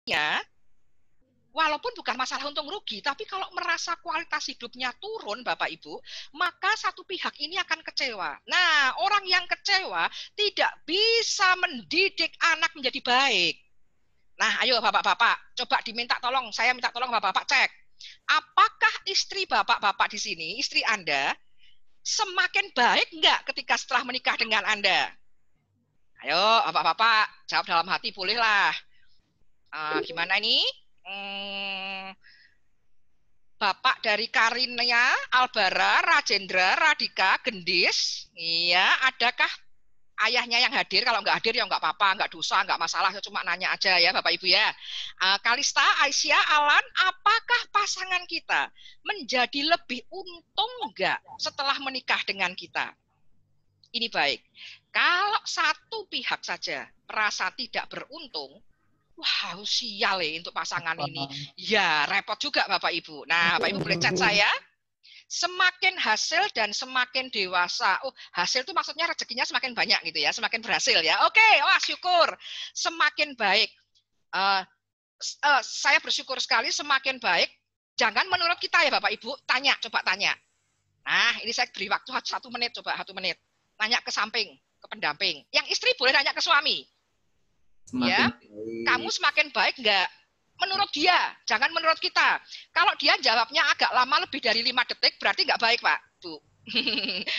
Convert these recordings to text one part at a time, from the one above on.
ya, walaupun bukan masalah untung rugi, tapi kalau merasa kualitas hidupnya turun, Bapak Ibu, maka satu pihak ini akan kecewa. Nah, orang yang kecewa tidak bisa mendidik anak menjadi baik. Nah, ayo Bapak-bapak, coba diminta tolong, saya minta tolong Bapak-bapak cek. Apakah istri Bapak-bapak di sini, istri Anda, semakin baik enggak ketika setelah menikah dengan Anda? Ayo, Bapak-bapak, jawab dalam hati bolehlah. Gimana ini? Bapak dari Karinia, Albara, Rajendra, Radika, Gendis, iya, adakah ayahnya yang hadir? Kalau nggak hadir ya nggak apa-apa, nggak dosa, nggak masalah, cuma nanya aja ya Bapak Ibu ya. Kalista, Aisyah, Alan, apakah pasangan kita menjadi lebih untung nggak setelah menikah dengan kita? Ini baik. Kalau satu pihak saja merasa tidak beruntung, wah, sial ya untuk pasangan ini. Ya, repot juga Bapak Ibu. Nah, Bapak Ibu boleh chat saya. Semakin hasil dan semakin dewasa. Oh, hasil itu maksudnya rezekinya semakin banyak gitu ya, semakin berhasil ya. Oke, wah syukur. Semakin baik. Saya bersyukur sekali semakin baik. Jangan menurut kita ya Bapak Ibu, tanya, coba tanya. Nah, ini saya beri waktu 1 menit, coba 1 menit. Tanya ke samping, ke pendamping. Yang istri boleh tanya ke suami. Ya, kamu semakin baik nggak? Menurut dia, jangan menurut kita. Kalau dia jawabnya agak lama, lebih dari 5 detik, berarti nggak baik, Pak, Bu.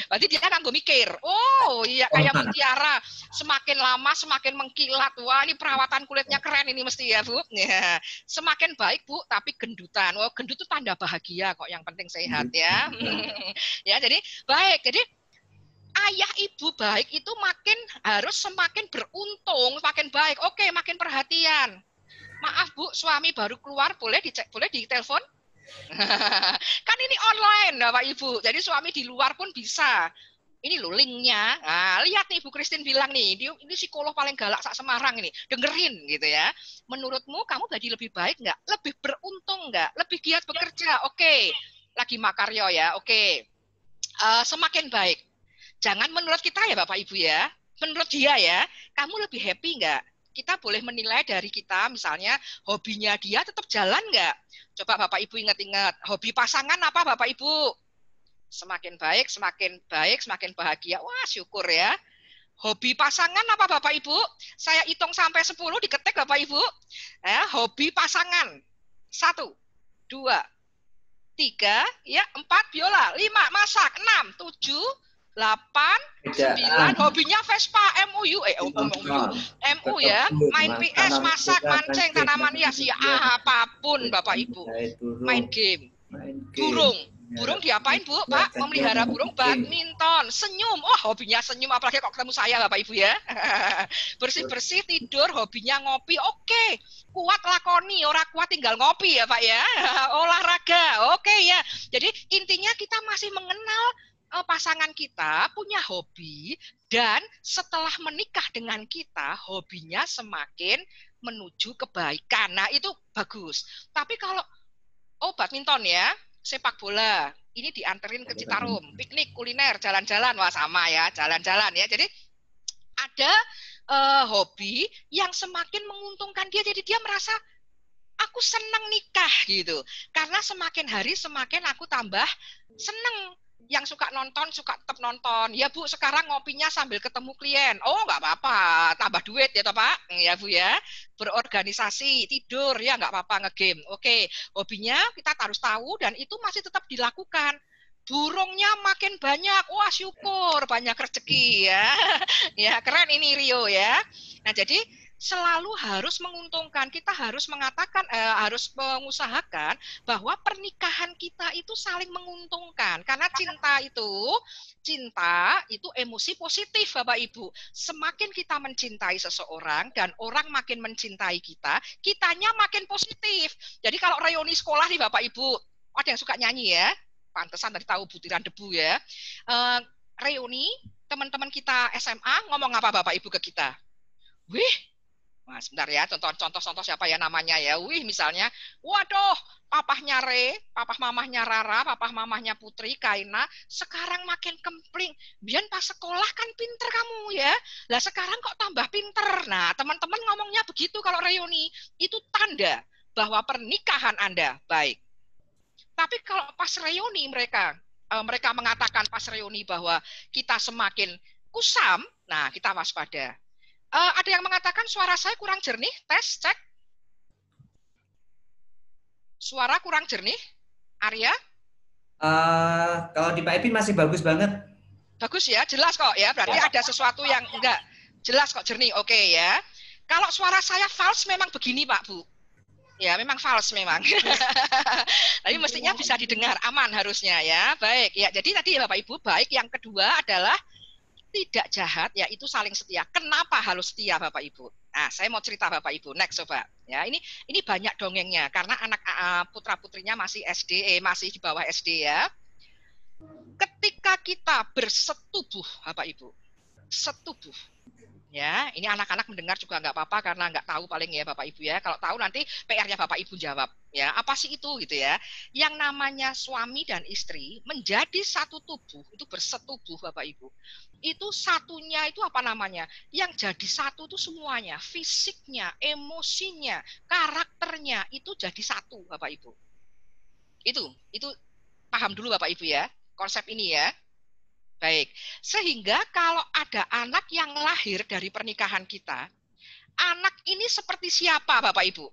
Berarti dia nganggo mikir. Oh iya, kayak mutiara, semakin lama semakin mengkilat. Wah, ini perawatan kulitnya keren ini mesti ya, Bu. Ya. Semakin baik, Bu, tapi gendutan. Oh, gendut itu tanda bahagia kok, yang penting sehat ya. Ya, jadi baik. Jadi ayah ibu baik itu harus semakin beruntung, semakin baik. Oke, makin perhatian. Maaf Bu, suami baru keluar, boleh dicek, boleh ditelepon? Kan ini online, Bapak Ibu. Jadi suami di luar pun bisa. Ini loh linknya. Nah, lihat nih Bu Christine bilang nih, ini psikolog paling galak sak Semarang ini. Dengerin gitu ya. Menurutmu kamu jadi lebih baik nggak? Lebih beruntung nggak? Lebih giat bekerja? Oke. Lagi makaryo ya. Oke. Semakin baik. Jangan menurut kita ya Bapak Ibu ya. Menurut dia ya, kamu lebih happy nggak? Kita boleh menilai dari kita, misalnya hobinya dia tetap jalan nggak? Coba Bapak Ibu ingat-ingat, hobi pasangan apa Bapak Ibu? Semakin baik, semakin bahagia. Wah, syukur ya. Hobi pasangan apa Bapak Ibu? Saya hitung sampai 10, diketik Bapak Ibu. Hobi pasangan. 1, 2, 3, ya, 4, biola, 5, masak, 6, 7, 8, 9, hobinya Vespa, MUU, MU ya, main PS, masak, mancing, tanaman hias, ya apapun Bapak Ibu, main game, burung diapain Bu, Pak? Memelihara burung, badminton, senyum, hobinya senyum, apalagi kok ketemu saya Bapak Ibu ya, bersih-bersih, tidur, hobinya ngopi, oke, kuat lakoni, orang kuat tinggal ngopi ya Pak ya, olahraga, oke ya, jadi intinya kita masih mengenal pasangan kita, punya hobi, dan setelah menikah dengan kita, hobinya semakin menuju kebaikan. Nah, itu bagus. Tapi kalau, badminton ya, sepak bola, ini dianterin ke Citarum, piknik, kuliner, jalan-jalan, wah sama ya, jalan-jalan ya. Jadi ada hobi yang semakin menguntungkan dia, jadi dia merasa aku senang nikah gitu. Karena semakin hari semakin aku tambah senang. Yang suka nonton, suka tetap nonton. Ya Bu, sekarang ngopinya sambil ketemu klien. Oh, nggak apa-apa, tambah duit ya toh Pak. Ya Bu ya, berorganisasi, tidur, ya nggak apa-apa, ngegame. Oke, hobinya kita harus tahu dan itu masih tetap dilakukan. Burungnya makin banyak, wah syukur, banyak rezeki ya. Ya, keren ini Rio ya. Nah, jadi selalu harus menguntungkan. Kita harus mengatakan, harus mengusahakan bahwa pernikahan kita itu saling menguntungkan. Karena cinta itu emosi positif, Bapak Ibu. Semakin kita mencintai seseorang dan orang makin mencintai kita, kitanya makin positif. Jadi kalau reuni sekolah nih, Bapak Ibu, ada yang suka nyanyi ya. Pantesan tadi tahu butiran debu ya. Reuni teman-teman kita SMA ngomong apa Bapak Ibu ke kita? Wih, Nah, sebentar ya, contoh siapa ya namanya ya. Wih, misalnya, waduh, papahnya Re, papah mamahnya Rara, papah mamahnya Putri, Kaina, sekarang makin kempling. Biar pas sekolah kan pinter kamu ya. Lah sekarang kok tambah pinter. Nah, teman-teman ngomongnya begitu kalau reuni. Itu tanda bahwa pernikahan Anda baik. Tapi kalau pas reuni mereka mengatakan pas reuni bahwa kita semakin kusam, nah kita waspada. Ada yang mengatakan suara saya kurang jernih, tes, cek. Suara kurang jernih, Arya? Kalau di Pak Ipin masih bagus banget. Bagus ya, jelas kok ya, berarti ada sesuatu yang enggak. Jelas kok jernih, oke ya. Kalau suara saya false memang begini Pak Bu. Ya, memang false memang. Tapi mestinya bisa didengar, aman harusnya ya. Baik, ya. Jadi tadi ya Bapak Ibu, baik yang kedua adalah tidak jahat, yaitu saling setia. Kenapa harus setia Bapak Ibu? Nah, saya mau cerita Bapak Ibu. Next coba. Ya, ini banyak dongengnya karena anak putra-putrinya masih SD, masih di bawah SD ya. Ketika kita bersetubuh Bapak Ibu, setubuh. Ya, ini anak-anak mendengar juga nggak apa-apa karena nggak tahu paling ya Bapak Ibu ya. Kalau tahu nanti PR-nya Bapak Ibu jawab. Ya, apa sih itu gitu ya? Yang namanya suami dan istri menjadi satu tubuh, itu bersetubuh Bapak Ibu. Itu satunya itu apa namanya? Yang jadi satu itu semuanya, fisiknya, emosinya, karakternya itu jadi satu Bapak Ibu. Itu paham dulu Bapak Ibu ya, konsep ini ya. Baik, sehingga kalau ada anak yang lahir dari pernikahan kita, anak ini seperti siapa Bapak Ibu?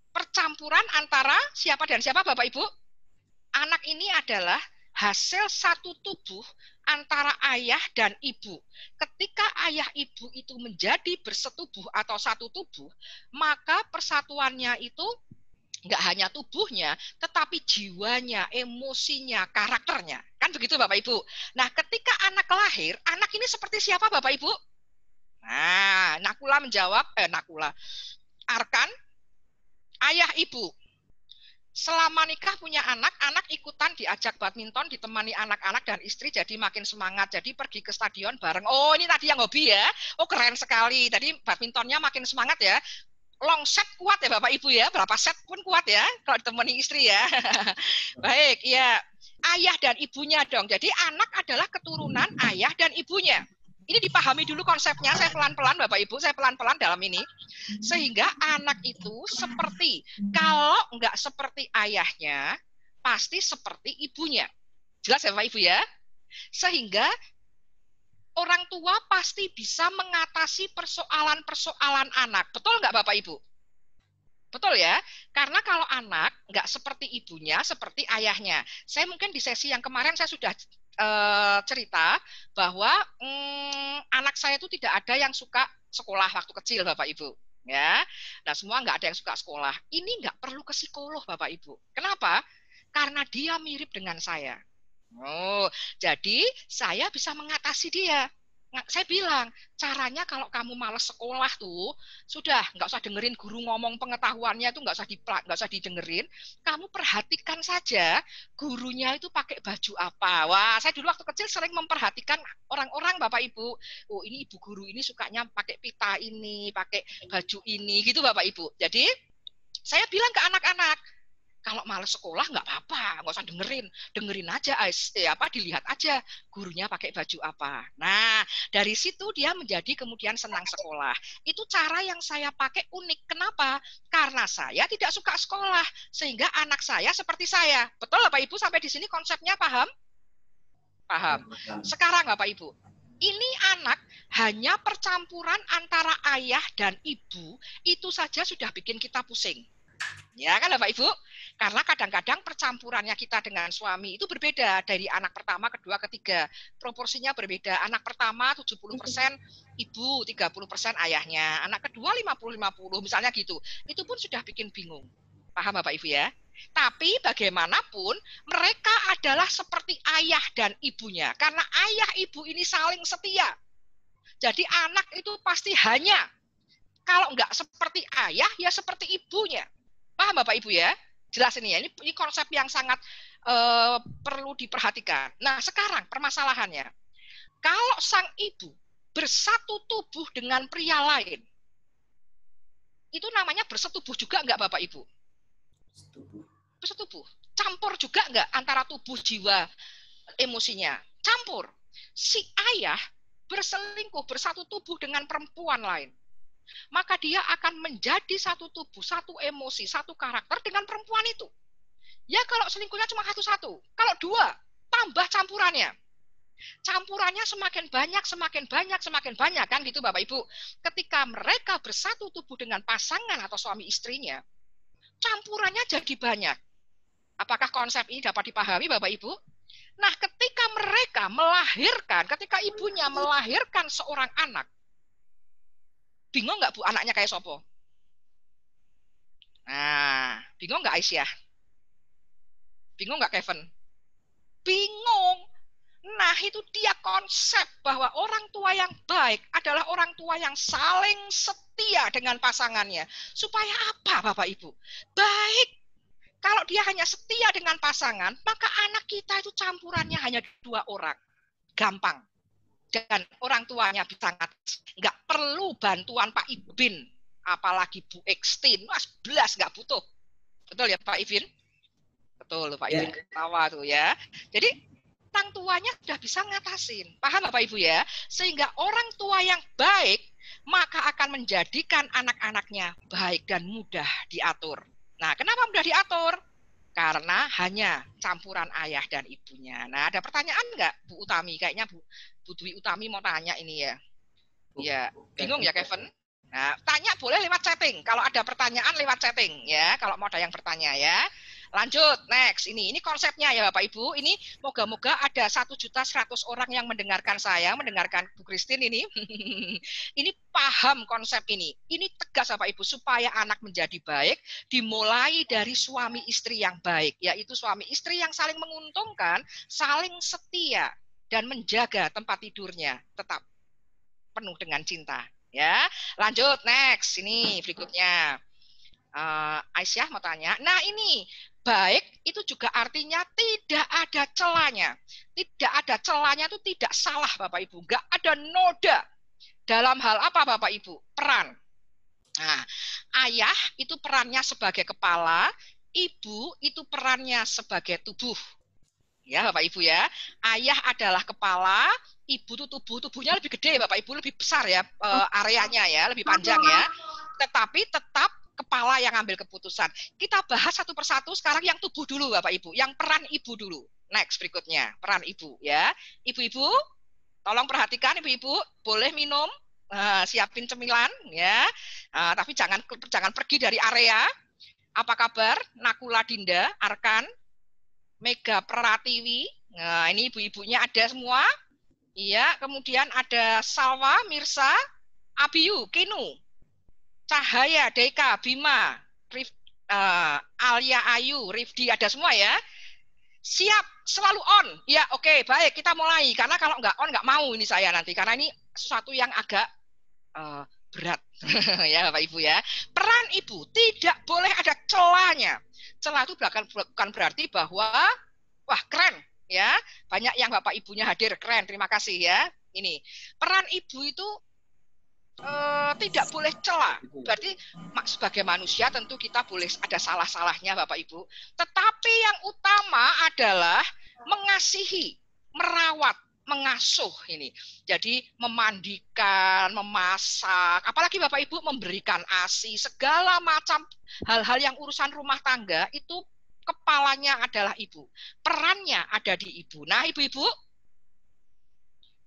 Percampuran antara siapa dan siapa Bapak Ibu? Anak ini adalah hasil satu tubuh antara ayah dan ibu. Ketika ayah ibu itu menjadi bersetubuh atau satu tubuh, maka persatuannya itu nggak hanya tubuhnya, tetapi jiwanya, emosinya, karakternya. Kan begitu Bapak Ibu. Nah, ketika anak lahir, anak ini seperti siapa Bapak Ibu? Nah, Nakula menjawab, Arkan, ayah ibu. Selama nikah punya anak, anak ikutan diajak badminton, ditemani anak-anak dan istri, jadi makin semangat. Jadi pergi ke stadion bareng. Oh, ini tadi yang hobi ya. Oh, keren sekali. Tadi badmintonnya makin semangat ya. Long set kuat ya Bapak Ibu ya, berapa set pun kuat ya kalau ditemani istri ya. Baik, ya ayah dan ibunya dong. Jadi anak adalah keturunan ayah dan ibunya. Ini dipahami dulu konsepnya, saya pelan-pelan Bapak Ibu, saya pelan-pelan dalam ini. Sehingga anak itu seperti, kalau nggak seperti ayahnya, pasti seperti ibunya. Jelas ya Bapak Ibu ya? Sehingga orang tua pasti bisa mengatasi persoalan-persoalan anak. Betul nggak Bapak Ibu? Betul ya? Karena kalau anak nggak seperti ibunya, seperti ayahnya. Saya mungkin di sesi yang kemarin saya sudah cerita bahwa anak saya itu tidak ada yang suka sekolah waktu kecil Bapak Ibu. Ya, nah semua nggak ada yang suka sekolah. Ini nggak perlu ke psikolog Bapak Ibu. Kenapa? Karena dia mirip dengan saya. Oh, jadi saya bisa mengatasi dia. Saya bilang, caranya kalau kamu malas sekolah tuh, sudah nggak usah dengerin guru ngomong pengetahuannya itu nggak usah didengerin. Kamu perhatikan saja gurunya itu pakai baju apa. Wah, saya dulu waktu kecil sering memperhatikan orang-orang Bapak Ibu. Oh, ini ibu guru ini sukanya pakai pita ini, pakai baju ini, gitu Bapak Ibu. Jadi saya bilang ke anak-anak, kalau malas sekolah nggak apa-apa, nggak usah dengerin aja, dilihat aja gurunya pakai baju apa. Nah, dari situ dia menjadi kemudian senang sekolah. Itu cara yang saya pakai unik. Kenapa? Karena saya tidak suka sekolah, sehingga anak saya seperti saya. Betul Bapak Ibu, sampai di sini konsepnya paham? Paham. Sekarang Bapak Ibu, ini anak hanya percampuran antara ayah dan ibu, itu saja sudah bikin kita pusing. Ya kan Bapak Ibu? Karena kadang-kadang percampurannya kita dengan suami itu berbeda dari anak pertama, kedua, ketiga. Proporsinya berbeda. Anak pertama 70% ibu, 30% ayahnya. Anak kedua 50-50 misalnya gitu. Itu pun sudah bikin bingung. Paham Bapak Ibu ya? Tapi bagaimanapun mereka adalah seperti ayah dan ibunya. Karena ayah ibu ini saling setia. Jadi anak itu pasti hanya kalau enggak seperti ayah ya seperti ibunya. Paham Bapak Ibu ya? Jelas ini ya. Ini konsep yang sangat perlu diperhatikan. Nah, sekarang permasalahannya. Kalau sang ibu bersatu tubuh dengan pria lain, itu namanya bersetubuh juga nggak Bapak Ibu? Bersetubuh. Campur juga nggak antara tubuh, jiwa, emosinya? Campur. Si ayah berselingkuh, bersatu tubuh dengan perempuan lain. Maka dia akan menjadi satu tubuh, satu emosi, satu karakter dengan perempuan itu. Ya kalau selingkuhnya cuma satu-satu. Kalau dua, tambah campurannya. Campurannya semakin banyak, semakin banyak, semakin banyak, kan gitu Bapak Ibu. Ketika mereka bersatu tubuh dengan pasangan atau suami istrinya, campurannya jadi banyak. Apakah konsep ini dapat dipahami Bapak Ibu? Nah, ketika mereka melahirkan, ketika ibunya melahirkan seorang anak, bingung nggak Bu anaknya kayak sopo? Nah, bingung nggak Aisyah? Bingung nggak Kevin? Bingung. Nah, itu dia konsep bahwa orang tua yang baik adalah orang tua yang saling setia dengan pasangannya. Supaya apa, Bapak Ibu? Baik. Kalau dia hanya setia dengan pasangan, maka anak kita itu campurannya hanya 2 orang. Gampang. Dan orang tuanya sangat nggak perlu bantuan Pak Ibin, apalagi Bu Ekstin. Mas belas nggak butuh. Betul ya Pak Ibin? Betul Pak Ibin ketawa tuh ya. Jadi orang tuanya sudah bisa ngatasin. Paham Bapak Ibu ya? Sehingga orang tua yang baik maka akan menjadikan anak-anaknya baik dan mudah diatur. Nah, kenapa mudah diatur? Karena hanya campuran ayah dan ibunya. Nah, ada pertanyaan nggak Bu Utami? Kayaknya Bu Dwi Utami mau tanya ini ya. Ya, bingung ya Kevin? Nah, tanya boleh lewat chatting. Kalau ada pertanyaan lewat chatting ya. Kalau mau ada yang bertanya ya. Lanjut, next. Ini konsepnya ya Bapak Ibu. Ini moga-moga ada 1.100.000 orang yang mendengarkan saya, mendengarkan Bu Christine ini. Ini paham konsep ini. Ini tegas Bapak Ibu supaya anak menjadi baik dimulai dari suami istri yang baik, yaitu suami istri yang saling menguntungkan, saling setia dan menjaga tempat tidurnya tetap penuh dengan cinta. Ya, lanjut next. Ini berikutnya. Aisyah mau tanya. Nah ini baik itu juga artinya tidak ada celanya. Tidak ada celanya itu tidak salah Bapak Ibu. Enggak ada noda. Dalam hal apa Bapak Ibu? Peran. Nah, ayah itu perannya sebagai kepala, ibu itu perannya sebagai tubuh. Ya Bapak Ibu ya. Ayah adalah kepala, ibu itu tubuhnya lebih gede Bapak Ibu, lebih besar ya areanya ya, lebih panjang ya. Tetapi tetap kepala yang ambil keputusan. Kita bahas satu persatu sekarang yang tubuh dulu Bapak Ibu, yang peran ibu dulu. Next berikutnya, peran ibu ya. Ibu-ibu, tolong perhatikan ibu-ibu, boleh minum, siapin cemilan ya. Tapi jangan pergi dari area. Apa kabar? Nakula Dinda, Arkan, Mega Pratiwi. Nah, ini ibu-ibunya ada semua. Iya, kemudian ada Salwa, Mirsa, Abiyu, Kinu, Cahaya, Deka, Bima, Alia Ayu, Rifdi, ada semua ya. Siap, selalu on. Ya, oke, baik, kita mulai. Karena kalau nggak on, nggak mau ini saya nanti. Karena ini sesuatu yang agak berat. Ya, Bapak Ibu ya. Peran ibu tidak boleh ada celahnya. Celah itu bukan berarti bahwa, wah keren, ya. Banyak yang Bapak Ibunya hadir, keren, terima kasih ya. Ini, peran ibu itu tidak boleh celah. Berarti sebagai manusia tentu kita boleh ada salah-salahnya Bapak Ibu. Tetapi yang utama adalah mengasihi, merawat, mengasuh ini. Jadi memandikan, memasak, apalagi Bapak Ibu memberikan ASI, segala macam hal-hal yang urusan rumah tangga itu kepalanya adalah ibu. Perannya ada di ibu. Nah, ibu-ibu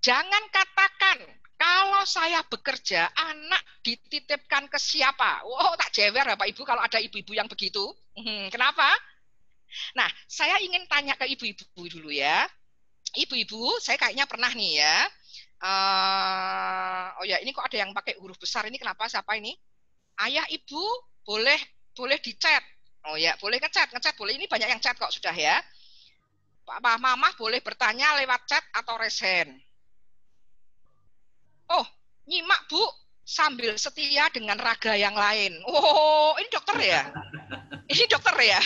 jangan katakan kalau saya bekerja, anak dititipkan ke siapa? Oh, tak jewer Bapak Ibu kalau ada ibu-ibu yang begitu. Kenapa? Nah, saya ingin tanya ke ibu-ibu dulu ya. Ibu-ibu, saya kayaknya pernah nih ya. Oh ya, ini kok ada yang pakai huruf besar ini? Kenapa? Siapa ini? Ayah, ibu, boleh di chat. Oh ya, boleh ngechat boleh. Ini banyak yang chat kok sudah ya. Papa, mama boleh bertanya lewat chat atau raise hand. Oh, nyimak Bu, sambil setia dengan raga yang lain. Oh, ini dokter ya? Ini dokter ya?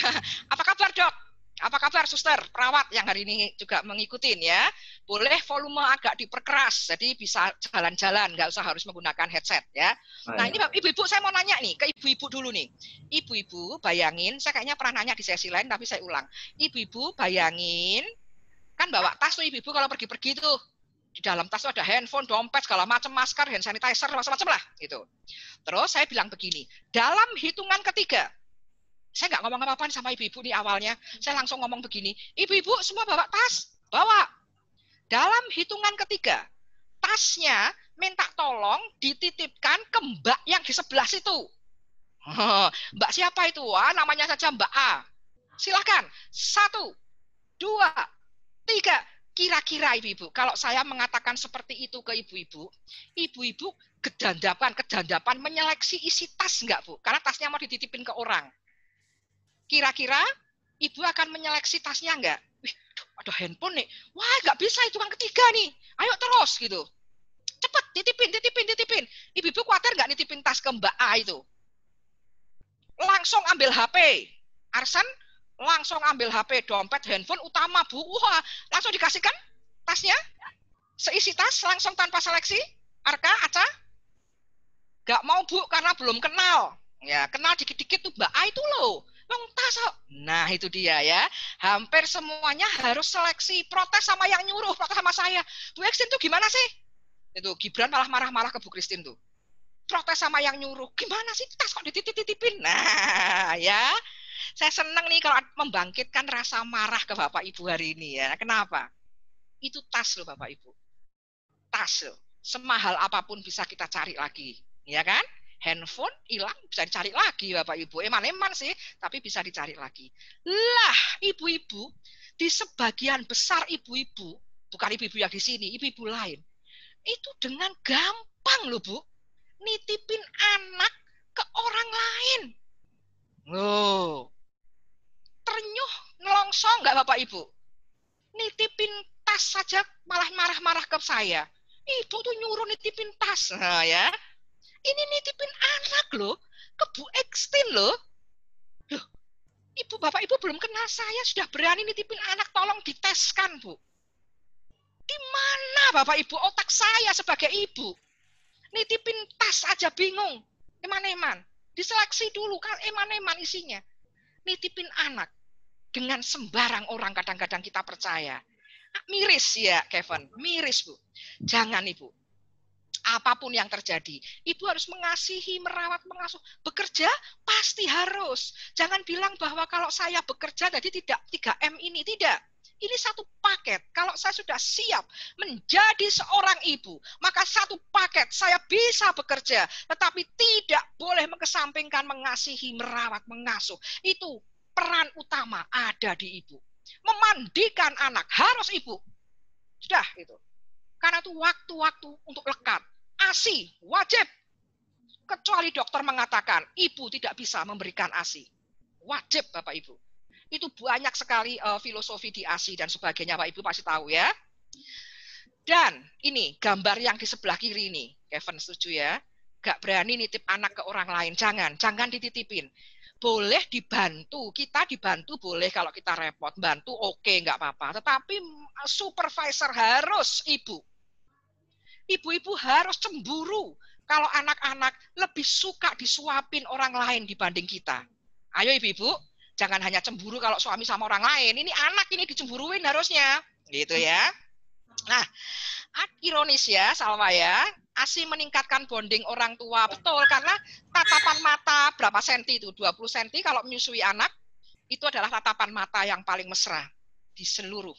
Apa kabar dok? Apa kabar suster, perawat yang hari ini juga mengikutin ya. Boleh volume agak diperkeras, jadi bisa jalan-jalan, nggak usah harus menggunakan headset ya. Nah ini ibu-ibu saya mau nanya nih, ke ibu-ibu dulu nih. Ibu-ibu bayangin, saya kayaknya pernah nanya di sesi lain, tapi saya ulang. Ibu-ibu bayangin, kan bawa tas tuh ibu-ibu kalau pergi-pergi tuh. Di dalam tas tuh ada handphone, dompet, segala macam, masker, hand sanitizer, macam-macam lah gitu. Terus saya bilang begini, dalam hitungan ketiga, saya nggak ngomong apa-apa sama ibu-ibu nih awalnya. Saya langsung ngomong begini, ibu-ibu semua bawa tas? Bawa. Dalam hitungan ketiga, tasnya minta tolong dititipkan ke mbak yang di sebelah situ. Mbak siapa itu? Wah, namanya saja Mbak A. Silahkan. 1, 2, 3. Kira-kira ibu-ibu, kalau saya mengatakan seperti itu ke ibu-ibu, ibu-ibu kedandapan menyeleksi isi tas enggak, Bu? Karena tasnya mau dititipin ke orang. Kira-kira ibu akan menyeleksi tasnya enggak? Wih, ada handphone nih. Wah, enggak bisa hitungan ketiga nih. Ayo terus gitu. Cepat, titipin. Ibu-ibu khawatir enggak nitipin tas ke Mbak A itu? Langsung ambil HP. Arsen langsung ambil HP, dompet, handphone utama, Bu. Wah, langsung dikasihkan tasnya. Seisi tas langsung tanpa seleksi. Arka, Aca? Enggak mau, Bu, karena belum kenal. Ya, kenal dikit-dikit tuh Mbak A itu loh. Tas. Nah, itu dia ya. Hampir semuanya harus seleksi. Protes sama yang nyuruh, protes sama saya. Bu Christine tuh gimana sih? Itu Gibran malah marah-marah ke Bu Christine tuh. Protes sama yang nyuruh. Gimana sih tas kok dititip-titipin? Nah, ya. Saya senang nih kalau membangkitkan rasa marah ke Bapak Ibu hari ini ya. Kenapa? Itu tas loh Bapak Ibu. Tas loh. Semahal apapun bisa kita cari lagi. Ya kan? Handphone hilang bisa dicari lagi Bapak Ibu. Eman-eman sih, tapi bisa dicari lagi. Lah, ibu-ibu, di sebagian besar ibu-ibu, bukan ibu-ibu yang di sini, ibu-ibu lain, itu dengan gampang loh Bu, nitipin anak ke orang lain. Loh, ternyuh nelongsong nggak Bapak Ibu? Nitipin tas saja malah marah-marah ke saya. Ibu tuh nyuruh nitipin tas. Nah, ya. Ini nitipin anak loh, ke Bu Ekstin loh. Loh, ibu bapak ibu belum kenal saya, sudah berani nitipin anak, tolong diteskan Bu. Di mana bapak ibu otak saya sebagai ibu? Nitipin tas aja bingung, eman-eman. Diseleksi dulu, kan eman-eman isinya. Nitipin anak, dengan sembarang orang kadang-kadang kita percaya. Miris ya Kevin, miris Bu. Jangan Ibu. Apapun yang terjadi, ibu harus mengasihi, merawat, mengasuh. Bekerja pasti harus. Jangan bilang bahwa kalau saya bekerja jadi tidak 3M ini, tidak. Ini satu paket. Kalau saya sudah siap menjadi seorang ibu, maka satu paket saya bisa bekerja, tetapi tidak boleh mengesampingkan mengasihi, merawat, mengasuh. Itu peran utama ada di ibu. Memandikan anak harus ibu. Sudah itu. Karena itu waktu-waktu untuk lekat. ASI wajib. Kecuali dokter mengatakan ibu tidak bisa memberikan ASI. Wajib Bapak Ibu. Itu banyak sekali filosofi di ASI dan sebagainya Pak Ibu pasti tahu ya. Dan ini gambar yang di sebelah kiri ini. Kevin setuju ya? Gak berani nitip anak ke orang lain. Jangan dititipin. Boleh dibantu, kita dibantu boleh kalau kita repot. Bantu oke, nggak apa-apa. Tetapi supervisor harus ibu. Ibu-ibu harus cemburu kalau anak-anak lebih suka disuapin orang lain dibanding kita. Ayo ibu-ibu, jangan hanya cemburu kalau suami sama orang lain. Ini anak ini dicemburuin harusnya. Gitu ya. Nah, ironis ya Salwa ya. ASI meningkatkan bonding orang tua. Betul, karena tatapan mata berapa senti itu? 20 senti kalau menyusui anak, itu adalah tatapan mata yang paling mesra di seluruh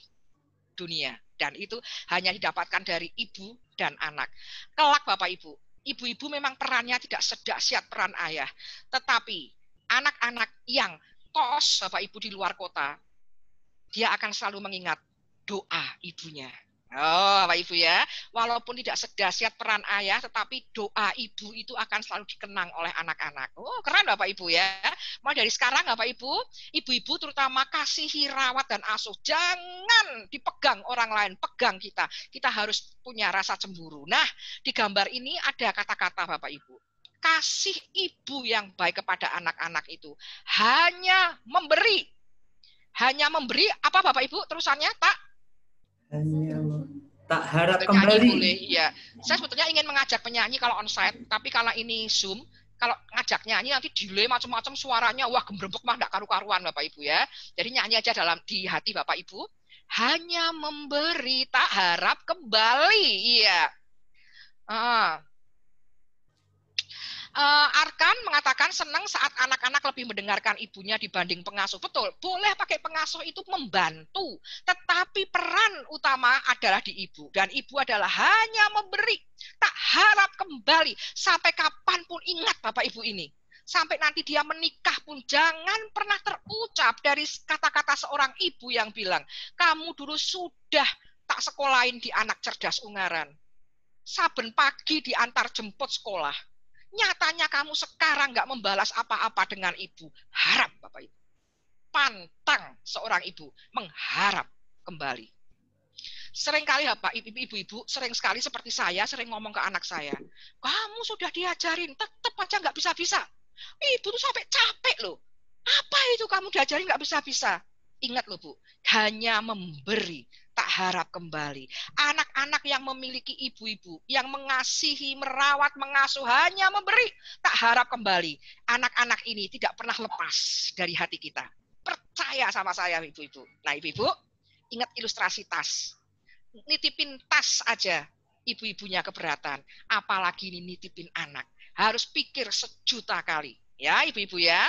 dunia. Dan itu hanya didapatkan dari ibu dan anak. Kelak Bapak Ibu, ibu-ibu memang perannya tidak sedahsyat peran ayah. Tetapi anak-anak yang kos Bapak Ibu di luar kota, dia akan selalu mengingat doa ibunya. Oh, Bapak Ibu ya, walaupun tidak sedahsyat peran ayah, tetapi doa ibu itu akan selalu dikenang oleh anak-anak. Oh, keren Bapak Ibu ya. Mulai dari sekarang Bapak Ibu, ibu-ibu terutama kasihi, rawat dan asuh. Jangan dipegang orang lain, pegang kita. Kita harus punya rasa cemburu. Nah, di gambar ini ada kata-kata Bapak Ibu. Kasih ibu yang baik kepada anak-anak itu hanya memberi. Hanya memberi apa Bapak Ibu terusannya tak? Hanya tak harap Penyanyi kembali. boleh, ya. Saya sebetulnya ingin mengajak penyanyi kalau onsite, tapi kalau ini Zoom, kalau ngajak nyanyi nanti delay macam-macam suaranya, wah gembrembek mah enggak karu-karuan Bapak Ibu ya. Jadi nyanyi aja dalam di hati Bapak Ibu. Hanya memberi tak harap kembali. Iya. Arkan mengatakan senang saat anak-anak lebih mendengarkan ibunya dibanding pengasuh. Betul, boleh pakai pengasuh itu membantu. Tetapi peran utama adalah di ibu. Dan ibu adalah hanya memberi. Tak harap kembali. Sampai kapanpun ingat Bapak Ibu ini. Sampai nanti dia menikah pun jangan pernah terucap dari kata-kata seorang ibu yang bilang, kamu dulu sudah tak sekolahin di anak cerdas Ungaran. Saben pagi diantar jemput sekolah. Nyatanya kamu sekarang nggak membalas apa-apa dengan ibu. Harap, Bapak Ibu. Pantang seorang ibu mengharap kembali. Seringkali Bapak Ibu-ibu sering sekali seperti saya sering ngomong ke anak saya, kamu sudah diajarin, tetap aja nggak bisa-bisa. Ibu tuh sampai capek loh. Apa itu kamu diajarin nggak bisa-bisa? Ingat loh Bu, hanya memberi, tak harap kembali. Anak-anak yang memiliki ibu-ibu, yang mengasihi, merawat, mengasuh, hanya memberi, tak harap kembali. Anak-anak ini tidak pernah lepas dari hati kita. Percaya sama saya ibu-ibu. Nah ibu-ibu, ingat ilustrasi tas. Nitipin tas aja, ibu-ibunya keberatan. Apalagi ini nitipin anak. Harus pikir sejuta kali. Ya ibu-ibu ya.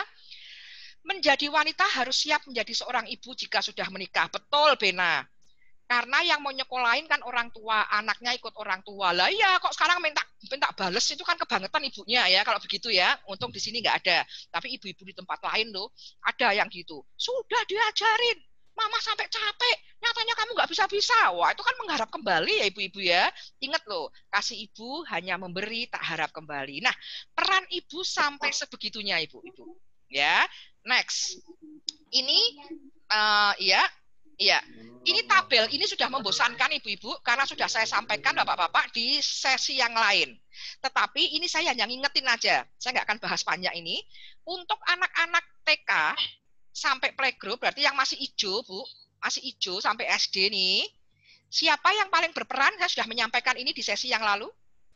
Menjadi wanita harus siap menjadi seorang ibu jika sudah menikah. Betul, Bena. Karena yang mau nyekolahin kan orang tua, anaknya ikut orang tua. Lah iya, kok sekarang minta bales itu kan kebangetan ibunya ya. Kalau begitu ya, untung di sini nggak ada. Tapi ibu-ibu di tempat lain loh, ada yang gitu. Sudah diajarin, mama sampai capek. Nyatanya kamu nggak bisa-bisa. Wah, itu kan mengharap kembali ya ibu-ibu ya. Ingat loh, kasih ibu hanya memberi, tak harap kembali. Nah, peran ibu sampai sebegitunya ibu-ibu. Ya, next. Ini ya, iya. Ini tabel ini sudah membosankan ibu-ibu karena sudah saya sampaikan bapak-bapak di sesi yang lain. Tetapi ini saya hanya ngingetin aja. Saya nggak akan bahas panjang ini. Untuk anak-anak TK sampai playgroup berarti yang masih hijau, Bu, masih hijau sampai SD nih. Siapa yang paling berperan? Saya sudah menyampaikan ini di sesi yang lalu.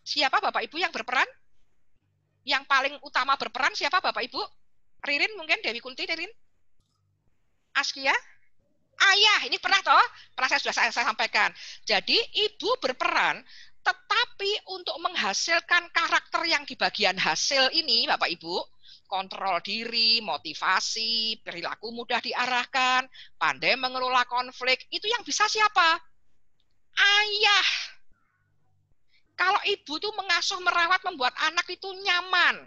Siapa Bapak Ibu yang berperan? Yang paling utama berperan siapa Bapak Ibu? Ririn mungkin, Dewi Kunti, Ririn? Askia? Ayah, ini pernah toh? Pernah saya sampaikan. Jadi ibu berperan, tetapi untuk menghasilkan karakter yang di bagian hasil ini, Bapak Ibu, kontrol diri, motivasi, perilaku mudah diarahkan, pandai mengelola konflik, itu yang bisa siapa? Ayah. Kalau ibu tuh mengasuh, merawat, membuat anak itu nyaman,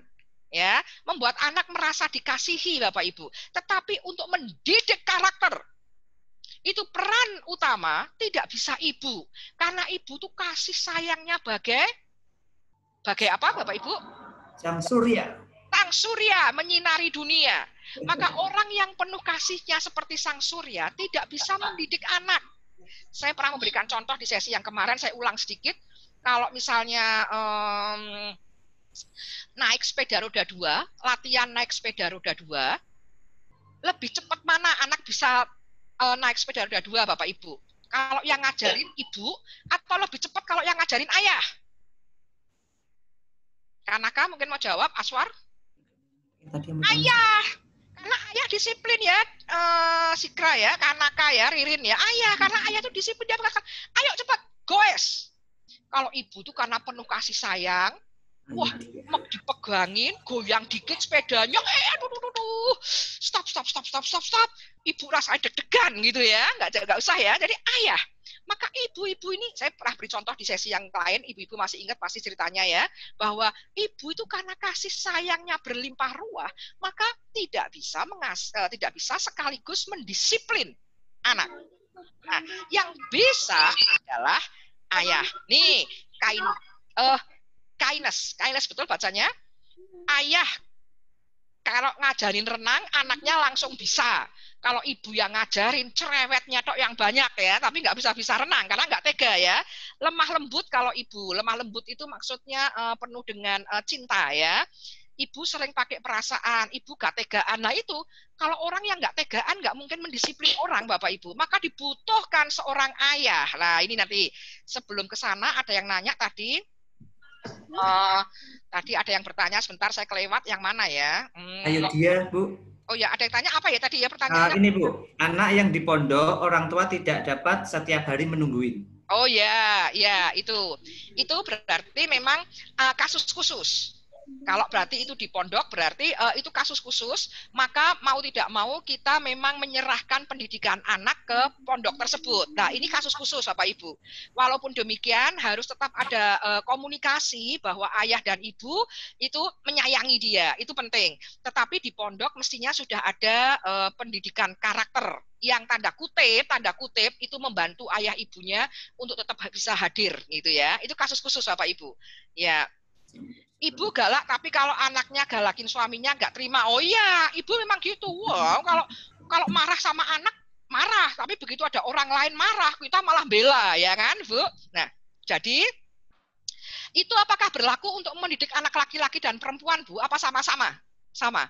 ya, membuat anak merasa dikasihi, Bapak Ibu. Tetapi untuk mendidik karakter, itu peran utama tidak bisa ibu. Karena ibu tuh kasih sayangnya bagai apa Bapak Ibu? Sang surya. Sang surya menyinari dunia. Maka orang yang penuh kasihnya seperti sang surya tidak bisa mendidik anak. Saya pernah memberikan contoh di sesi yang kemarin, saya ulang sedikit. Kalau misalnya naik sepeda roda 2, latihan naik sepeda roda 2, lebih cepat mana anak bisa naik sepeda roda 2, Bapak Ibu? Kalau yang ngajarin ibu atau lebih cepat kalau yang ngajarin ayah? Kanaka mungkin mau jawab, Aswar? Ayah. Karena ayah disiplin ya, Sikra ya, Kanaka ya, Ririn ya. Ayah, karena ayah tuh disiplin, dia mengatakan, ayo cepat, goes. Kalau ibu tuh karena penuh kasih sayang, wah, mek dipegangin, goyang dikit sepedanya, aduh, stop. Ibu rasa deg-degan gitu ya, nggak usah ya. Jadi ayah, maka ibu-ibu ini, saya pernah beri contoh di sesi yang lain, ibu-ibu masih ingat pasti ceritanya ya, bahwa ibu itu karena kasih sayangnya berlimpah ruah, maka tidak bisa sekaligus mendisiplin anak. Nah, yang bisa adalah ayah. Nih, kindness betul bacanya. Ayah kalau ngajarin renang, anaknya langsung bisa. Kalau ibu yang ngajarin, cerewetnya tok yang banyak ya, tapi nggak bisa renang karena nggak tega ya. Lemah lembut kalau ibu, lemah lembut itu maksudnya penuh dengan cinta ya. ibu sering pakai perasaan, ibu gak tegaan. Nah itu, kalau orang yang gak tegaan gak mungkin mendisiplin orang, Bapak Ibu. Maka dibutuhkan seorang ayah. Nah ini nanti, sebelum ke sana ada yang nanya tadi, tadi ada yang bertanya, sebentar saya kelewat, yang mana ya? Ayo dia, Bu. Oh ya, ada yang tanya apa ya tadi ya pertanyaannya? Ini Bu, anak yang di pondok, orang tua tidak dapat setiap hari menungguin. Oh ya, ya itu. Itu berarti memang kasus khusus. Kalau berarti itu di pondok berarti itu kasus khusus, maka mau tidak mau kita memang menyerahkan pendidikan anak ke pondok tersebut. Nah, ini kasus khusus Bapak Ibu. Walaupun demikian harus tetap ada komunikasi bahwa ayah dan ibu itu menyayangi dia, itu penting. Tetapi di pondok mestinya sudah ada pendidikan karakter yang tanda kutip itu membantu ayah ibunya untuk tetap bisa hadir gitu ya. Itu kasus khusus Bapak Ibu. Ya, ibu galak tapi kalau anaknya galakin suaminya nggak terima. Oh iya, ibu memang gitu. Wow, kalau marah sama anak marah, tapi begitu ada orang lain marah, kita malah bela ya kan, Bu? Nah, jadi itu apakah berlaku untuk mendidik anak laki-laki dan perempuan, Bu? Apa sama-sama? Sama.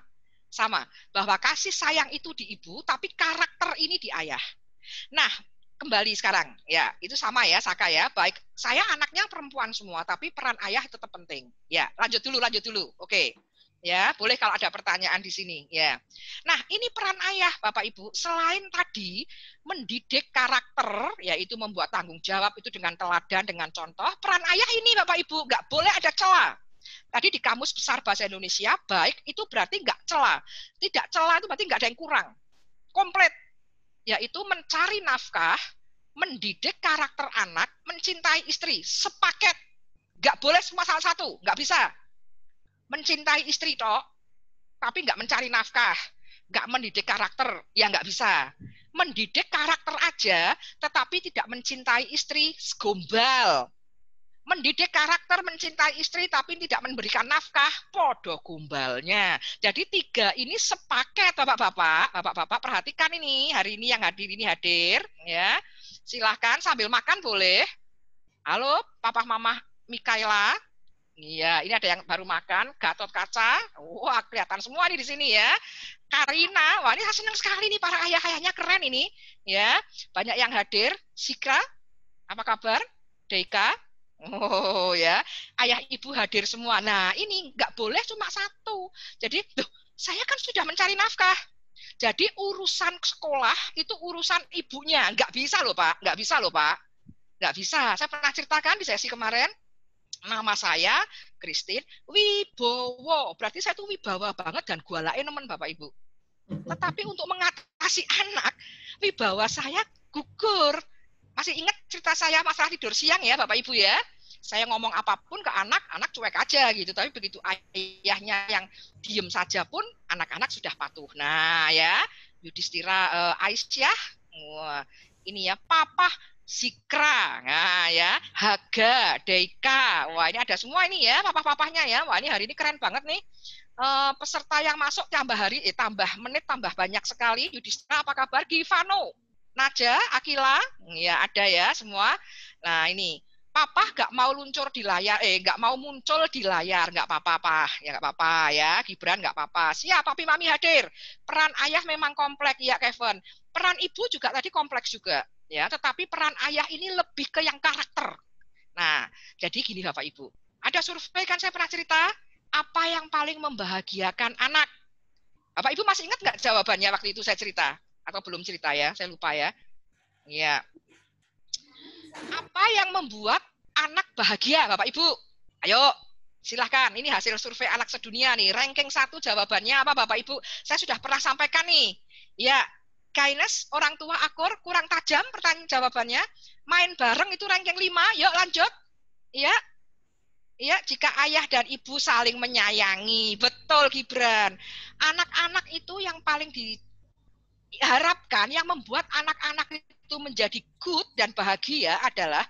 Sama. Bahwa kasih sayang itu di ibu, tapi karakter ini di ayah. Nah, kembali sekarang ya, itu sama ya Saka ya. Baik, saya anaknya perempuan semua tapi peran ayah tetap penting ya. Lanjut dulu. Oke ya, boleh kalau ada pertanyaan di sini ya. Nah, ini peran ayah Bapak Ibu, selain tadi mendidik karakter, yaitu membuat tanggung jawab itu dengan teladan, dengan contoh, peran ayah ini Bapak Ibu nggak boleh ada celah. Tadi di Kamus Besar Bahasa Indonesia, baik itu berarti nggak celah. Tidak celah itu berarti nggak ada yang kurang, komplit, yaitu mencari nafkah, mendidik karakter anak, mencintai istri, sepaket. Nggak boleh semua salah satu, nggak bisa. Mencintai istri toh, tapi nggak mencari nafkah, nggak mendidik karakter, ya nggak bisa. Mendidik karakter aja, tetapi tidak mencintai istri, gombal. Mendidik karakter, mencintai istri, tapi tidak memberikan nafkah, podo gombalnya. Jadi 3 ini sepaket, Bapak-Bapak perhatikan ini, hari ini yang hadir ini hadir, ya. Silahkan sambil makan boleh. Halo, Papa Mama Mikaela. Iya, ini ada yang baru makan, Gatot Kaca. Wah, kelihatan semua nih di sini ya. Karina, wah ini senang sekali nih para ayah-ayahnya keren ini. Ya, banyak yang hadir. Sikra, apa kabar? Deka, oh ya, ayah ibu hadir semua. Nah, ini nggak boleh cuma satu. Jadi, tuh, saya kan sudah mencari nafkah. Jadi urusan sekolah itu urusan ibunya. Nggak bisa loh Pak, nggak bisa loh Pak. Nggak bisa. Saya pernah ceritakan di sesi kemarin, nama saya Christine Wibowo. Berarti saya tuh wibawa banget dan gualain nemen Bapak Ibu. Tetapi untuk mengatasi anak, wibawa saya gugur. Masih ingat cerita saya masalah tidur siang ya Bapak Ibu ya? Saya ngomong apapun ke anak, anak cuek aja gitu. Tapi begitu ayahnya yang diem saja pun, anak-anak sudah patuh. Nah ya, Yudhistira, Aisyah, wah, ini ya, Papa Sikra, nah ya, Haga, Deika, wah ini ada semua ini ya, papa-papahnya ya, wah ini hari ini keren banget nih. Peserta yang masuk tambah hari, tambah menit, tambah banyak sekali. Yudhistira apa kabar? Givano, Naja, Akila, ya ada ya semua. Nah ini, Papa nggak mau luncur di layar, nggak mau muncul di layar, nggak apa-apa, ya nggak apa-apa ya. Gibran nggak apa-apa. Siap, Papi Mami hadir. Peran ayah memang kompleks ya, Kevin. Peran ibu juga tadi kompleks juga, ya. Tetapi peran ayah ini lebih ke yang karakter. Nah, jadi gini Bapak Ibu. Ada survei kan saya pernah cerita, apa yang paling membahagiakan anak? Bapak Ibu masih ingat nggak jawabannya waktu itu saya cerita? Atau belum cerita ya? Saya lupa ya. Ya. Apa yang membuat anak bahagia, Bapak Ibu? Ayo, silahkan. Ini hasil survei anak sedunia nih. Ranking 1 jawabannya apa, Bapak Ibu? Saya sudah pernah sampaikan nih. Ya, kindness, orang tua akur, kurang tajam pertanyaan jawabannya. Main bareng itu ranking 5. Yuk lanjut. Ya, ya, jika ayah dan ibu saling menyayangi. Betul, Gibran. Anak-anak itu yang paling diharapkan, yang membuat anak-anak itu menjadi good dan bahagia adalah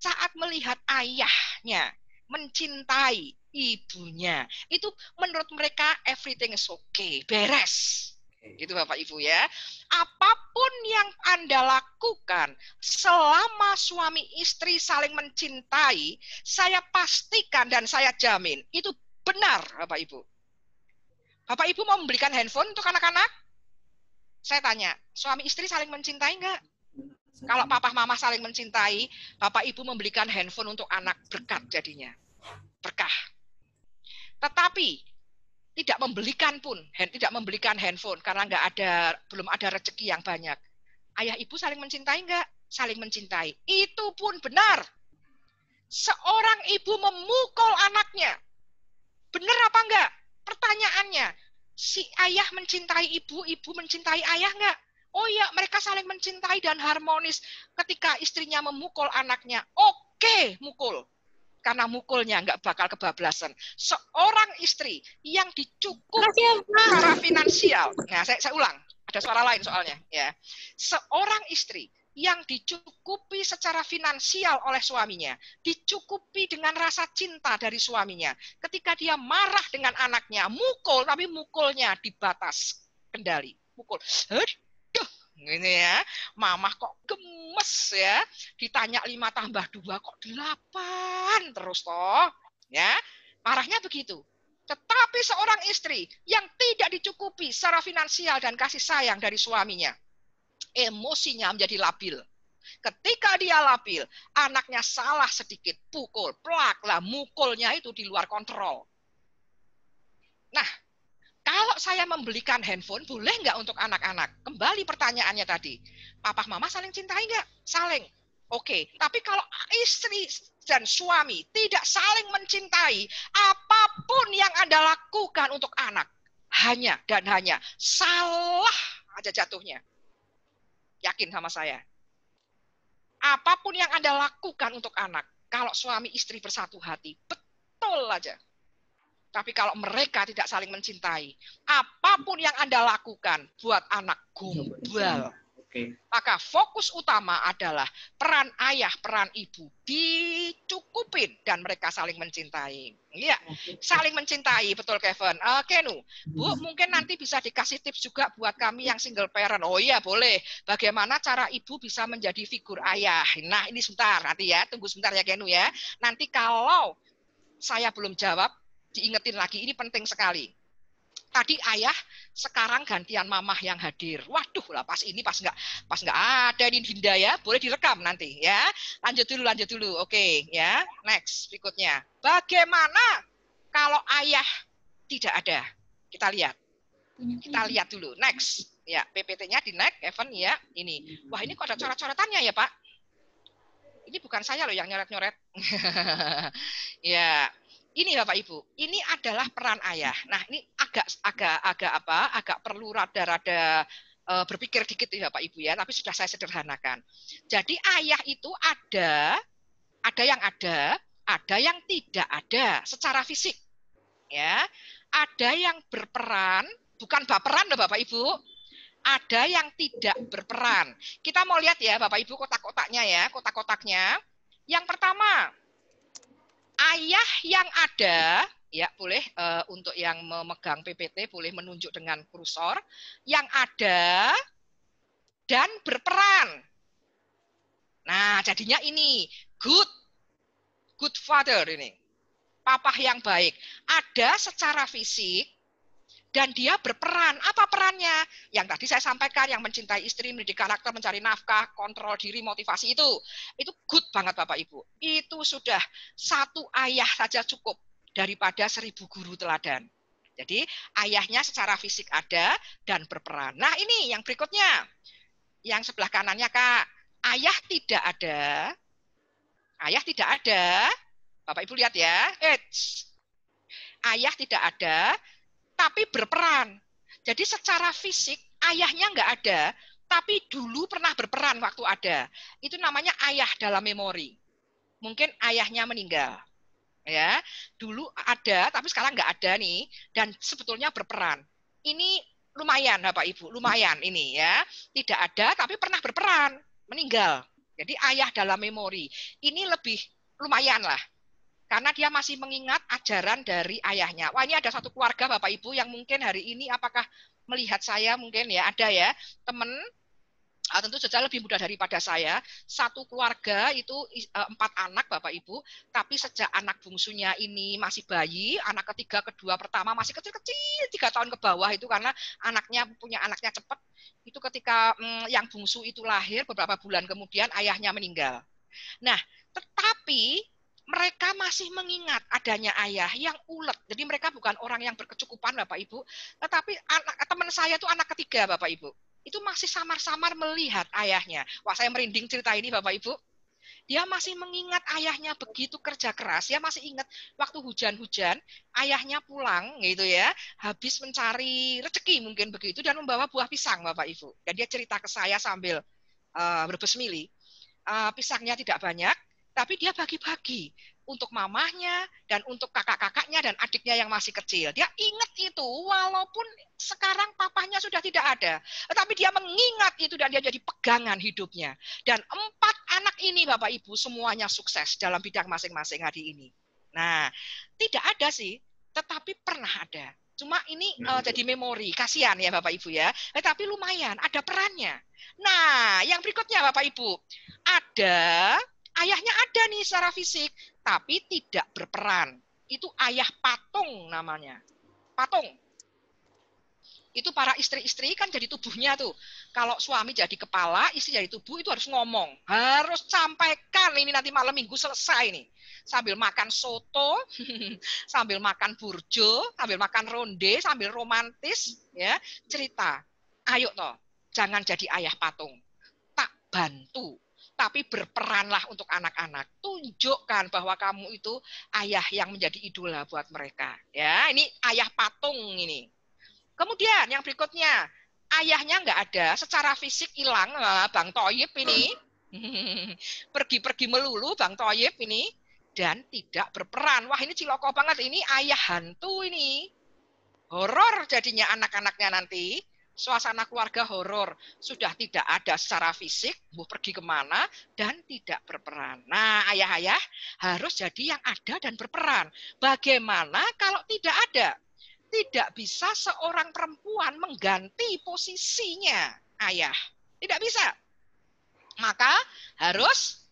saat melihat ayahnya mencintai ibunya. Itu menurut mereka everything is okay, beres. Gitu Bapak Ibu ya. Apapun yang Anda lakukan selama suami istri saling mencintai, saya pastikan dan saya jamin itu benar Bapak Ibu. Bapak Ibu mau membelikan handphone untuk anak-anak? Saya tanya, suami istri saling mencintai nggak? Kalau papa mama saling mencintai, Bapak Ibu membelikan handphone untuk anak, berkat jadinya. Berkah. Tetapi tidak membelikan handphone karena belum ada rezeki yang banyak. Ayah ibu saling mencintai nggak? Saling mencintai. Itu pun benar. Seorang ibu memukul anaknya. Benar apa enggak? Pertanyaannya, si ayah mencintai ibu, ibu mencintai ayah enggak? Oh iya, mereka saling mencintai dan harmonis. Ketika istrinya memukul anaknya, oke, mukul. Karena mukulnya enggak bakal kebablasan. Seorang istri yang dicukupi secara finansial. Nah, saya ulang. Ada suara lain soalnya. Ya. Seorang istri yang dicukupi secara finansial oleh suaminya, dicukupi dengan rasa cinta dari suaminya. Ketika dia marah dengan anaknya, mukul, tapi mukulnya di batas kendali. Mukul. Aduh, ini ya. Mamah kok gemes ya. Ditanya 5 tambah 2 kok 8 terus toh. Ya. Marahnya begitu. Tetapi seorang istri yang tidak dicukupi secara finansial dan kasih sayang dari suaminya, emosinya menjadi labil. Ketika dia labil, anaknya salah sedikit, pukul, plak lah, mukulnya itu di luar kontrol. Nah, kalau saya membelikan handphone, boleh nggak untuk anak-anak? Kembali pertanyaannya tadi, papa mama saling cintai nggak? Saling. Oke, tapi kalau istri dan suami tidak saling mencintai, apapun yang Anda lakukan untuk anak, hanya dan hanya salah aja jatuhnya. Yakin sama saya. Apapun yang Anda lakukan untuk anak, kalau suami istri bersatu hati, betul aja. Tapi kalau mereka tidak saling mencintai, apapun yang Anda lakukan buat anak gombal. Maka fokus utama adalah peran ayah, peran ibu dicukupin dan mereka saling mencintai. Iya, saling mencintai, betul Kevin. Kenu, Bu, mungkin nanti bisa dikasih tips juga buat kami yang single parent. Oh iya, boleh. Bagaimana cara ibu bisa menjadi figur ayah? Nah, ini sebentar nanti ya, tunggu sebentar ya Kenu ya. Nanti kalau saya belum jawab, diingetin lagi, ini penting sekali. Tadi ayah, sekarang gantian mamah yang hadir. Waduh lah, pas nggak ada ini Dinda ya, boleh direkam nanti ya. Lanjut dulu, oke ya. Next berikutnya, bagaimana kalau ayah tidak ada? Kita lihat dulu. Next ya, PPT-nya di next, Evan ya. Ini, wah ini kok ada coret-coretannya ya Pak? Ini bukan saya loh yang nyoret-nyoret. Ya. Ini Bapak Ibu, ini adalah peran ayah. Nah, ini agak perlu rada-rada berpikir dikit ya Bapak Ibu ya, tapi sudah saya sederhanakan. Jadi ayah itu ada yang tidak ada secara fisik. Ya. Ada yang berperan, bukan baperan loh Bapak Ibu. Ada yang tidak berperan. Kita mau lihat ya Bapak Ibu kotak-kotaknya ya, kotak-kotaknya. Yang pertama, ayah yang ada, ya boleh untuk yang memegang PPT boleh menunjuk dengan kursor, yang ada dan berperan. Nah, jadinya ini good father ini. Papa yang baik. Ada secara fisik dan dia berperan. Apa perannya? Yang tadi saya sampaikan, yang mencintai istri, mendidik karakter, mencari nafkah, kontrol diri, motivasi itu. Itu good banget Bapak Ibu. Itu sudah satu ayah saja cukup daripada 1000 guru teladan. Jadi ayahnya secara fisik ada dan berperan. Nah ini yang berikutnya. Yang sebelah kanannya Kak. Ayah tidak ada. Ayah tidak ada. Bapak Ibu lihat ya. Ayah tidak ada, tapi berperan. Jadi secara fisik ayahnya nggak ada, tapi dulu pernah berperan waktu ada. Itu namanya ayah dalam memori. Mungkin ayahnya meninggal. Ya, dulu ada, tapi sekarang nggak ada nih, dan sebetulnya berperan. Ini lumayan, Bapak Ibu, lumayan ini ya. Tidak ada, tapi pernah berperan, meninggal. Jadi ayah dalam memori. Ini lebih lumayan lah. Karena dia masih mengingat ajaran dari ayahnya. Wah, ini ada satu keluarga Bapak Ibu yang mungkin hari ini apakah melihat saya mungkin ya, ada ya, teman tentu saja lebih muda daripada saya. Satu keluarga itu 4 anak Bapak Ibu, tapi sejak anak bungsunya ini masih bayi, anak ketiga, kedua, pertama masih kecil-kecil 3 tahun ke bawah itu karena punya anaknya cepat. Itu ketika yang bungsu itu lahir beberapa bulan kemudian ayahnya meninggal. Nah, tetapi mereka masih mengingat adanya ayah yang ulet. Jadi mereka bukan orang yang berkecukupan Bapak Ibu, tetapi teman saya itu anak ketiga Bapak Ibu. Itu masih samar-samar melihat ayahnya. Wah, saya merinding cerita ini Bapak Ibu. Dia masih mengingat ayahnya begitu kerja keras. Dia masih ingat waktu hujan-hujan, ayahnya pulang gitu ya, habis mencari rezeki mungkin begitu dan membawa buah pisang Bapak Ibu. Dan dia cerita ke saya sambil berbesmili. Pisangnya tidak banyak, tapi dia bagi-bagi untuk mamahnya dan untuk kakak-kakaknya dan adiknya yang masih kecil. Dia ingat itu walaupun sekarang papahnya sudah tidak ada. Tetapi dia mengingat itu dan dia jadi pegangan hidupnya. Dan 4 anak ini Bapak Ibu semuanya sukses dalam bidang masing-masing hari ini. Nah, tidak ada sih, tetapi pernah ada. Cuma ini jadi memori, kasihan ya Bapak Ibu ya. Tetapi lumayan, ada perannya. Nah, yang berikutnya Bapak Ibu, ayahnya ada nih secara fisik, tapi tidak berperan. Itu ayah patung namanya. Patung. Itu para istri-istri kan jadi tubuhnya tuh. Kalau suami jadi kepala, istri jadi tubuh, itu harus ngomong. Harus sampaikan ini nanti malam minggu selesai nih. Sambil makan soto, sambil makan burjo, sambil makan ronde, sambil romantis, ya cerita. Ayo toh, jangan jadi ayah patung. Tak bantu, tapi berperanlah untuk anak-anak. Tunjukkan bahwa kamu itu ayah yang menjadi idola buat mereka. Ya, ini ayah patung ini. Kemudian yang berikutnya, ayahnya nggak ada, secara fisik hilang, Bang Toyib ini. Pergi-pergi melulu Bang Toyib ini. Dan tidak berperan. Wah ini ciloko banget, ini ayah hantu ini. Horor jadinya anak-anaknya nanti. Suasana keluarga horor. Sudah tidak ada secara fisik, mau pergi kemana, dan tidak berperan. Nah ayah-ayah harus jadi yang ada dan berperan. Bagaimana kalau tidak ada? Tidak bisa seorang perempuan mengganti posisinya ayah. Tidak bisa. Maka harus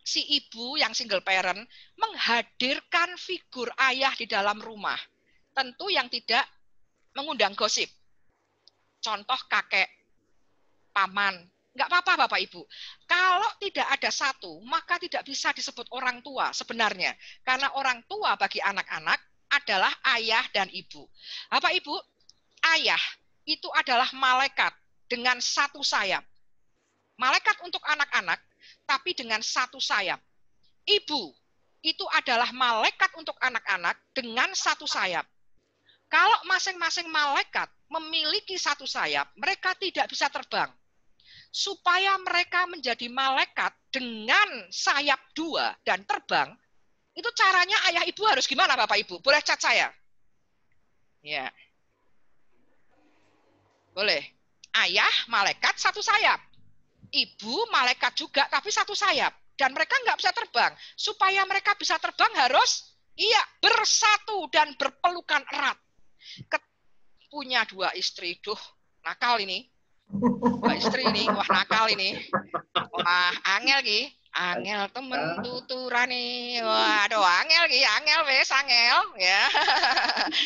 si ibu yang single parent menghadirkan figur ayah di dalam rumah. Tentu yang tidak mengundang gosip. Contoh kakek, paman. Enggak apa-apa Bapak Ibu. Kalau tidak ada satu, maka tidak bisa disebut orang tua sebenarnya. Karena orang tua bagi anak-anak adalah ayah dan ibu. Bapak Ibu, ayah itu adalah malaikat dengan satu sayap. Malaikat untuk anak-anak, tapi dengan satu sayap. Ibu itu adalah malaikat untuk anak-anak dengan satu sayap. Kalau masing-masing malaikat memiliki satu sayap, mereka tidak bisa terbang. Supaya mereka menjadi malaikat dengan sayap 2 dan terbang, itu caranya ayah ibu harus gimana Bapak Ibu? Boleh cat saya? Ya. Boleh. Ayah malaikat satu sayap. Ibu malaikat juga tapi satu sayap. Dan mereka nggak bisa terbang. Supaya mereka bisa terbang harus bersatu dan berpelukan erat. Punya 2 istri. Duh, nakal ini. 2 istri ini. Wah, nakal ini. Wah, angel ki. Angel temen tuturane. Waduh, angel ki, angel wes, angel ya.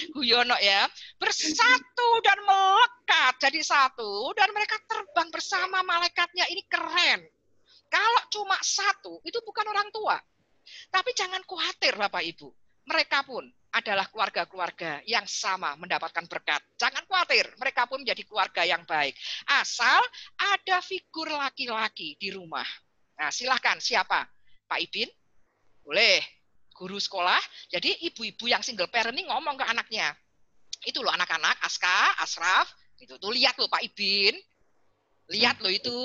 Guyono ya. Bersatu dan melekat jadi satu dan mereka terbang bersama malaikatnya. Ini keren. Kalau cuma satu, itu bukan orang tua. Tapi jangan khawatir Bapak Ibu. Mereka pun adalah keluarga-keluarga yang sama mendapatkan berkat. Jangan khawatir, mereka pun menjadi keluarga yang baik. Asal ada figur laki-laki di rumah. Nah, silahkan siapa? Pak Ibin? Boleh. Guru sekolah. Jadi ibu-ibu yang single parent ini ngomong ke anaknya. Itu loh anak-anak, Aska, Asraf, itu tuh lihat loh Pak Ibin. Lihat loh itu,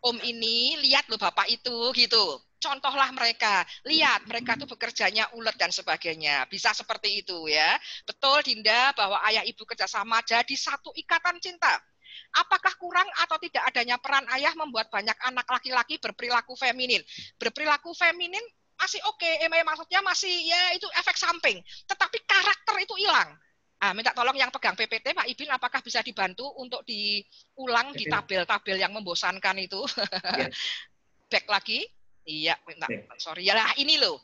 Om ini, lihat loh Bapak itu, gitu. Contohlah mereka, lihat mereka tuh bekerjanya ulet dan sebagainya. Bisa seperti itu ya. Betul Dinda bahwa ayah ibu kerjasama jadi satu ikatan cinta. Apakah kurang atau tidak adanya peran ayah membuat banyak anak laki-laki berperilaku feminin? Berperilaku feminin masih oke, maksudnya masih ya itu efek samping. Tetapi karakter itu hilang. Minta tolong yang pegang PPT, Pak Ibin, apakah bisa dibantu untuk diulang di tabel-tabel yang membosankan itu? Ya. Back lagi. Iya, minta. Baik. Sorry. Ya lah, ini loh.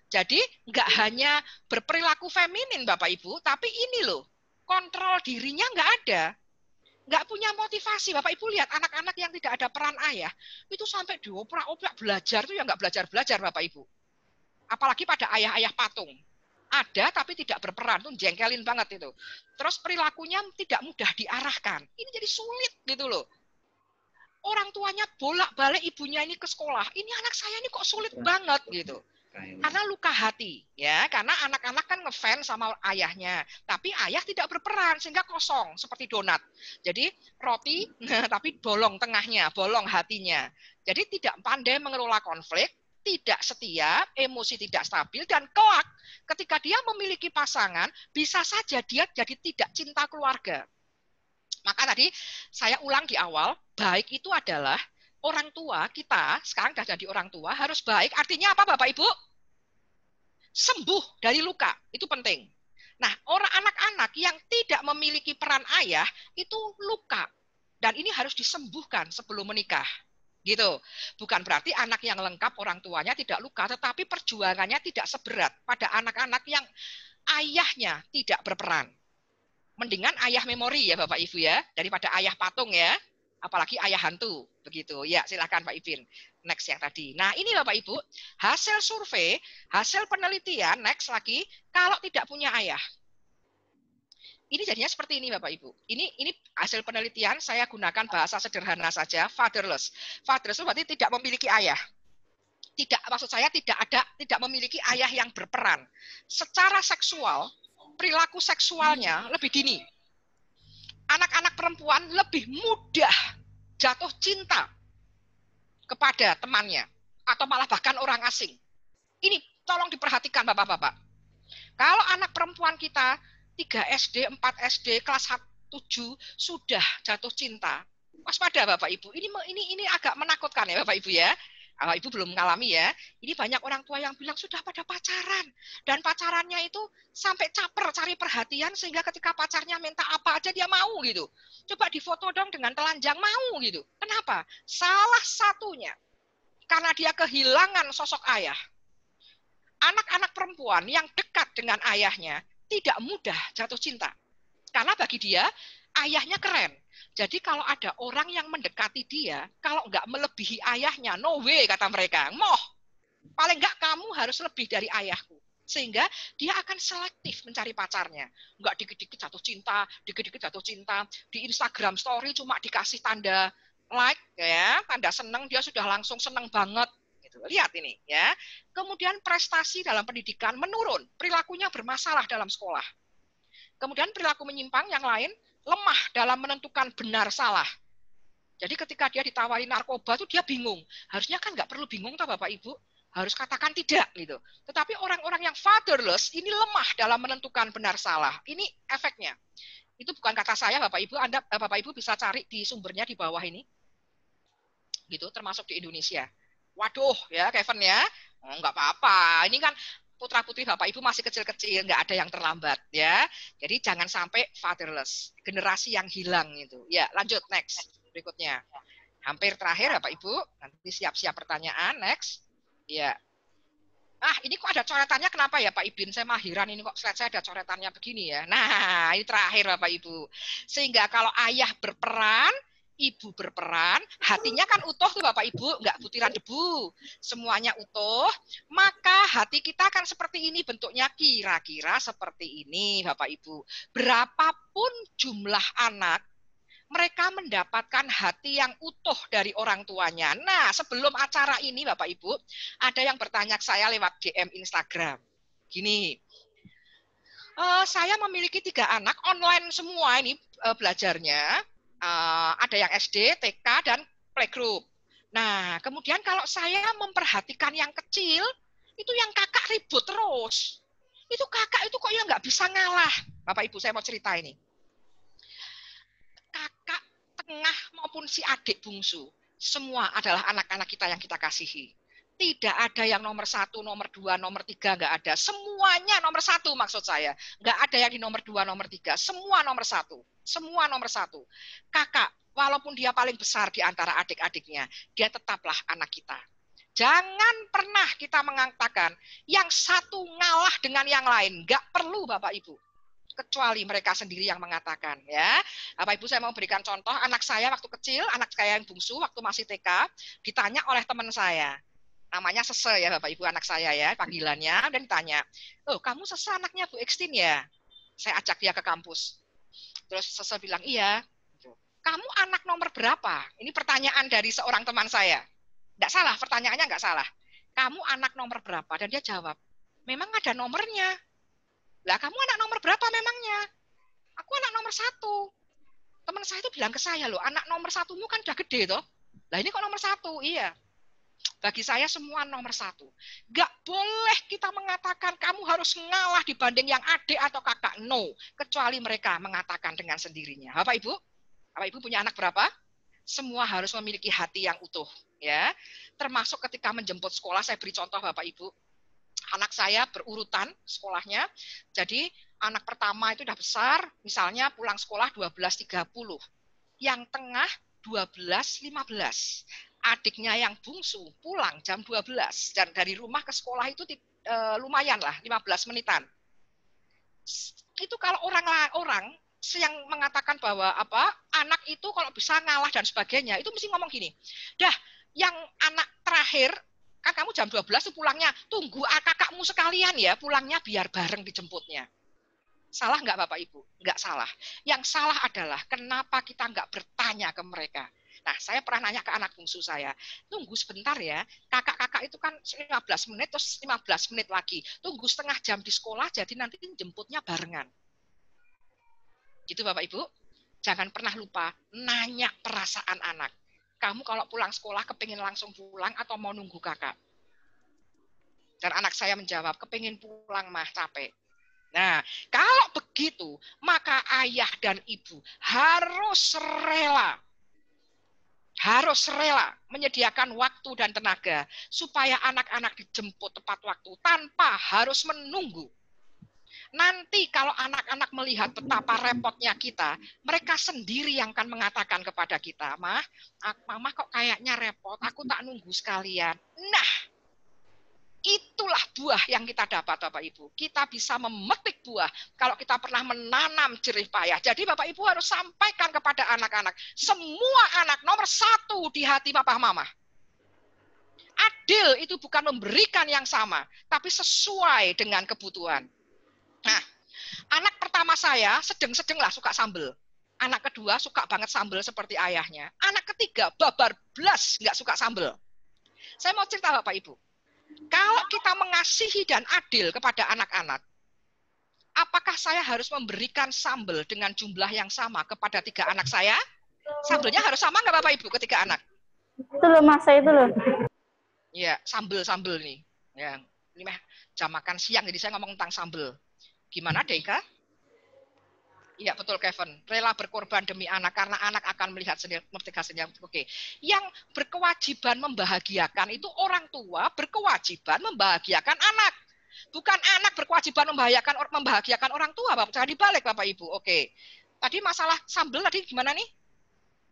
Jadi nggak hanya berperilaku feminin, Bapak Ibu, tapi ini loh, kontrol dirinya nggak ada. Nggak punya motivasi. Bapak Ibu lihat anak-anak yang tidak ada peran ayah, itu sampai dioprak-oprak belajar tuh ya nggak belajar-belajar, Bapak Ibu. Apalagi pada ayah-ayah patung. Ada tapi tidak berperan, tuh jengkelin banget itu. Terus perilakunya tidak mudah diarahkan. Ini jadi sulit gitu loh. Orang tuanya bolak-balik ibunya ini ke sekolah. Ini anak saya ini kok sulit banget gitu. Karena luka hati, ya. Karena anak-anak kan ngefans sama ayahnya, tapi ayah tidak berperan sehingga kosong seperti donat. Jadi roti, tapi bolong tengahnya, bolong hatinya. Jadi tidak pandai mengelola konflik, tidak setia, emosi tidak stabil, dan kelak ketika dia memiliki pasangan, bisa saja dia jadi tidak cinta keluarga. Maka tadi saya ulang di awal, baik itu adalah orang tua kita, sekarang sudah jadi orang tua, harus baik. Artinya apa Bapak Ibu? Sembuh dari luka, itu penting. Nah, orang anak-anak yang tidak memiliki peran ayah, itu luka. Dan ini harus disembuhkan sebelum menikah. Gitu. Bukan berarti anak yang lengkap orang tuanya tidak luka, tetapi perjuangannya tidak seberat pada anak-anak yang ayahnya tidak berperan. Mendingan ayah memori ya Bapak Ibu ya, daripada ayah patung ya, apalagi ayah hantu. Begitu. Ya, silakan Pak Ipin. Next yang tadi. Nah, ini Bapak Ibu, hasil survei, hasil penelitian, next lagi, kalau tidak punya ayah. Ini jadinya seperti ini Bapak Ibu. Ini hasil penelitian, saya gunakan bahasa sederhana saja, fatherless. Fatherless itu berarti tidak memiliki ayah. Tidak, maksud saya tidak memiliki ayah yang berperan. Secara seksual, perilaku seksualnya lebih dini. Anak-anak perempuan lebih mudah jatuh cinta kepada temannya atau malah bahkan orang asing. Ini tolong diperhatikan Bapak-bapak. Kalau anak perempuan kita 3 SD, 4 SD, kelas 7 sudah jatuh cinta, waspada Bapak Ibu. Ini agak menakutkan ya Bapak Ibu ya. Bapak Ibu belum mengalami ya. Ini banyak orang tua yang bilang sudah pada pacaran. Dan pacarannya itu sampai caper, cari perhatian sehingga ketika pacarnya minta apa aja dia mau gitu. Coba difoto dong dengan telanjang, mau gitu. Kenapa? Salah satunya karena dia kehilangan sosok ayah. Anak-anak perempuan yang dekat dengan ayahnya tidak mudah jatuh cinta. Karena bagi dia, ayahnya keren. Jadi kalau ada orang yang mendekati dia, kalau nggak melebihi ayahnya, no way kata mereka. Moh, paling nggak kamu harus lebih dari ayahku. Sehingga dia akan selektif mencari pacarnya. Nggak dikit-dikit jatuh cinta, dikit-dikit jatuh cinta. Di Instagram story cuma dikasih tanda like, ya, tanda seneng, dia sudah langsung seneng banget. Lihat ini ya. Kemudian prestasi dalam pendidikan menurun, perilakunya bermasalah dalam sekolah. Kemudian perilaku menyimpang yang lain lemah dalam menentukan benar salah. Jadi ketika dia ditawari narkoba tuh dia bingung. Harusnya kan nggak perlu bingung toh Bapak Ibu, harus katakan tidak gitu. Tetapi orang-orang yang fatherless ini lemah dalam menentukan benar salah. Ini efeknya. Itu bukan kata saya Bapak Ibu, Bapak Ibu bisa cari di sumbernya di bawah ini. Gitu, termasuk di Indonesia. Waduh ya Kevin ya, nggak apa-apa. Ini kan putra-putri Bapak Ibu masih kecil-kecil, nggak ada yang terlambat ya. Jadi jangan sampai fatherless, generasi yang hilang itu. Ya lanjut next berikutnya. Hampir terakhir Bapak Ibu, nanti siap-siap pertanyaan next. Ya. Ini kok ada coretannya kenapa ya Pak Ibin? Saya mahiran ini kok slide saya ada coretannya begini ya. Nah ini terakhir Bapak Ibu. Sehingga kalau ayah berperan, ibu berperan, hatinya kan utuh tuh Bapak Ibu, nggak butiran debu, semuanya utuh, maka hati kita akan seperti ini bentuknya, kira-kira seperti ini Bapak Ibu. Berapapun jumlah anak, mereka mendapatkan hati yang utuh dari orang tuanya. Nah, sebelum acara ini Bapak Ibu, ada yang bertanya ke saya lewat DM Instagram. Gini, saya memiliki 3 anak, online semua ini belajarnya, ada yang SD, TK, dan playgroup. Nah, kemudian kalau saya memperhatikan yang kecil, itu yang kakak ribut terus. Itu kakak itu kok ya nggak bisa ngalah. Bapak Ibu, saya mau cerita ini. Kakak tengah maupun si adik bungsu, semua adalah anak-anak kita yang kita kasihi. Tidak ada yang nomor 1, nomor 2, nomor 3, nggak ada. Semuanya nomor 1 maksud saya. Nggak ada yang di nomor 2, nomor 3. Semua nomor 1. Semua nomor 1. Kakak, walaupun dia paling besar di antara adik-adiknya, dia tetaplah anak kita. Jangan pernah kita mengatakan yang satu ngalah dengan yang lain. Nggak perlu Bapak Ibu. Kecuali mereka sendiri yang mengatakan, ya. Bapak Ibu, saya mau berikan contoh. Anak saya waktu kecil, anak saya yang bungsu waktu masih TK, ditanya oleh teman saya. Namanya Sese ya Bapak Ibu, anak saya ya, panggilannya, dan ditanya, oh kamu Sese anaknya Bu Ekstin ya? Saya ajak dia ke kampus. Terus Sese bilang, iya. Kamu anak nomor berapa? Ini pertanyaan dari seorang teman saya. Nggak salah, pertanyaannya nggak salah. Kamu anak nomor berapa? Dan dia jawab, memang ada nomornya. Lah kamu anak nomor berapa memangnya? Aku anak nomor 1. Teman saya itu bilang ke saya, loh anak nomor 1-mu kan udah gede toh. Lah ini kok nomor 1? Iya. Bagi saya semua nomor 1. Gak boleh kita mengatakan kamu harus ngalah dibanding yang adik atau kakak. No. Kecuali mereka mengatakan dengan sendirinya. Bapak Ibu? Bapak Ibu punya anak berapa? Semua harus memiliki hati yang utuh. Ya. Termasuk ketika menjemput sekolah, saya beri contoh Bapak Ibu. Anak saya berurutan sekolahnya. Jadi anak pertama itu udah besar, misalnya pulang sekolah 12.30. Yang tengah 12.15. Adiknya yang bungsu pulang jam 12 dan dari rumah ke sekolah itu lumayan lah 15 menitan. Itu kalau orang yang mengatakan bahwa anak itu kalau bisa ngalah dan sebagainya, itu mesti ngomong gini. Dah, yang anak terakhir kan kamu jam 12 tuh pulangnya, tunggu kakakmu sekalian ya, pulangnya biar bareng dijemputnya. Salah nggak Bapak Ibu? Nggak salah. Yang salah adalah kenapa kita nggak bertanya ke mereka. Nah, saya pernah nanya ke anak bungsu saya, tunggu sebentar ya, kakak-kakak itu kan 15 menit, terus 15 menit lagi. Tunggu setengah jam di sekolah, jadi nanti jemputnya barengan. Gitu Bapak Ibu. Jangan pernah lupa, nanya perasaan anak. Kamu kalau pulang sekolah, kepingin langsung pulang atau mau nunggu kakak? Dan anak saya menjawab, kepingin pulang mah, capek. Nah, kalau begitu, maka ayah dan ibu harus rela menyediakan waktu dan tenaga supaya anak-anak dijemput tepat waktu tanpa harus menunggu. Nanti kalau anak-anak melihat betapa repotnya kita, mereka sendiri yang akan mengatakan kepada kita, Mama kok kayaknya repot, aku tak nunggu sekalian. Nah, itulah buah yang kita dapat Bapak Ibu. Kita bisa memetik buah kalau kita pernah menanam jerih payah. Jadi Bapak Ibu harus sampaikan kepada anak-anak. Semua anak nomor 1 di hati Papa Mama. Adil itu bukan memberikan yang sama, tapi sesuai dengan kebutuhan. Nah, anak pertama saya sedang-sedang lah suka sambel. Anak kedua suka banget sambel seperti ayahnya. Anak ketiga babar blas nggak suka sambel. Saya mau cerita Bapak Ibu. Kalau kita mengasihi dan adil kepada anak-anak, apakah saya harus memberikan sambal dengan jumlah yang sama kepada 3 anak saya? Sambelnya harus sama nggak Bapak Ibu ketiga anak? Itu loh masa itu loh. Ya, sambel nih. Ya, ini jam makan siang, jadi saya ngomong tentang sambel. Gimana Deka? Iya betul Kevin, rela berkorban demi anak karena anak akan melihat hasilnya. Oke, yang berkewajiban membahagiakan itu orang tua berkewajiban membahagiakan anak, bukan anak berkewajiban membahagiakan orang tua. Bapak jangan dibalik Bapak Ibu. Oke, tadi masalah sambel tadi gimana nih?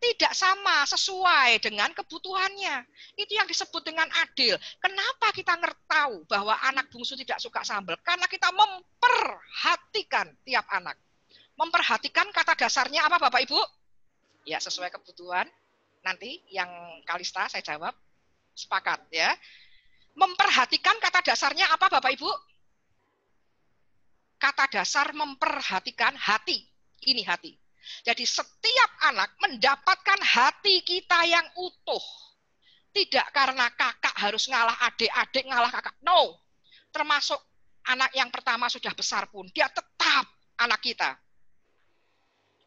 Tidak sama, sesuai dengan kebutuhannya. Itu yang disebut dengan adil. Kenapa kita tahu bahwa anak bungsu tidak suka sambel? Karena kita memperhatikan tiap anak. Memperhatikan kata dasarnya apa Bapak Ibu? Ya sesuai kebutuhan. Nanti yang Kalista saya jawab. Sepakat ya. Memperhatikan kata dasarnya apa Bapak Ibu? Kata dasar memperhatikan hati. Ini hati. Jadi setiap anak mendapatkan hati kita yang utuh. Tidak karena kakak harus ngalah adik ngalah kakak. No. Termasuk anak yang pertama sudah besar pun. Dia tetap anak kita.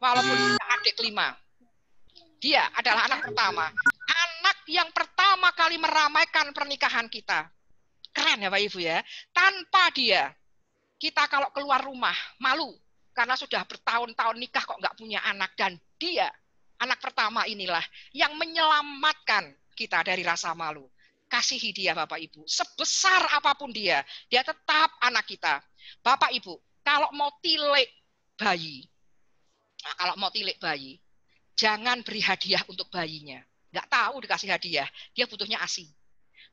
Walaupun adik 5. Dia adalah anak pertama. Anak yang pertama kali meramaikan pernikahan kita. Keren ya Pak Ibu ya. Tanpa dia, kita kalau keluar rumah malu. Karena sudah bertahun-tahun nikah kok nggak punya anak. Dan dia, anak pertama inilah yang menyelamatkan kita dari rasa malu. kasihi dia Bapak Ibu. Sebesar apapun dia tetap anak kita. Bapak Ibu, kalau mau tilik bayi, jangan beri hadiah untuk bayinya. Nggak tahu dikasih hadiah, dia butuhnya ASI.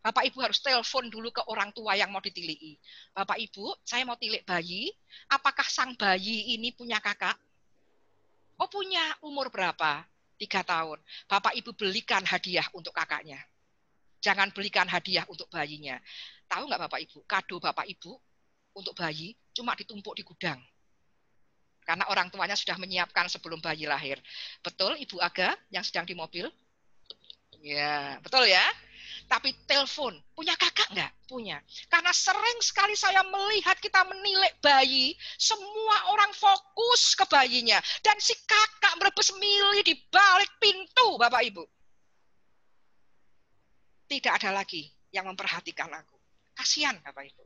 Bapak Ibu harus telepon dulu ke orang tua yang mau ditiliki. Bapak Ibu, saya mau tilik bayi, apakah sang bayi ini punya kakak? Oh punya, umur berapa? 3 tahun. Bapak Ibu belikan hadiah untuk kakaknya. Jangan belikan hadiah untuk bayinya. Tahu nggak Bapak Ibu, kado Bapak Ibu untuk bayi cuma ditumpuk di gudang. Karena orang tuanya sudah menyiapkan sebelum bayi lahir. Betul Ibu Aga yang sedang di mobil? Ya, betul ya. Tapi telepon, punya kakak nggak? Punya. Karena sering sekali saya melihat kita menilik bayi, semua orang fokus ke bayinya. Dan si kakak merebus milih di balik pintu, Bapak Ibu. Tidak ada lagi yang memperhatikan aku. Kasihan, Bapak Ibu.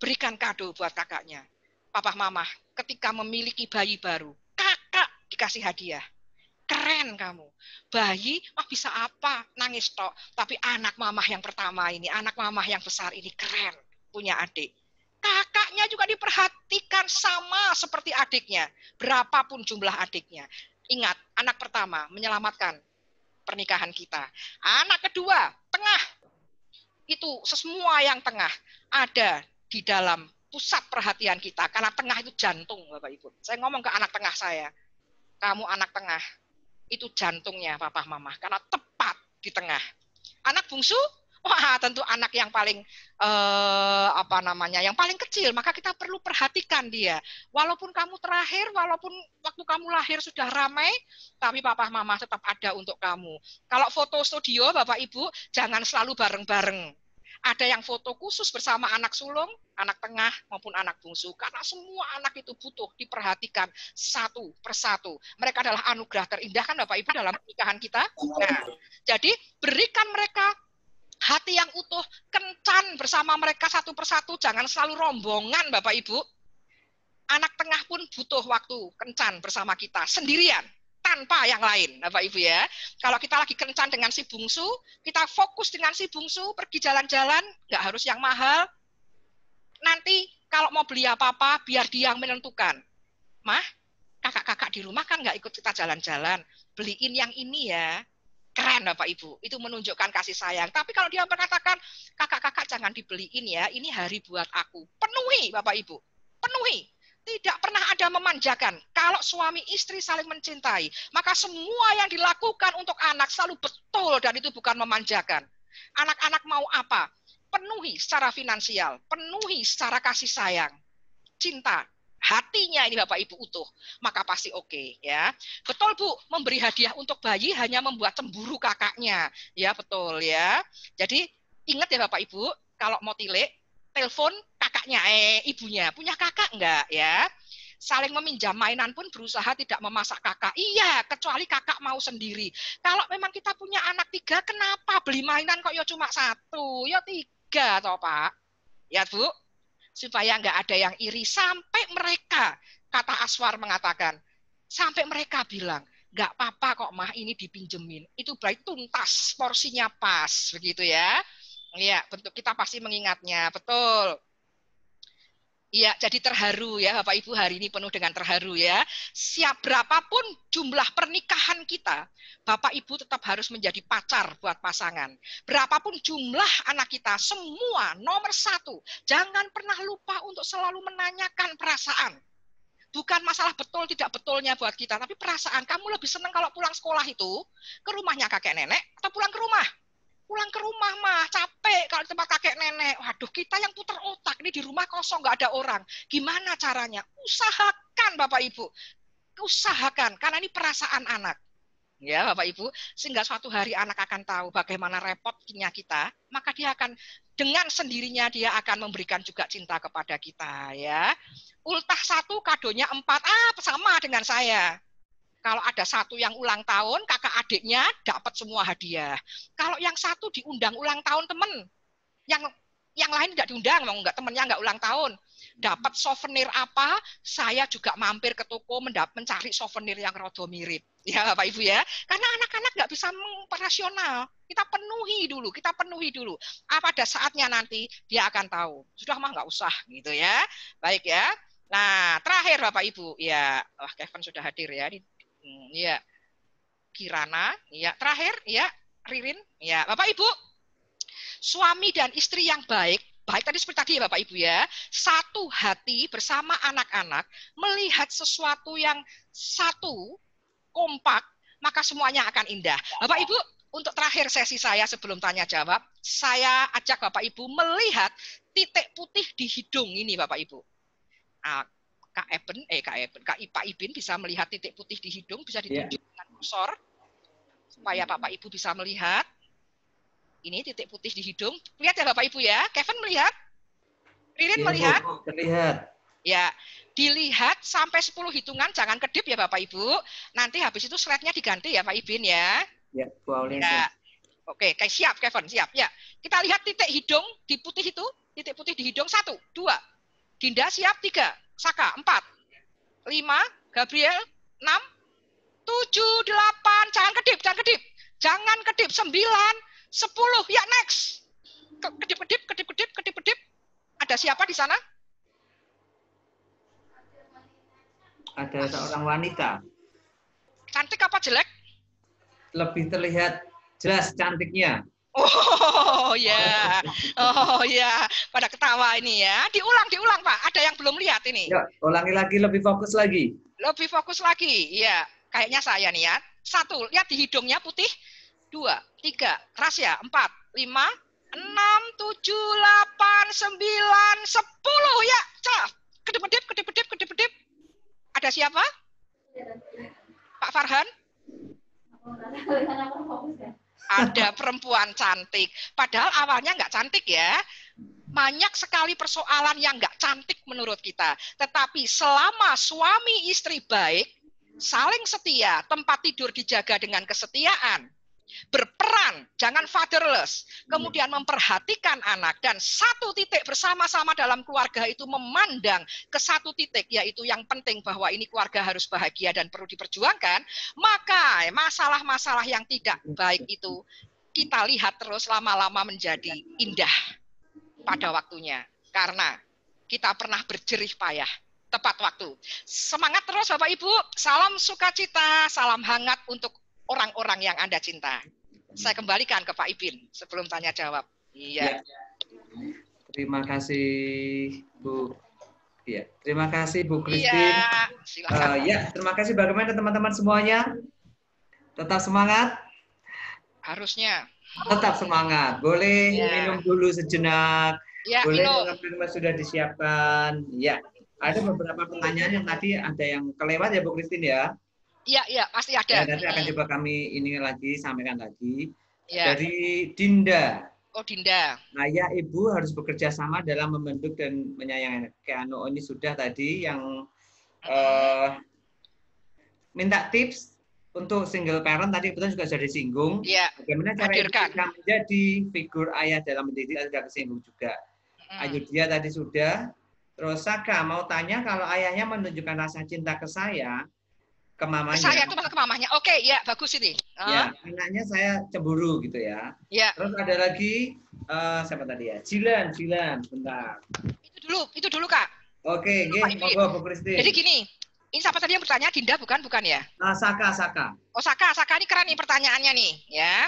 Berikan kado buat kakaknya. Papa mama, ketika memiliki bayi baru, kakak dikasih hadiah. Keren kamu. Bayi, bisa apa? Nangis tok. Tapi anak mamah yang pertama ini, anak mamah yang besar ini keren. Punya adik. Kakaknya juga diperhatikan sama seperti adiknya. Berapapun jumlah adiknya. Ingat, anak pertama menyelamatkan pernikahan kita. Anak kedua, tengah. Itu semua yang tengah ada di dalam pusat perhatian kita. Karena tengah itu jantung, Bapak Ibu. Saya ngomong ke anak tengah saya. Kamu anak tengah. Itu jantungnya papa mama karena tepat di tengah. Anak bungsu, wah tentu anak yang paling yang paling kecil, maka kita perlu perhatikan dia. Walaupun kamu terakhir, walaupun waktu kamu lahir sudah ramai, tapi papa mama tetap ada untuk kamu. Kalau foto studio Bapak Ibu jangan selalu bareng-bareng. Ada yang foto khusus bersama anak sulung, anak tengah maupun anak bungsu. Karena semua anak itu butuh diperhatikan satu persatu. Mereka adalah anugerah terindah kan Bapak Ibu dalam pernikahan kita. Nah, jadi berikan mereka hati yang utuh, kencan bersama mereka satu persatu. Jangan selalu rombongan Bapak Ibu. Anak tengah pun butuh waktu kencan bersama kita sendirian. Tanpa yang lain, Bapak Ibu ya. Kalau kita lagi kencan dengan si bungsu, kita fokus dengan si bungsu, pergi jalan-jalan, nggak harus yang mahal. Nanti kalau mau beli apa-apa, biar dia yang menentukan. Mah, kakak-kakak di rumah kan nggak ikut kita jalan-jalan, beliin yang ini ya. Keren Bapak Ibu, itu menunjukkan kasih sayang. Tapi kalau dia berkatakan, kakak-kakak jangan dibeliin ya, ini hari buat aku. Penuhi Bapak Ibu, penuhi. Tidak pernah ada memanjakan. Kalau suami istri saling mencintai, maka semua yang dilakukan untuk anak selalu betul dan itu bukan memanjakan. Anak-anak mau apa? Penuhi secara finansial, penuhi secara kasih sayang, cinta. Hatinya ini Bapak Ibu utuh, maka pasti oke ya. Betul Bu, memberi hadiah untuk bayi hanya membuat cemburu kakaknya. Ya betul ya. Jadi ingat ya Bapak Ibu, kalau mau tilik, telepon kakaknya, ibunya, punya kakak enggak ya? Saling meminjam mainan pun berusaha tidak memasak kakak. Iya, kecuali kakak mau sendiri. Kalau memang kita punya anak 3, kenapa beli mainan kok ya cuma 1? Ya 3 toh Pak. Ya Bu, supaya enggak ada yang iri. Sampai mereka, kata Aswar mengatakan, sampai mereka bilang, enggak apa-apa kok mah ini dipinjemin. Itu berarti tuntas, porsinya pas. Begitu ya. Iya, bentuk kita pasti mengingatnya, betul. Iya, jadi terharu ya Bapak Ibu, hari ini penuh dengan terharu ya. Siap berapapun jumlah pernikahan kita, Bapak Ibu tetap harus menjadi pacar buat pasangan. Berapapun jumlah anak kita, semua nomor 1. Jangan pernah lupa untuk selalu menanyakan perasaan. Bukan masalah betul tidak betulnya buat kita, tapi perasaan. Kamu lebih senang kalau pulang sekolah itu ke rumahnya kakek nenek atau pulang ke rumah? Pulang ke rumah mah capek kalau di tempat kakek nenek. Waduh, kita yang putar otak ini di rumah kosong nggak ada orang. Gimana caranya? Usahakan Bapak Ibu, usahakan karena ini perasaan anak. Ya Bapak Ibu, sehingga suatu hari anak akan tahu bagaimana repotnya kita, maka dia akan dengan sendirinya dia akan memberikan juga cinta kepada kita ya. Ultah 1 kadonya 4, sama dengan saya. Kalau ada 1 yang ulang tahun, kakak adiknya dapat semua hadiah. Kalau yang 1 diundang ulang tahun teman, yang lain tidak diundang, enggak, temannya enggak ulang tahun. Dapat souvenir apa, saya juga mampir ke toko mencari souvenir yang rada mirip. Ya Bapak Ibu ya, karena anak-anak enggak bisa operasional. Kita penuhi dulu, kita penuhi dulu. Pada saatnya nanti dia akan tahu. Sudah mah nggak usah gitu ya. Baik ya. Nah, terakhir Bapak Ibu, ya, Kevin sudah hadir ya. Ya, Kirana, ya, terakhir ya, Ririn, ya, Bapak Ibu, suami dan istri yang baik tadi seperti tadi ya Bapak Ibu ya, satu hati bersama anak-anak melihat sesuatu yang satu kompak, maka semuanya akan indah. Bapak Ibu, untuk terakhir sesi saya sebelum tanya jawab, saya ajak Bapak Ibu melihat titik putih di hidung ini Bapak Ibu. Pak Ibin bisa melihat titik putih di hidung, bisa ditunjukkan kursor supaya Bapak Ibu bisa melihat. Ini titik putih di hidung. Lihat ya Bapak Ibu ya. Kevin melihat? Ririn melihat? Terlihat. Ya, dilihat sampai 10 hitungan, jangan kedip ya Bapak Ibu. Nanti habis itu slide-nya diganti ya Pak Ibin ya. Ya, Bu Aulia. Ya. Oke, siap Kevin, siap. Ya, kita lihat titik hidung di putih itu, titik putih di hidung 1, 2. Dinda siap 3, Saka 4, 5, Gabriel 6, 7, 8. Jangan kedip, jangan kedip. Jangan kedip 9, 10. Ya, next. Kedip. Ada siapa di sana? Ada seorang wanita. Cantik apa jelek? Lebih terlihat jelas cantiknya. Oh ya, pada ketawa ini ya. Diulang Pak. Ada yang belum lihat ini. Ya, ulangi lagi, lebih fokus lagi. Lebih fokus lagi, ya. Kayaknya saya nih ya. 1, lihat di hidungnya putih. 2, 3, Rasya 4, 5, 6, 7, 8, 9, 10 ya. Kedip-kedip. Ada siapa? Pak Farhan? Ada perempuan cantik. Padahal awalnya nggak cantik ya. Banyak sekali persoalan yang nggak cantik menurut kita. Tetapi selama suami istri baik, saling setia, tempat tidur dijaga dengan kesetiaan, berperan, jangan fatherless, kemudian memperhatikan anak, dan satu titik bersama-sama dalam keluarga itu memandang ke satu titik, yaitu yang penting bahwa ini keluarga harus bahagia dan perlu diperjuangkan, maka masalah-masalah yang tidak baik itu kita lihat terus lama-lama menjadi indah pada waktunya, karena kita pernah berjerih payah tepat waktu. Semangat terus Bapak Ibu, salam sukacita, salam hangat untuk orang-orang yang Anda cinta. Saya kembalikan ke Pak Ibin sebelum tanya jawab. Iya. Ya. Terima kasih Bu. Iya, terima kasih Bu Christine. Iya, silakan. Ya, terima kasih. Bagaimana teman-teman semuanya? Tetap semangat? Harusnya. Tetap semangat. Boleh minum dulu sejenak. Ya, boleh minum. sudah disiapkan. Ya, ada beberapa pertanyaan yang tadi ada yang kelewat ya Bu Christine ya. Iya, pasti ada. Ya, nanti akan coba kami sampaikan lagi. Ya. Dari Dinda. Oh, Dinda. Ayah ibu harus bekerja sama dalam membentuk dan menyayangi. Keanu ini sudah tadi yang minta tips untuk single parent tadi betul juga sudah disinggung. Ya. Bagaimana cara kita menjadi figur ayah dalam mendidik, sudah disinggung juga. Ayudhya tadi sudah. Terus Saka mau tanya kalau ayahnya menunjukkan rasa cinta ke saya, ke mamanya. Saya itu maksud ke mamanya. Oke, ya bagus ini. Ya, anaknya saya cemburu gitu ya. Ya. Terus ada lagi siapa tadi ya? Jilan, bentar. Itu dulu Kak. Oke, monggo Bu Christine. Jadi gini, ini siapa tadi yang bertanya? Dinda bukan ya? Saka. Oh, Saka ini keren nih pertanyaannya nih, ya.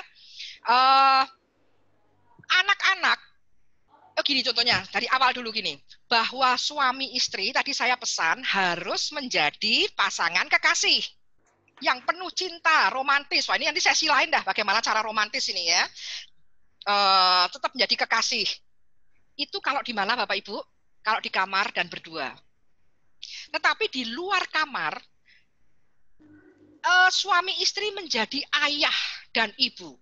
Anak-anak, gini contohnya, dari awal dulu gini, bahwa suami istri, tadi saya pesan, harus menjadi pasangan kekasih, yang penuh cinta, romantis. Wah, ini nanti sesi lain dah, bagaimana cara romantis ini ya. Tetap menjadi kekasih. Itu kalau di mana Bapak Ibu? Kalau di kamar dan berdua. Tetapi di luar kamar, suami istri menjadi ayah dan ibu.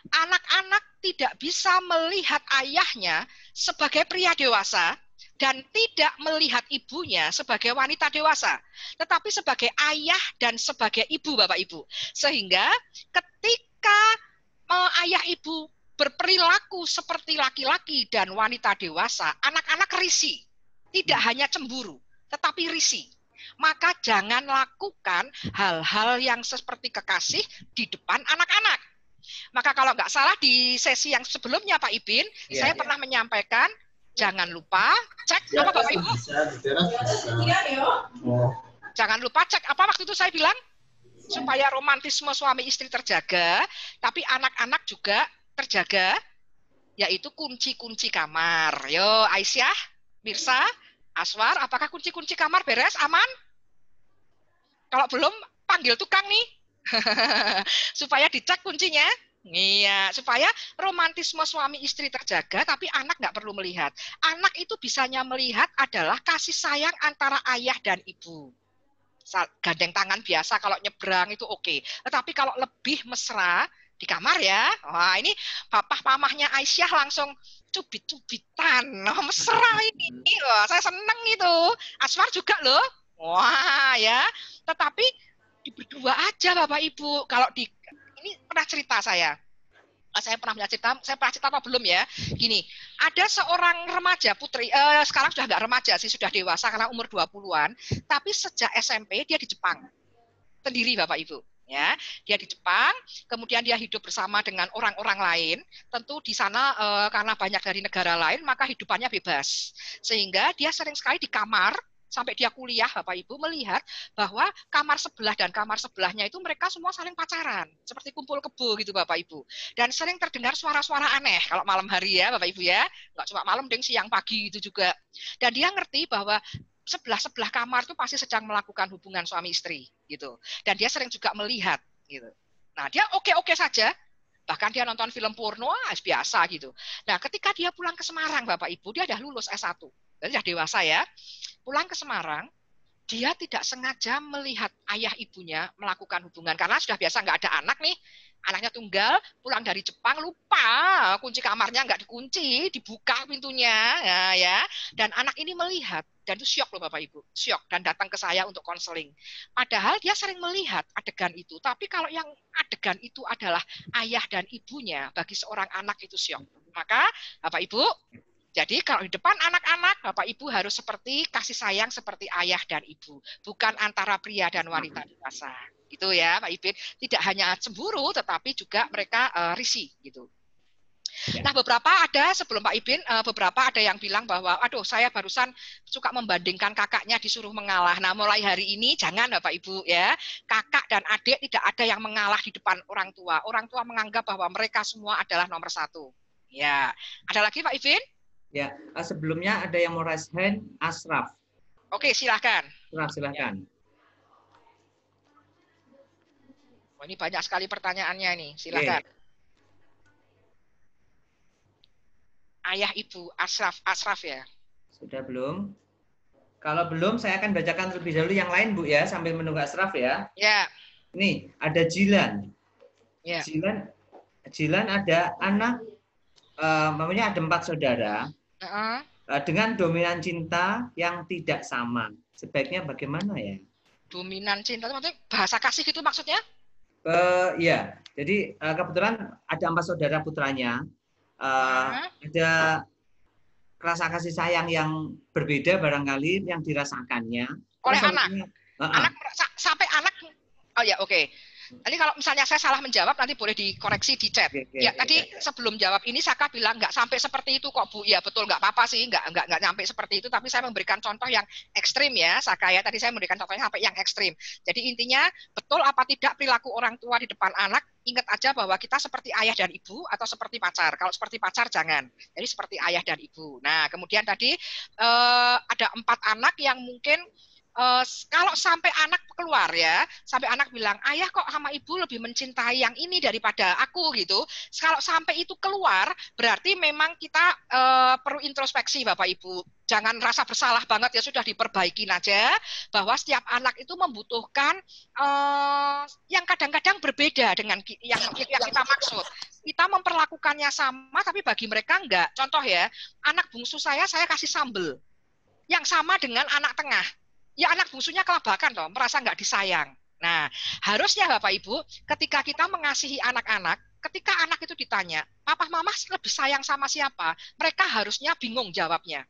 Anak-anak tidak bisa melihat ayahnya sebagai pria dewasa dan tidak melihat ibunya sebagai wanita dewasa, tetapi sebagai ayah dan sebagai ibu, Bapak Ibu. Sehingga ketika ayah ibu berperilaku seperti laki-laki dan wanita dewasa, anak-anak risih. Tidak hanya cemburu, tetapi risih. Maka jangan lakukan hal-hal yang seperti kekasih di depan anak-anak. Maka kalau nggak salah di sesi yang sebelumnya Pak Ibin, saya pernah menyampaikan jangan lupa cek apa Bapak Ibu? Jangan lupa cek apa waktu itu saya bilang? Supaya romantisme suami istri terjaga, tapi anak-anak juga terjaga, yaitu kunci-kunci kamar. Yo, Aisyah, Mirsa, Aswar, apakah kunci-kunci kamar beres, aman? Kalau belum, panggil tukang nih. Supaya dicek kuncinya. Iya, supaya romantisme suami istri terjaga, tapi anak nggak perlu melihat. Anak itu bisanya melihat adalah kasih sayang antara ayah dan ibu. Gandeng tangan biasa kalau nyebrang itu oke. Tetapi kalau lebih mesra di kamar ya, wah ini papa mamahnya Aisyah langsung cubit-cubitan, mesra ini. Wah, saya seneng itu. Aswar juga loh. Wah ya. Tetapi di berdua aja Bapak Ibu. Kalau di ini pernah cerita saya pernah cerita apa belum ya? Gini, ada seorang remaja putri, sekarang sudah nggak remaja sih, sudah dewasa karena umur 20-an, tapi sejak SMP dia di Jepang. Sendiri Bapak Ibu. Ya, dia di Jepang, kemudian dia hidup bersama dengan orang-orang lain. Tentu di sana karena banyak dari negara lain, maka hidupannya bebas. Sehingga dia sering sekali di kamar sampai dia kuliah, Bapak Ibu, melihat bahwa kamar sebelah dan kamar sebelahnya itu mereka semua saling pacaran, seperti kumpul kebo gitu Bapak Ibu. Dan sering terdengar suara-suara aneh kalau malam hari ya Bapak Ibu ya, nggak cuma malam, deng siang pagi itu juga. Dan dia ngerti bahwa sebelah-sebelah kamar itu pasti sedang melakukan hubungan suami istri gitu. Dan dia sering juga melihat gitu. Nah dia oke-oke saja, bahkan dia nonton film porno biasa gitu. Nah ketika dia pulang ke Semarang Bapak Ibu, dia udah lulus S1, jadi sudah dewasa ya. Pulang ke Semarang, dia tidak sengaja melihat ayah ibunya melakukan hubungan karena sudah biasa nggak ada anak nih, anaknya tunggal, pulang dari Jepang lupa kunci kamarnya nggak dikunci, dibuka pintunya ya, dan anak ini melihat dan itu syok loh Bapak Ibu, syok dan datang ke saya untuk konseling. Padahal dia sering melihat adegan itu, tapi kalau yang adegan itu adalah ayah dan ibunya, bagi seorang anak itu syok. Maka Bapak Ibu, jadi kalau di depan anak-anak, Bapak Ibu harus seperti kasih sayang seperti ayah dan ibu, bukan antara pria dan wanita dewasa. Gitu ya, Pak Ibin. Tidak hanya cemburu, tetapi juga mereka risih gitu. Nah, beberapa ada sebelum Pak Ibin, beberapa ada yang bilang bahwa, aduh, saya barusan suka membandingkan kakaknya disuruh mengalah. Nah, mulai hari ini jangan, Bapak Ibu ya, kakak dan adik tidak ada yang mengalah di depan orang tua. Orang tua menganggap bahwa mereka semua adalah nomor satu. Ya, ada lagi Pak Ibin? Ya, sebelumnya ada yang mau raise hand, Asraf. Oke, silakan. Asraf, silakan. Oh, ini banyak sekali pertanyaannya nih, silakan. Oke. Ayah ibu, Asraf ya. Sudah belum? Kalau belum, saya akan bacakan terlebih dahulu yang lain Bu ya, sambil menunggu Asraf ya. Ya. Nih, ada Jilan. Ya. Jilan ada anak, namanya ada 4 saudara. Dengan dominan cinta yang tidak sama. Sebaiknya bagaimana ya? Dominan cinta itu maksudnya bahasa kasih gitu maksudnya? Ya, jadi kebetulan ada 4 saudara putranya. Ada rasa kasih sayang yang berbeda barangkali yang dirasakannya. Oleh anak? Anak sampai anak, oh ya oke. Nanti kalau misalnya saya salah menjawab, nanti boleh dikoreksi di chat. Ya, tadi sebelum jawab ini Saka bilang nggak sampai seperti itu kok Bu. Ya betul, nggak apa-apa sih, nggak nyampe seperti itu. Tapi saya memberikan contoh yang ekstrim ya, Saka ya. Tadi saya memberikan contohnya sampai yang ekstrim. Jadi intinya betul apa tidak perilaku orang tua di depan anak. Ingat aja bahwa kita seperti ayah dan ibu atau seperti pacar. Kalau seperti pacar jangan. Jadi seperti ayah dan ibu. Nah kemudian tadi ada 4 anak yang mungkin kalau sampai anak keluar ya, sampai anak bilang, ayah kok sama ibu lebih mencintai yang ini daripada aku gitu. Kalau sampai itu keluar, berarti memang kita perlu introspeksi Bapak Ibu. Jangan rasa bersalah banget ya, sudah diperbaikin aja, bahwa setiap anak itu membutuhkan yang kadang-kadang berbeda dengan yang kita maksud. Kita memperlakukannya sama, tapi bagi mereka enggak. Contoh ya, anak bungsu saya kasih sambel, yang sama dengan anak tengah. Ya anak bungsunya kelabakan loh, merasa nggak disayang. Nah, harusnya Bapak Ibu, ketika kita mengasihi anak-anak, ketika anak itu ditanya, Papa Mama lebih sayang sama siapa? Mereka harusnya bingung jawabnya.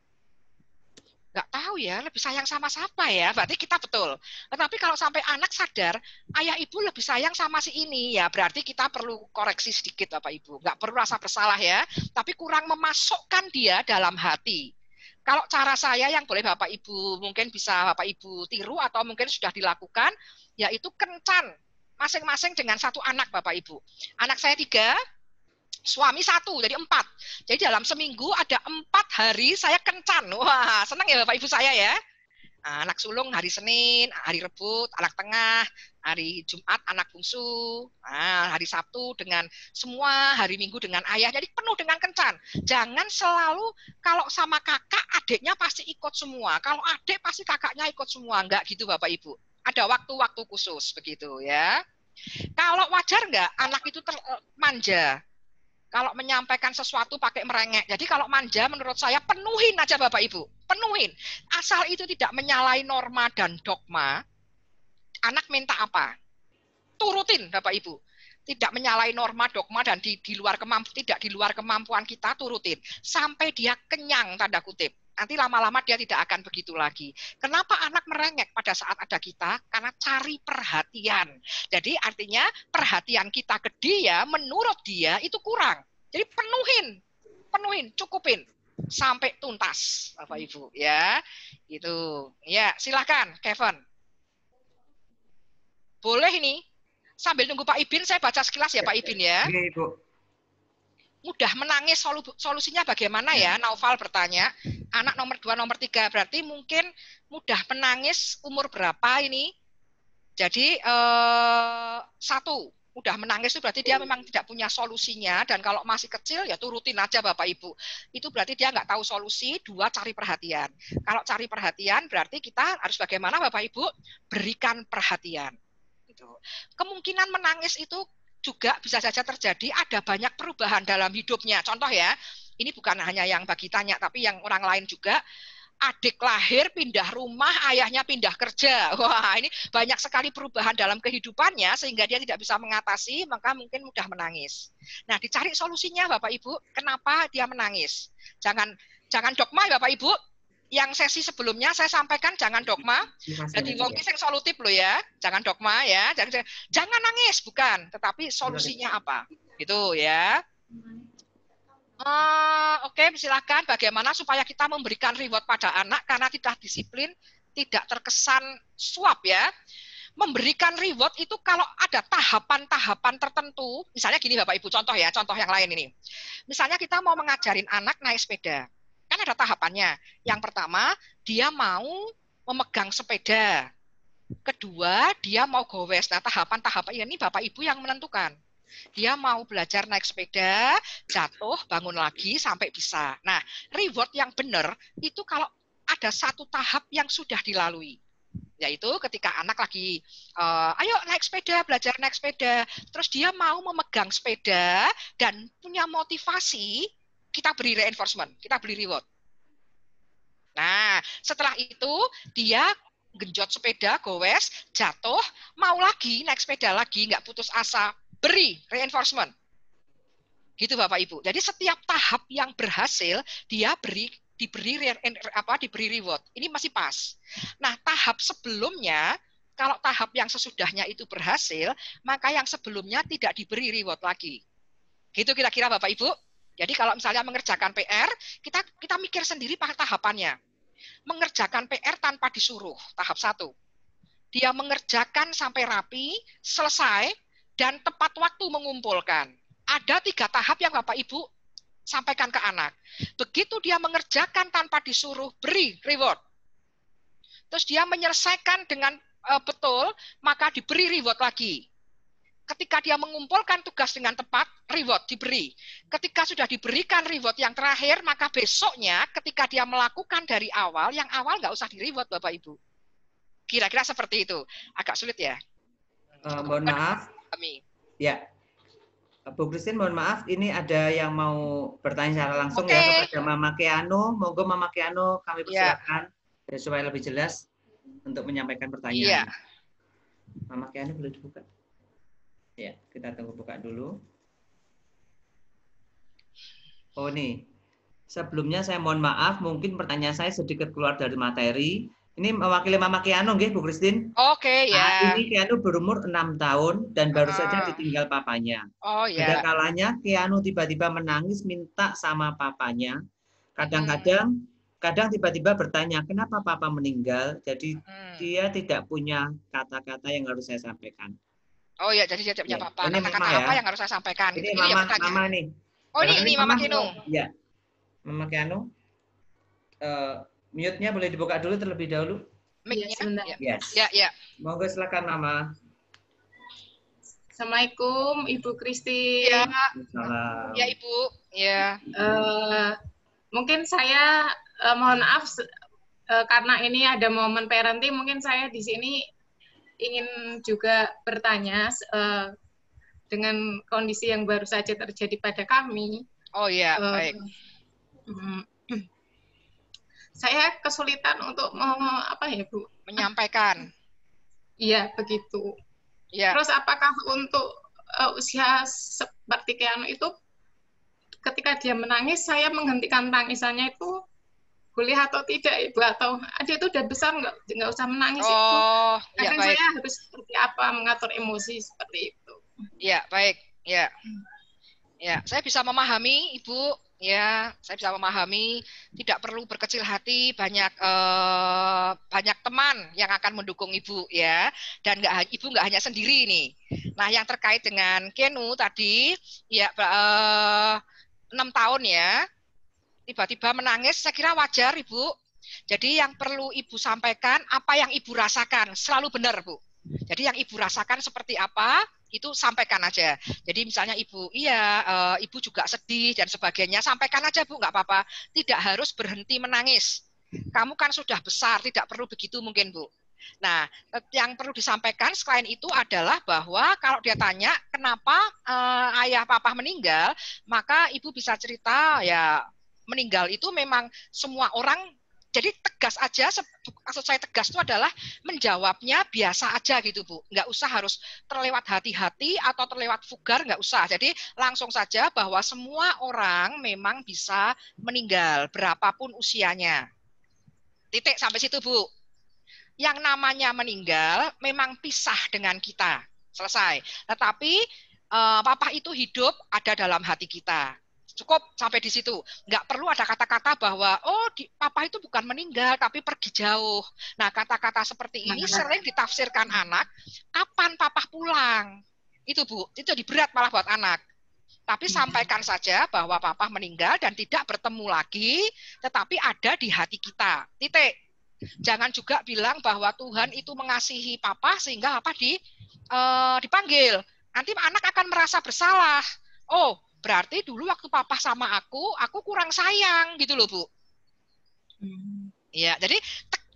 nggak tahu ya, lebih sayang sama siapa ya? Berarti kita betul. Tetapi kalau sampai anak sadar, ayah ibu lebih sayang sama si ini, ya berarti kita perlu koreksi sedikit Bapak Ibu. Nggak perlu rasa bersalah ya, tapi kurang memasukkan dia dalam hati. Kalau cara saya yang boleh Bapak Ibu mungkin bisa Bapak Ibu tiru atau mungkin sudah dilakukan, yaitu kencan masing-masing dengan satu anak Bapak Ibu. Anak saya 3, suami 1, jadi 4. Jadi dalam seminggu ada 4 hari saya kencan. Wah, senang ya Bapak Ibu saya ya. Anak sulung hari Senin, hari Rebut, anak tengah, hari Jumat anak bungsu, hari Sabtu dengan semua, hari Minggu dengan ayah. Jadi penuh dengan kencan. Jangan selalu kalau sama kakak, adiknya pasti ikut semua. Kalau adik pasti kakaknya ikut semua. Enggak gitu Bapak Ibu. Ada waktu-waktu khusus begitu ya. Kalau wajar enggak anak itu manja? Kalau menyampaikan sesuatu pakai merengek. Jadi kalau manja menurut saya penuhin aja Bapak Ibu. Penuhin. Asal itu tidak menyalahi norma dan dogma, anak minta apa? Turutin Bapak Ibu. Tidak menyalahi norma, dogma, dan tidak di luar kemampuan kita, turutin. Sampai dia kenyang, tanda kutip. Nanti lama-lama dia tidak akan begitu lagi. Kenapa anak merengek pada saat ada kita? Karena cari perhatian. Jadi artinya perhatian kita ke dia, menurut dia itu kurang. Jadi penuhin, cukupin sampai tuntas, Bapak Ibu ya. Gitu. Ya, silakan Kevin. Boleh ini. Sambil nunggu Pak Ibin, saya baca sekilas ya Pak Ibin ya. Oke, Ibu. Mudah menangis, solusinya bagaimana ya? Naufal bertanya. Anak nomor 2, nomor 3, berarti mungkin mudah menangis umur berapa ini? Jadi 1, mudah menangis itu berarti dia memang tidak punya solusinya, dan kalau masih kecil ya turutin aja Bapak Ibu. Itu berarti dia nggak tahu solusi. 2, cari perhatian. Kalau cari perhatian berarti kita harus bagaimana Bapak Ibu? Berikan perhatian. Kemungkinan menangis itu juga bisa saja terjadi, ada banyak perubahan dalam hidupnya. Contoh ya, ini bukan hanya yang bagi tanya, tapi yang orang lain juga. Adik lahir, pindah rumah, ayahnya pindah kerja. Wah, ini banyak sekali perubahan dalam kehidupannya, sehingga dia tidak bisa mengatasi, maka mungkin mudah menangis. Nah, dicari solusinya Bapak Ibu, kenapa dia menangis. Jangan dogma Bapak Ibu. Yang sesi sebelumnya saya sampaikan jangan dogma. Jadi wong sing solutif loh ya, jangan dogma ya, jangan nangis bukan, tetapi solusinya apa? Gitu ya. Oke, silakan bagaimana supaya kita memberikan reward pada anak karena tidak disiplin, tidak terkesan suap ya. Memberikan reward itu kalau ada tahapan-tahapan tertentu, misalnya gini Bapak Ibu, contoh ya, contoh yang lain ini. Misalnya kita mau mengajarin anak naik sepeda. Kan ada tahapannya. Yang pertama, dia mau memegang sepeda. Kedua, dia mau gowes. Nah, tahapan-tahapan ini Bapak Ibu yang menentukan. Dia mau belajar naik sepeda, jatuh, bangun lagi, sampai bisa. Nah, reward yang benar itu kalau ada satu tahap yang sudah dilalui. Yaitu ketika anak lagi, ayo naik sepeda, belajar naik sepeda. Terus dia mau memegang sepeda dan punya motivasi, kita beri reinforcement, kita beri reward. Nah, setelah itu dia genjot sepeda, gowes, jatuh, mau lagi naik sepeda lagi, nggak putus asa, beri reinforcement. Gitu Bapak Ibu. Jadi setiap tahap yang berhasil, dia diberi reward. Ini masih pas. Nah, tahap sebelumnya, kalau tahap yang sesudahnya itu berhasil, maka yang sebelumnya tidak diberi reward lagi. Gitu kira-kira Bapak Ibu. Jadi kalau misalnya mengerjakan PR, kita mikir sendiri pada tahapannya. Mengerjakan PR tanpa disuruh, tahap 1. Dia mengerjakan sampai rapi, selesai, dan tepat waktu mengumpulkan. Ada 3 tahap yang Bapak Ibu sampaikan ke anak. Begitu dia mengerjakan tanpa disuruh, beri reward. Terus dia menyelesaikan dengan betul, maka diberi reward lagi. Ketika dia mengumpulkan tugas dengan tepat, reward diberi. Ketika sudah diberikan reward yang terakhir, maka besoknya ketika dia melakukan dari awal, yang awal nggak usah di-reward Bapak Ibu. Kira-kira seperti itu. Agak sulit ya? Mohon maaf. Ya, Bu Christine, mohon maaf. Ini ada yang mau bertanya secara langsung ya kepada Mama Keanu. Monggo Mama Keanu, kami persilakan supaya lebih jelas untuk menyampaikan pertanyaan. Mama Keanu boleh dibuka? Ya, kita tunggu buka dulu. Oh nih, Sebelumnya saya mohon maaf, mungkin pertanyaan saya sedikit keluar dari materi. Ini mewakili Mama Keanu, nggih, Bu Christine. Oke, Nah, ya. ini Keanu berumur 6 tahun dan baru saja Heeh. ditinggal papanya. Oh, Ada ya. kalanya Keanu tiba-tiba menangis minta sama papanya. Kadang-kadang tiba-tiba bertanya, kenapa papa meninggal? Jadi dia tidak punya kata-kata yang harus saya sampaikan. Oh ya, jadi dia tidak punya Ya, apa. ini Kata-kata Mama ya. apa yang harus saya sampaikan? Ini Gitu. Ini ya Mama pertanyaan. nih. Oh, ini Mama Kenu. Ya, Mama Keanu. Mute-nya boleh dibuka dulu terlebih dahulu. Iya, sebentar. Yes. Ya. Monggo silakan Mama. Assalamualaikum Ibu Kristi. Ya. Salam. Ya, Ibu. Ya. Mungkin saya mohon maaf karena ini ada momen parenting, mungkin saya di sini ingin juga bertanya dengan kondisi yang baru saja terjadi pada kami. Oh ya, baik. Saya kesulitan untuk Bu? Menyampaikan. Iya, begitu. Ya. Terus apakah untuk usia seperti Keanu itu ketika dia menangis saya menghentikan tangisannya itu boleh atau tidak, Ibu? Atau dia itu udah besar nggak usah menangis itu. Ya, Kadang baik. saya harus seperti apa mengatur emosi seperti itu. Ya, baik. Ya. Ya, saya bisa memahami, Ibu. Ya, saya bisa memahami. Tidak perlu berkecil hati. Banyak teman yang akan mendukung Ibu, ya. Dan Ibu nggak hanya sendiri nih. Nah, yang terkait dengan Kenu tadi, ya 6 tahun ya, tiba-tiba menangis. Saya kira wajar, Ibu. Jadi yang perlu Ibu sampaikan apa yang Ibu rasakan, selalu benar, Bu. Jadi yang Ibu rasakan seperti apa, itu sampaikan aja. Jadi misalnya Ibu, Ibu juga sedih dan sebagainya, sampaikan aja, Bu, nggak apa-apa. Tidak harus berhenti menangis. Kamu kan sudah besar, tidak perlu begitu mungkin, Bu. Nah, yang perlu disampaikan selain itu adalah bahwa kalau dia tanya kenapa ayah papa meninggal, maka Ibu bisa cerita ya meninggal itu memang semua orang. Jadi tegas aja, maksud saya tegas itu adalah menjawabnya biasa aja gitu, Bu. Nggak usah harus terlewat hati-hati atau terlewat vulgar, nggak usah. Jadi langsung saja bahwa semua orang memang bisa meninggal, berapapun usianya. Titik sampai situ, Bu. Yang namanya meninggal memang pisah dengan kita. Selesai. Tetapi papa itu hidup ada dalam hati kita. Cukup sampai di situ. Nggak perlu ada kata-kata bahwa, papa itu bukan meninggal, tapi pergi jauh. Nah, kata-kata seperti ini sering ditafsirkan anak, kapan papa pulang? Itu, Bu. Itu jadi berat malah buat anak. Tapi sampaikan saja bahwa papa meninggal dan tidak bertemu lagi, tetapi ada di hati kita. Titik. Jangan juga bilang bahwa Tuhan itu mengasihi papa sehingga apa dipanggil. Nanti anak akan merasa bersalah. Oh, berarti dulu waktu papa sama aku kurang sayang gitu loh, Bu. Ya, jadi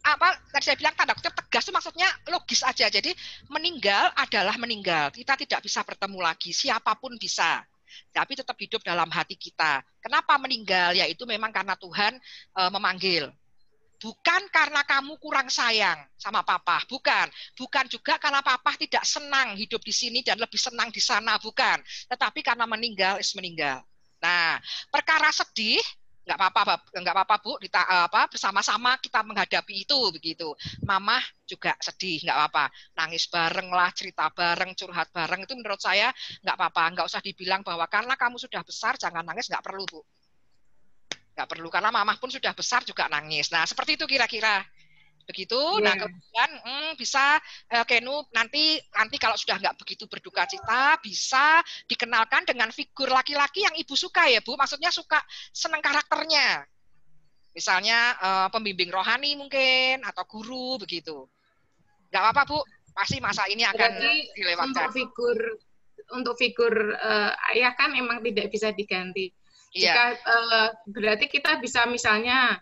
tadi saya bilang tanda kutip tegas itu maksudnya logis aja. Jadi meninggal adalah meninggal. Kita tidak bisa bertemu lagi. Siapapun bisa. Tapi tetap hidup dalam hati kita. Kenapa meninggal? Yaitu memang karena Tuhan memanggil. Bukan karena kamu kurang sayang sama papa, bukan. Bukan juga karena papa tidak senang hidup di sini dan lebih senang di sana, bukan. Tetapi karena meninggal, meninggal. Nah, perkara sedih, nggak apa-apa, Bu. Bersama-sama kita menghadapi itu, begitu. Mama juga sedih, nggak apa-apa. Nangis bareng lah, cerita bareng, curhat bareng, itu menurut saya nggak apa-apa. Nggak usah dibilang bahwa karena kamu sudah besar, jangan nangis, nggak perlu, Bu. Nggak perlu, karena mamah pun sudah besar juga nangis. Nah, seperti itu kira-kira. Begitu. Nah, kemudian bisa Kenu nanti kalau sudah nggak begitu berduka cita, bisa dikenalkan dengan figur laki-laki yang Ibu suka ya, Bu. Maksudnya suka, senang karakternya. Misalnya pembimbing rohani mungkin, atau guru, begitu. Nggak apa-apa, Bu. Pasti masa ini akan dilewatkan. Untuk figur ayah kan memang tidak bisa diganti. Jika berarti kita bisa misalnya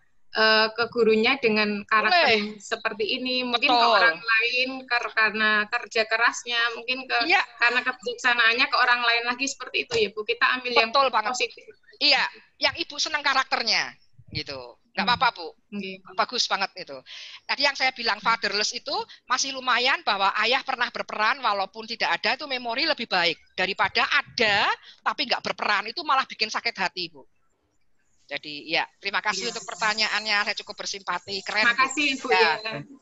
ke gurunya dengan karakter yang seperti ini, mungkin ke orang lain karena kerja kerasnya, mungkin karena kebijaksanaannya ke orang lain lagi seperti itu ya, Bu. Kita ambil yang positif. Iya, yang Ibu senang karakternya, gitu. Nggak apa-apa, Bu. Bagus banget itu. Tadi yang saya bilang fatherless itu masih lumayan bahwa ayah pernah berperan walaupun tidak ada, itu memori lebih baik daripada ada tapi nggak berperan, itu malah bikin sakit hati, Bu. Jadi ya, terima kasih untuk pertanyaannya. Saya cukup bersimpati. Keren. Terima kasih Ibu ya. ya.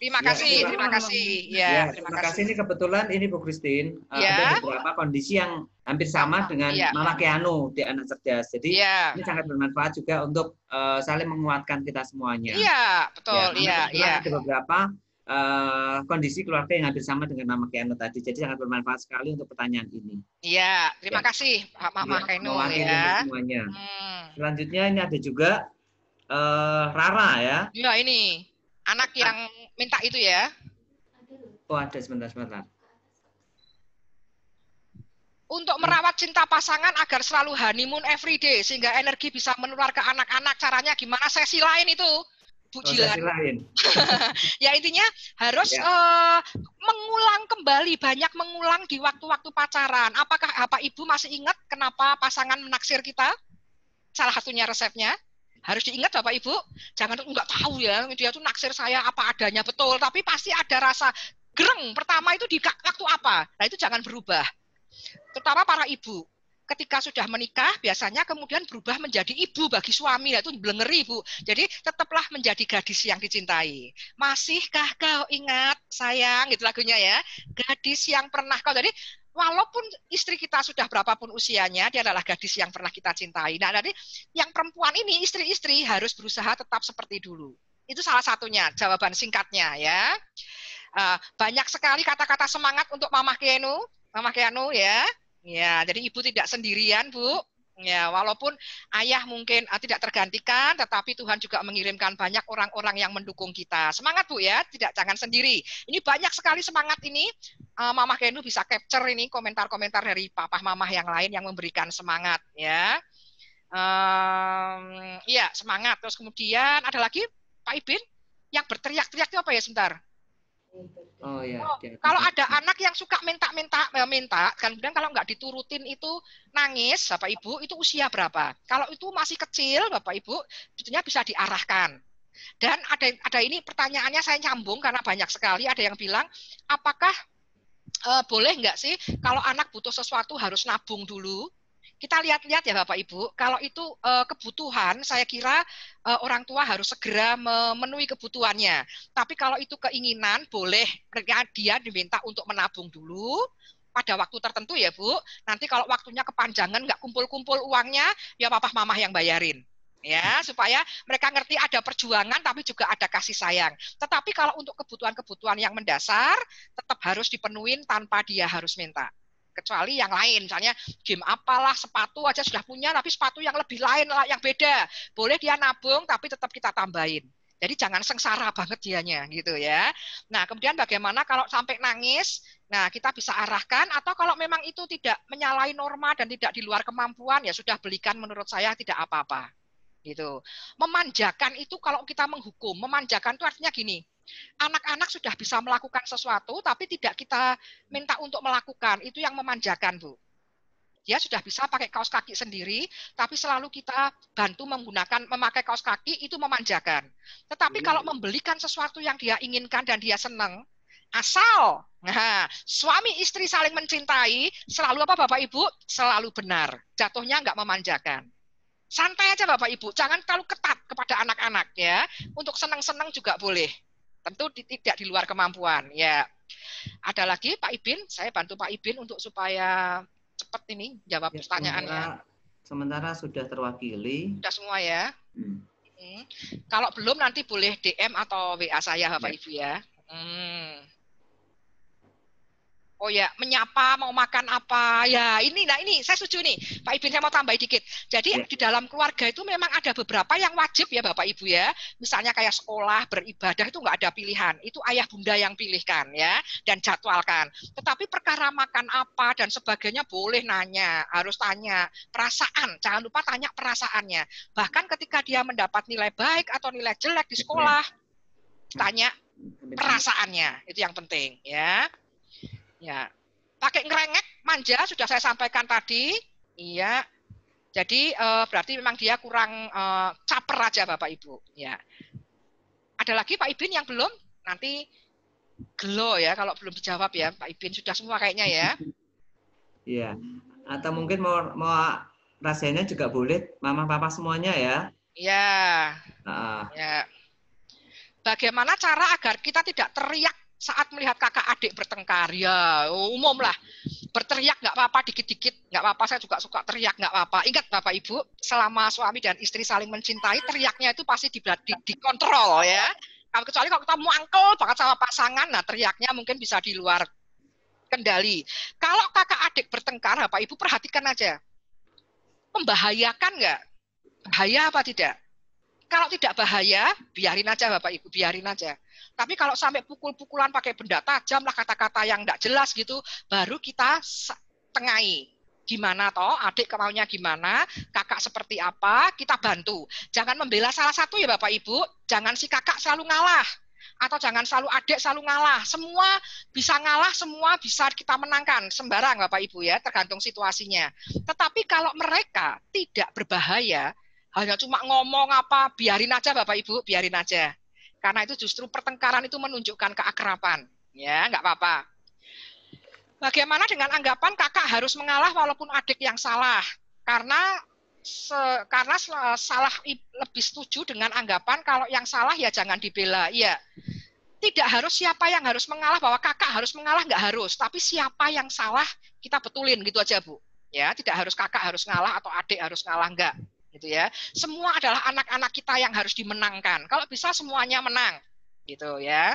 Terima kasih, terima kasih. Ya, terima kasih. Ini kebetulan ini Bu Christine ada beberapa kondisi yang hampir sama dengan Mama Keanu di Anak Cerdas. Jadi ini sangat bermanfaat juga untuk saling menguatkan kita semuanya. Iya, betul. Iya. Ada beberapa kondisi keluarga yang hampir sama dengan Mama Keanu tadi. Jadi sangat bermanfaat sekali untuk pertanyaan ini. Iya, terima kasih Mama Keanu ya. Semuanya. Selanjutnya ini ada juga Rara ya. Iya, ini anak yang minta itu ya. Oh, ada sebentar. Untuk merawat cinta pasangan agar selalu honeymoon every day sehingga energi bisa menular ke anak-anak. Caranya gimana? Sesi lain itu. Bu Jilan. Ya intinya harus mengulang kembali, banyak mengulang di waktu-waktu pacaran. Apakah Bapak Ibu masih ingat kenapa pasangan menaksir kita? Salah satunya resepnya harus diingat Bapak Ibu. Jangan nggak tahu ya, dia tuh naksir saya apa adanya, betul. Tapi pasti ada rasa gereng. Pertama itu di waktu apa? Nah itu jangan berubah. Terutama para ibu. Ketika sudah menikah, biasanya kemudian berubah menjadi ibu bagi suami. Nah, itu belengeri, Bu. Jadi, tetaplah menjadi gadis yang dicintai. Masihkah kau ingat, sayang? Itu lagunya ya. Gadis yang pernah kau. Jadi, walaupun istri kita sudah berapapun usianya, dia adalah gadis yang pernah kita cintai. Nah, jadi yang perempuan ini, istri-istri harus berusaha tetap seperti dulu. Itu salah satunya, jawaban singkatnya ya. Banyak sekali kata-kata semangat untuk Mama Keanu ya. Ya, jadi ibu tidak sendirian, Bu. Ya, walaupun ayah mungkin tidak tergantikan, tetapi Tuhan juga mengirimkan banyak orang-orang yang mendukung kita. Semangat, Bu ya, jangan sendiri. Ini banyak sekali semangat ini. Mama Keanu bisa capture ini komentar-komentar dari papa mama yang lain yang memberikan semangat, ya. Iya, semangat. Terus kemudian ada lagi Pak Ibin yang berteriak-teriak itu apa ya, sebentar? Oh ya. Kalau ada anak yang suka minta, kemudian kalau nggak diturutin itu nangis, Bapak Ibu, itu usia berapa? Kalau itu masih kecil, Bapak Ibu, sebetulnya bisa diarahkan. Dan ada ini pertanyaannya saya nyambung karena banyak sekali ada yang bilang, apakah boleh nggak sih kalau anak butuh sesuatu harus nabung dulu? Kita lihat-lihat ya Bapak Ibu, kalau itu kebutuhan, saya kira orang tua harus segera memenuhi kebutuhannya. Tapi kalau itu keinginan, boleh dia diminta untuk menabung dulu pada waktu tertentu ya Bu. Nanti kalau waktunya kepanjangan, nggak kumpul-kumpul uangnya, ya papa mama yang bayarin. Ya, supaya mereka ngerti ada perjuangan tapi juga ada kasih sayang. Tetapi kalau untuk kebutuhan-kebutuhan yang mendasar, tetap harus dipenuhin tanpa dia harus minta. Kecuali yang lain, misalnya game apalah, sepatu aja sudah punya, tapi sepatu yang lebih lain lah, yang beda. Boleh dia nabung, tapi tetap kita tambahin. Jadi jangan sengsara banget dianya, gitu ya. Nah, kemudian bagaimana kalau sampai nangis, nah kita bisa arahkan, atau kalau memang itu tidak menyalahi norma dan tidak di luar kemampuan, ya sudah belikan menurut saya tidak apa-apa. Gitu. Memanjakan itu kalau kita menghukum, memanjakan itu artinya gini, anak-anak sudah bisa melakukan sesuatu, tapi tidak kita minta untuk melakukan. Itu yang memanjakan, Bu. Dia sudah bisa pakai kaos kaki sendiri, tapi selalu kita bantu memakai kaos kaki, itu memanjakan. Tetapi kalau membelikan sesuatu yang dia inginkan dan dia senang, asal suami istri saling mencintai, selalu apa Bapak Ibu? Selalu benar. Jatuhnya nggak memanjakan. Santai aja Bapak Ibu, jangan terlalu ketat kepada anak-anak ya. Untuk senang-senang juga boleh. Tentu tidak di luar kemampuan. Ya, ada lagi Pak Ibin, saya bantu Pak Ibin untuk supaya cepat ini jawab pertanyaannya. Sementara sudah terwakili. Sudah semua ya. Kalau belum nanti boleh DM atau WA saya Bapak Ibu ya. Oh ya, menyapa, mau makan apa, ya ini saya setuju nih, Pak Ibin, saya mau tambah dikit. Jadi di dalam keluarga itu memang ada beberapa yang wajib ya Bapak Ibu ya, misalnya kayak sekolah, beribadah itu nggak ada pilihan, itu ayah bunda yang pilihkan ya, dan jadwalkan. Tetapi perkara makan apa dan sebagainya boleh nanya, harus tanya, perasaan, jangan lupa tanya perasaannya. Bahkan ketika dia mendapat nilai baik atau nilai jelek di sekolah, tanya perasaannya, itu yang penting ya. Ya, pakai ngerengek, manja sudah saya sampaikan tadi. Iya. Jadi berarti memang dia kurang caper aja Bapak Ibu. Ya. Ada lagi Pak Ibin yang belum? Nanti gelo ya kalau belum dijawab ya Pak Ibin, sudah semua kayaknya ya. Iya. Atau mungkin mau rasanya juga boleh Mama Papa semuanya ya. Ya. Nah, Ya. Bagaimana cara agar kita tidak teriak saat melihat kakak adik bertengkar? Ya, umum lah. Berteriak nggak apa-apa, dikit-dikit nggak apa-apa. Saya juga suka teriak nggak apa-apa. Ingat Bapak Ibu, selama suami dan istri saling mencintai, teriaknya itu pasti dikontrol ya. Kecuali kalau kita muangkel banget sama pasangan, nah teriaknya mungkin bisa di luar kendali. Kalau kakak adik bertengkar, Bapak Ibu perhatikan aja. Membahayakan nggak? Bahaya apa tidak? Kalau tidak bahaya, biarin aja Bapak Ibu, biarin aja. Tapi kalau sampai pukul-pukulan pakai benda tajam lah, kata-kata yang tidak jelas gitu, baru kita tengahi. Gimana toh, adik maunya gimana, kakak seperti apa, kita bantu. Jangan membela salah satu ya Bapak Ibu, jangan si kakak selalu ngalah. Atau jangan selalu adik selalu ngalah. Semua bisa ngalah, semua bisa kita menangkan. Sembarang Bapak Ibu ya, tergantung situasinya. Tetapi kalau mereka tidak berbahaya, hanya cuma ngomong apa, biarin aja Bapak Ibu, biarin aja. Karena itu justru pertengkaran itu menunjukkan keakraban. Ya, nggak apa-apa. Bagaimana dengan anggapan kakak harus mengalah walaupun adik yang salah? Karena salah lebih setuju dengan anggapan kalau yang salah ya jangan dibela. Iya. Tidak harus siapa yang harus mengalah, bahwa kakak harus mengalah, nggak harus. Tapi siapa yang salah kita betulin gitu aja Bu. Ya, tidak harus kakak harus ngalah atau adik harus ngalah, enggak. Gitu ya. Semua adalah anak-anak kita yang harus dimenangkan. Kalau bisa semuanya menang. Gitu ya.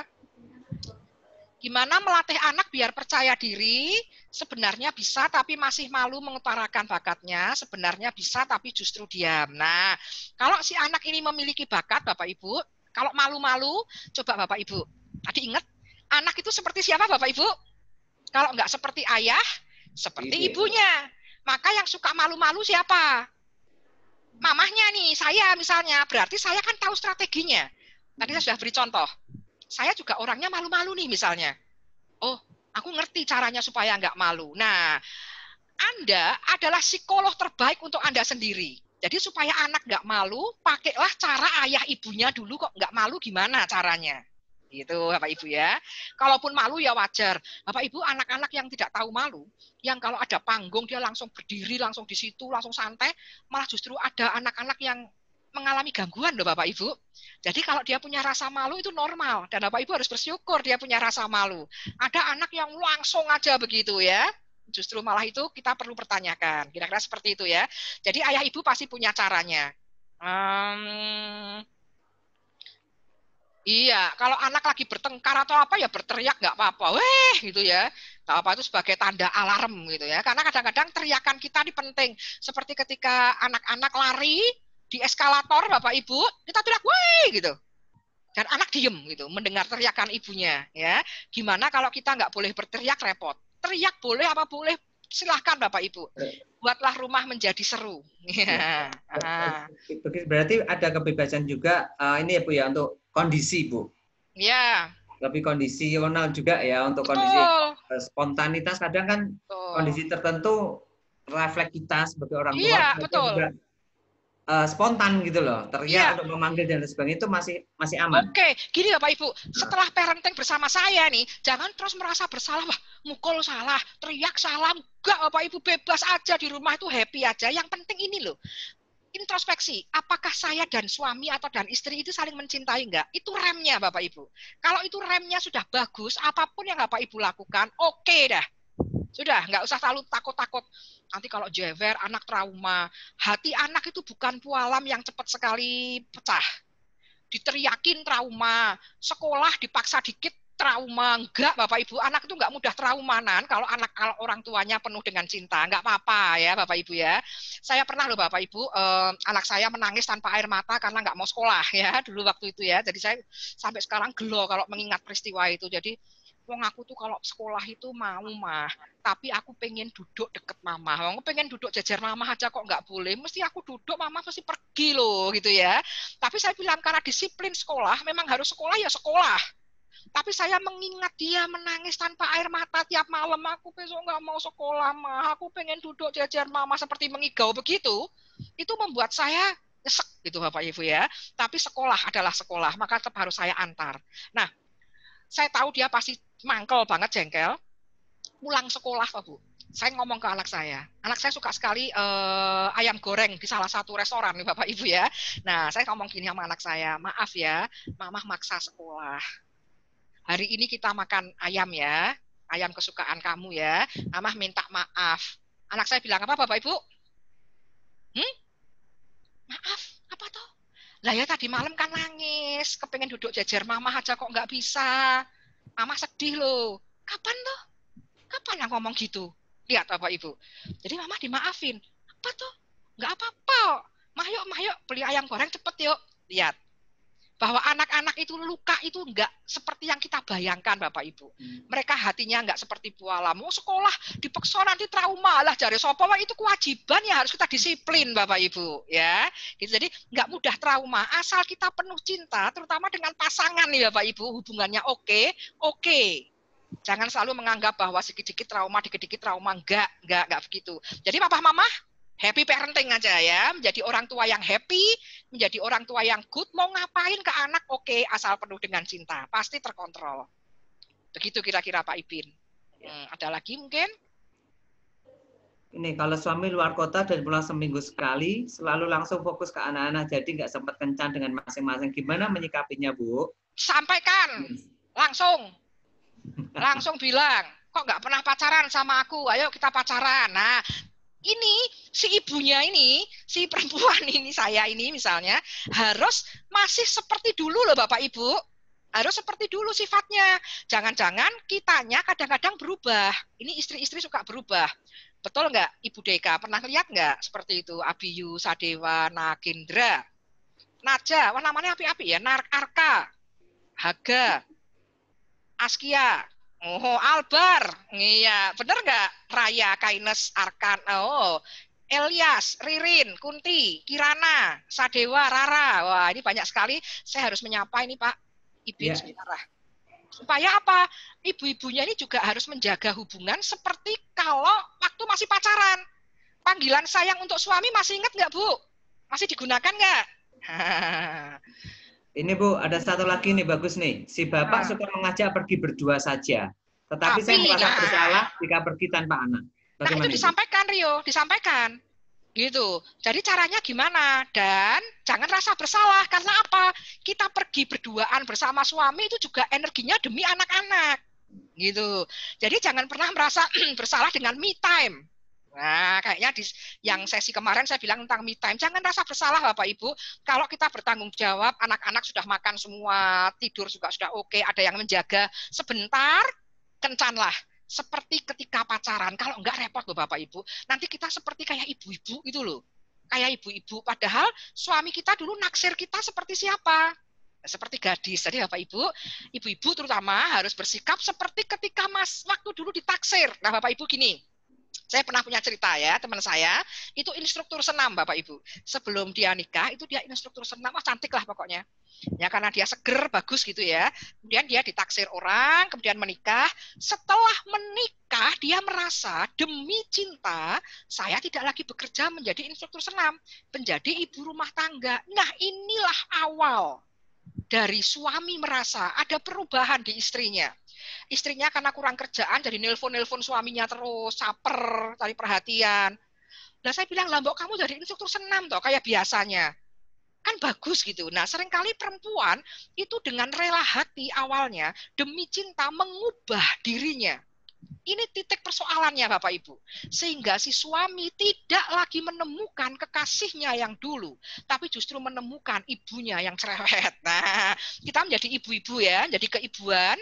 Gimana melatih anak biar percaya diri? Sebenarnya bisa tapi masih malu mengutarakan bakatnya. Sebenarnya bisa tapi justru diam. Nah, kalau si anak ini memiliki bakat, Bapak Ibu, kalau malu-malu, coba Bapak Ibu. Tadi ingat, anak itu seperti siapa Bapak Ibu? Kalau enggak seperti ayah, seperti ibunya. Maka yang suka malu-malu siapa? Mamahnya nih, saya misalnya. Berarti saya kan tahu strateginya. Tadi saya sudah beri contoh. Saya juga orangnya malu-malu nih misalnya. Oh, aku ngerti caranya supaya nggak malu. Nah, Anda adalah psikolog terbaik untuk Anda sendiri. Jadi supaya anak nggak malu, pakailah cara ayah ibunya dulu kok nggak malu gimana caranya. Gitu Bapak Ibu ya. Kalaupun malu ya wajar. Bapak Ibu anak-anak yang tidak tahu malu, yang kalau ada panggung dia langsung berdiri, langsung di situ, langsung santai, malah justru ada anak-anak yang mengalami gangguan loh Bapak Ibu. Jadi kalau dia punya rasa malu itu normal. Dan Bapak Ibu harus bersyukur dia punya rasa malu. Ada anak yang langsung aja begitu ya. Justru malah itu kita perlu pertanyakan. Kira-kira seperti itu ya. Jadi ayah ibu pasti punya caranya. Iya, kalau anak lagi bertengkar atau apa ya berteriak nggak apa-apa, weh gitu ya, nggak apa itu sebagai tanda alarm gitu ya. Karena kadang-kadang teriakan kita ini penting. Seperti ketika anak-anak lari di eskalator, Bapak Ibu, kita teriak weh gitu, dan anak diem gitu, mendengar teriakan ibunya ya. Gimana kalau kita nggak boleh berteriak repot? Teriak boleh apa boleh? Silahkan Bapak Ibu. Buatlah rumah menjadi seru. Ya. Berarti ada kebebasan juga ini ya Bu ya untuk kondisi Bu. Ya. Lebih kondisional juga ya untuk Betul. kondisi spontanitas. Kadang kan kondisi tertentu refleks kita sebagai orang tua. Iya, betul. Juga, spontan gitu loh, teriak untuk memanggil dan sebagainya itu masih aman. Oke, gini Bapak Ibu, setelah parenting bersama saya nih, jangan terus merasa bersalah, wah mukul salah, teriak salah, enggak Bapak Ibu, bebas aja di rumah itu happy aja. Yang penting ini loh, introspeksi, apakah saya dan suami atau dan istri itu saling mencintai enggak? Itu remnya Bapak Ibu. Kalau itu remnya sudah bagus, apapun yang Bapak Ibu lakukan, oke dah. Sudah, nggak usah terlalu takut-takut. Nanti kalau jewer, anak trauma. Hati anak itu bukan pualam yang cepat sekali pecah. Diteriakin trauma. Sekolah dipaksa dikit trauma. Enggak, Bapak Ibu. Anak itu nggak mudah traumanan kalau orang tuanya penuh dengan cinta. Nggak apa-apa ya, Bapak Ibu ya. Saya pernah loh, Bapak Ibu, anak saya menangis tanpa air mata karena nggak mau sekolah ya dulu waktu itu ya. Jadi saya sampai sekarang gelo kalau mengingat peristiwa itu. Jadi wong aku tuh kalau sekolah itu mau mah, tapi aku pengen duduk deket mama. Aku pengen duduk jajar mama aja kok nggak boleh. Mesti aku duduk, mama pasti pergi loh gitu ya. Tapi saya bilang karena disiplin sekolah, memang harus sekolah ya sekolah. Tapi saya mengingat dia menangis tanpa air mata tiap malam. Aku besok nggak mau sekolah mah. Aku pengen duduk jajar mama seperti mengigau begitu. Itu membuat saya nyesek gitu Bapak Ibu ya. Tapi sekolah adalah sekolah, maka tetap harus saya antar. Nah, saya tahu dia pasti mangkel banget, jengkel. Pulang sekolah, Pak Bu. saya ngomong ke anak saya suka sekali ayam goreng di salah satu restoran nih Bapak Ibu ya. Nah, saya ngomong gini sama anak saya, maaf ya, Mama maksa sekolah. Hari ini kita makan ayam ya, ayam kesukaan kamu ya. Mama minta maaf. Anak saya bilang apa Bapak Ibu? Maaf, apa toh? Lah ya tadi malam kan nangis, kepengen duduk jajar Mama aja kok nggak bisa. Mama sedih loh. Kapan toh? Kapan yang ngomong gitu? Lihat Bapak Ibu. Jadi Mama dimaafin. Apa tuh? Nggak apa-apa. Yuk, beli ayam goreng cepet yuk. Lihat. Bahwa anak-anak itu luka itu nggak seperti yang kita bayangkan Bapak Ibu. Mereka hatinya nggak seperti puala. Mau sekolah dipaksa nanti trauma lah jari sopo itu kewajiban ya harus kita disiplin Bapak Ibu ya. Jadi nggak mudah trauma asal kita penuh cinta terutama dengan pasangan nih Bapak Ibu hubungannya oke. Jangan selalu menganggap bahwa sedikit-sedikit trauma, dikit-dikit trauma. Enggak begitu. Jadi Papa Mama happy parenting aja ya, menjadi orang tua yang happy, menjadi orang tua yang good, mau ngapain ke anak oke, asal penuh dengan cinta, pasti terkontrol. Begitu kira-kira Pak Ipin. Ada lagi mungkin? Ini kalau suami luar kota dan pulang seminggu sekali, selalu langsung fokus ke anak-anak, jadi nggak sempat kencan dengan masing-masing. Gimana menyikapinya, Bu? Sampaikan, langsung bilang, kok nggak pernah pacaran sama aku, ayo kita pacaran. Nah, ini si ibunya ini, si perempuan ini, saya ini misalnya, harus masih seperti dulu loh Bapak Ibu. Harus seperti dulu sifatnya. Jangan-jangan kitanya kadang-kadang berubah. Ini istri-istri suka berubah. Betul nggak Ibu Deka? Pernah lihat nggak seperti itu? Abiyu, Sadewa, Nagendra, Naja, wah namanya api-api ya, Arka, Haga, Askia, oh, Albar, iya, bener nggak? Raya, Kaines, Arkan, oh, Elias, Ririn, Kunti, Kirana, Sadewa, Rara, wah ini banyak sekali. Saya harus menyapa ini Pak Ibin sebentar. Supaya apa? Ibu-ibunya ini juga harus menjaga hubungan seperti kalau waktu masih pacaran. Panggilan sayang untuk suami masih ingat nggak Bu? Masih digunakan nggak? Ini Bu, ada satu lagi nih bagus nih. Si bapak suka mengajak pergi berdua saja. Tetapi saya merasa bersalah jika pergi tanpa anak. Bagaimana itu disampaikan Rio, disampaikan. Gitu. Jadi caranya gimana? Dan jangan rasa bersalah. Karena apa? Kita pergi berduaan bersama suami itu juga energinya demi anak-anak. Gitu. Jadi jangan pernah merasa bersalah dengan me time. Nah, kayaknya yang sesi kemarin saya bilang tentang me time. Jangan rasa bersalah Bapak Ibu. Kalau kita bertanggung jawab, anak-anak sudah makan semua, tidur juga sudah oke, ada yang menjaga. Sebentar, kencanlah. Seperti ketika pacaran. Kalau enggak repot loh Bapak Ibu. Nanti kita seperti kayak ibu-ibu itu loh. Kayak ibu-ibu. Padahal suami kita dulu naksir kita seperti siapa? Seperti gadis. Jadi Bapak Ibu, ibu-ibu terutama harus bersikap seperti ketika waktu dulu ditaksir. Nah Bapak Ibu gini. Saya pernah punya cerita ya, teman saya itu instruktur senam Bapak Ibu. Sebelum dia nikah itu dia instruktur senam, cantik lah pokoknya. Ya karena dia seger, bagus gitu ya. Kemudian dia ditaksir orang, kemudian menikah. Setelah menikah dia merasa demi cinta saya tidak lagi bekerja menjadi instruktur senam, menjadi ibu rumah tangga. Nah inilah awal dari suami merasa ada perubahan di istrinya. Istrinya karena kurang kerjaan jadi nelpon suaminya terus, caper, cari perhatian. Nah saya bilang, lah mbok kamu jadi instruktur senam toh kayak biasanya. Kan bagus gitu. Nah seringkali perempuan itu dengan rela hati awalnya demi cinta mengubah dirinya. Ini titik persoalannya Bapak Ibu. Sehingga si suami tidak lagi menemukan kekasihnya yang dulu, tapi justru menemukan ibunya yang cerewet. Nah, kita menjadi ibu-ibu ya, jadi keibuan.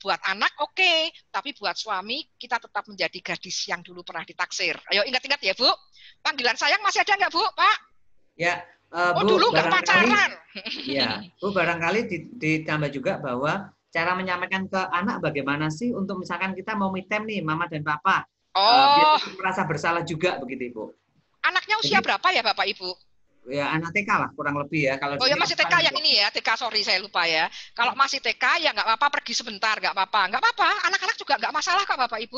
Buat anak oke, tapi buat suami kita tetap menjadi gadis yang dulu pernah ditaksir. Ayo ingat-ingat ya Bu. Panggilan sayang masih ada nggak Bu, Pak? Ya. Bu, dulu nggak pacaran. Ya, Bu barangkali ditambah juga bahwa cara menyampaikan ke anak bagaimana sih untuk misalkan kita mau me time nih Mama dan Papa. Biar merasa bersalah juga begitu Ibu. Anaknya usia berapa ya Bapak Ibu? Ya anak TK lah kurang lebih ya. Kalau ya masih TK yang ini ya, TK sorry saya lupa ya. Kalau masih TK ya nggak apa-apa pergi sebentar, nggak apa-apa. Nggak apa-apa, anak-anak juga nggak masalah kok Bapak Ibu.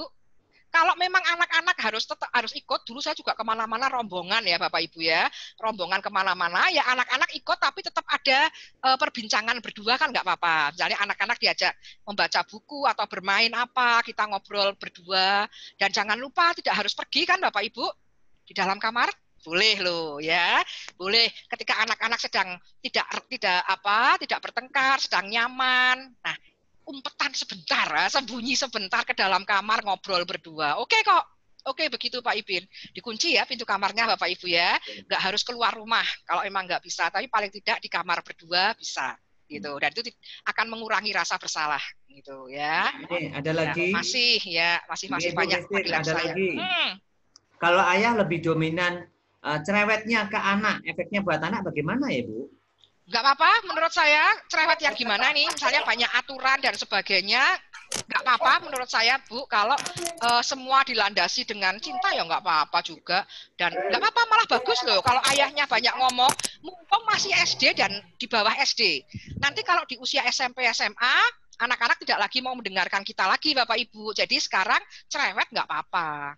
Kalau memang anak-anak harus ikut, dulu saya juga kemana-mana rombongan ya Bapak Ibu ya, rombongan kemana-mana ya anak-anak ikut tapi tetap ada perbincangan berdua kan nggak apa-apa. Misalnya anak-anak diajak membaca buku atau bermain apa, kita ngobrol berdua dan jangan lupa tidak harus pergi kan Bapak Ibu di dalam kamar. Boleh loh ya, boleh ketika anak-anak sedang tidak bertengkar, sedang nyaman. Nah, umpetan sebentar, sembunyi sebentar ke dalam kamar ngobrol berdua. Oke kok. Oke, begitu Pak Ipin. Dikunci ya pintu kamarnya Bapak Ibu ya. Nggak harus keluar rumah kalau emang nggak bisa, tapi paling tidak di kamar berdua bisa gitu. Dan itu akan mengurangi rasa bersalah gitu ya. Ini ada lagi. Masih banyak panggilan ada saya. Lagi. Kalau ayah lebih dominan cerewetnya ke anak, efeknya buat anak bagaimana ya Bu? Nggak apa-apa, menurut saya cerewet yang gimana nih, misalnya banyak aturan dan sebagainya, nggak apa-apa menurut saya Bu, kalau semua dilandasi dengan cinta ya nggak apa-apa juga, dan nggak apa-apa malah bagus loh, kalau ayahnya banyak ngomong, mumpung masih SD dan di bawah SD, nanti kalau di usia SMP, SMA, anak-anak tidak lagi mau mendengarkan kita lagi Bapak Ibu, jadi sekarang cerewet nggak apa-apa,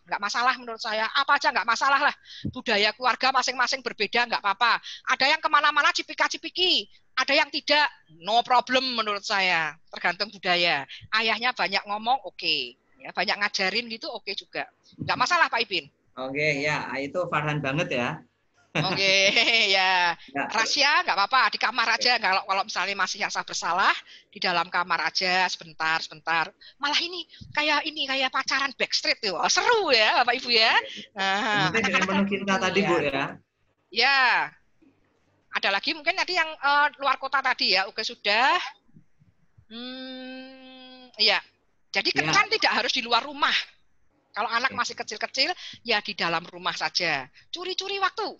nggak masalah menurut saya, apa aja nggak masalah lah, budaya keluarga masing-masing berbeda nggak apa-apa, ada yang kemana-mana cipika-cipiki, ada yang tidak, no problem menurut saya, tergantung budaya, ayahnya banyak ngomong oke. Ya, banyak ngajarin gitu oke juga, nggak masalah Pak Ipin. Oke ya, itu Farhan banget ya. Oke, ya. Rahasia nggak apa-apa, di kamar aja. Kalau misalnya masih rasa bersalah, di dalam kamar aja sebentar. Malah ini kayak pacaran backstreet tuh. Oh, seru ya, Bapak Ibu ya. Nah, dengan penuh cinta tadi Bu ya. Ya. Ada lagi mungkin tadi yang luar kota tadi ya. Oke sudah. Ya. Jadi kencan tidak harus di luar rumah. Kalau anak masih kecil-kecil, ya di dalam rumah saja. Curi-curi waktu,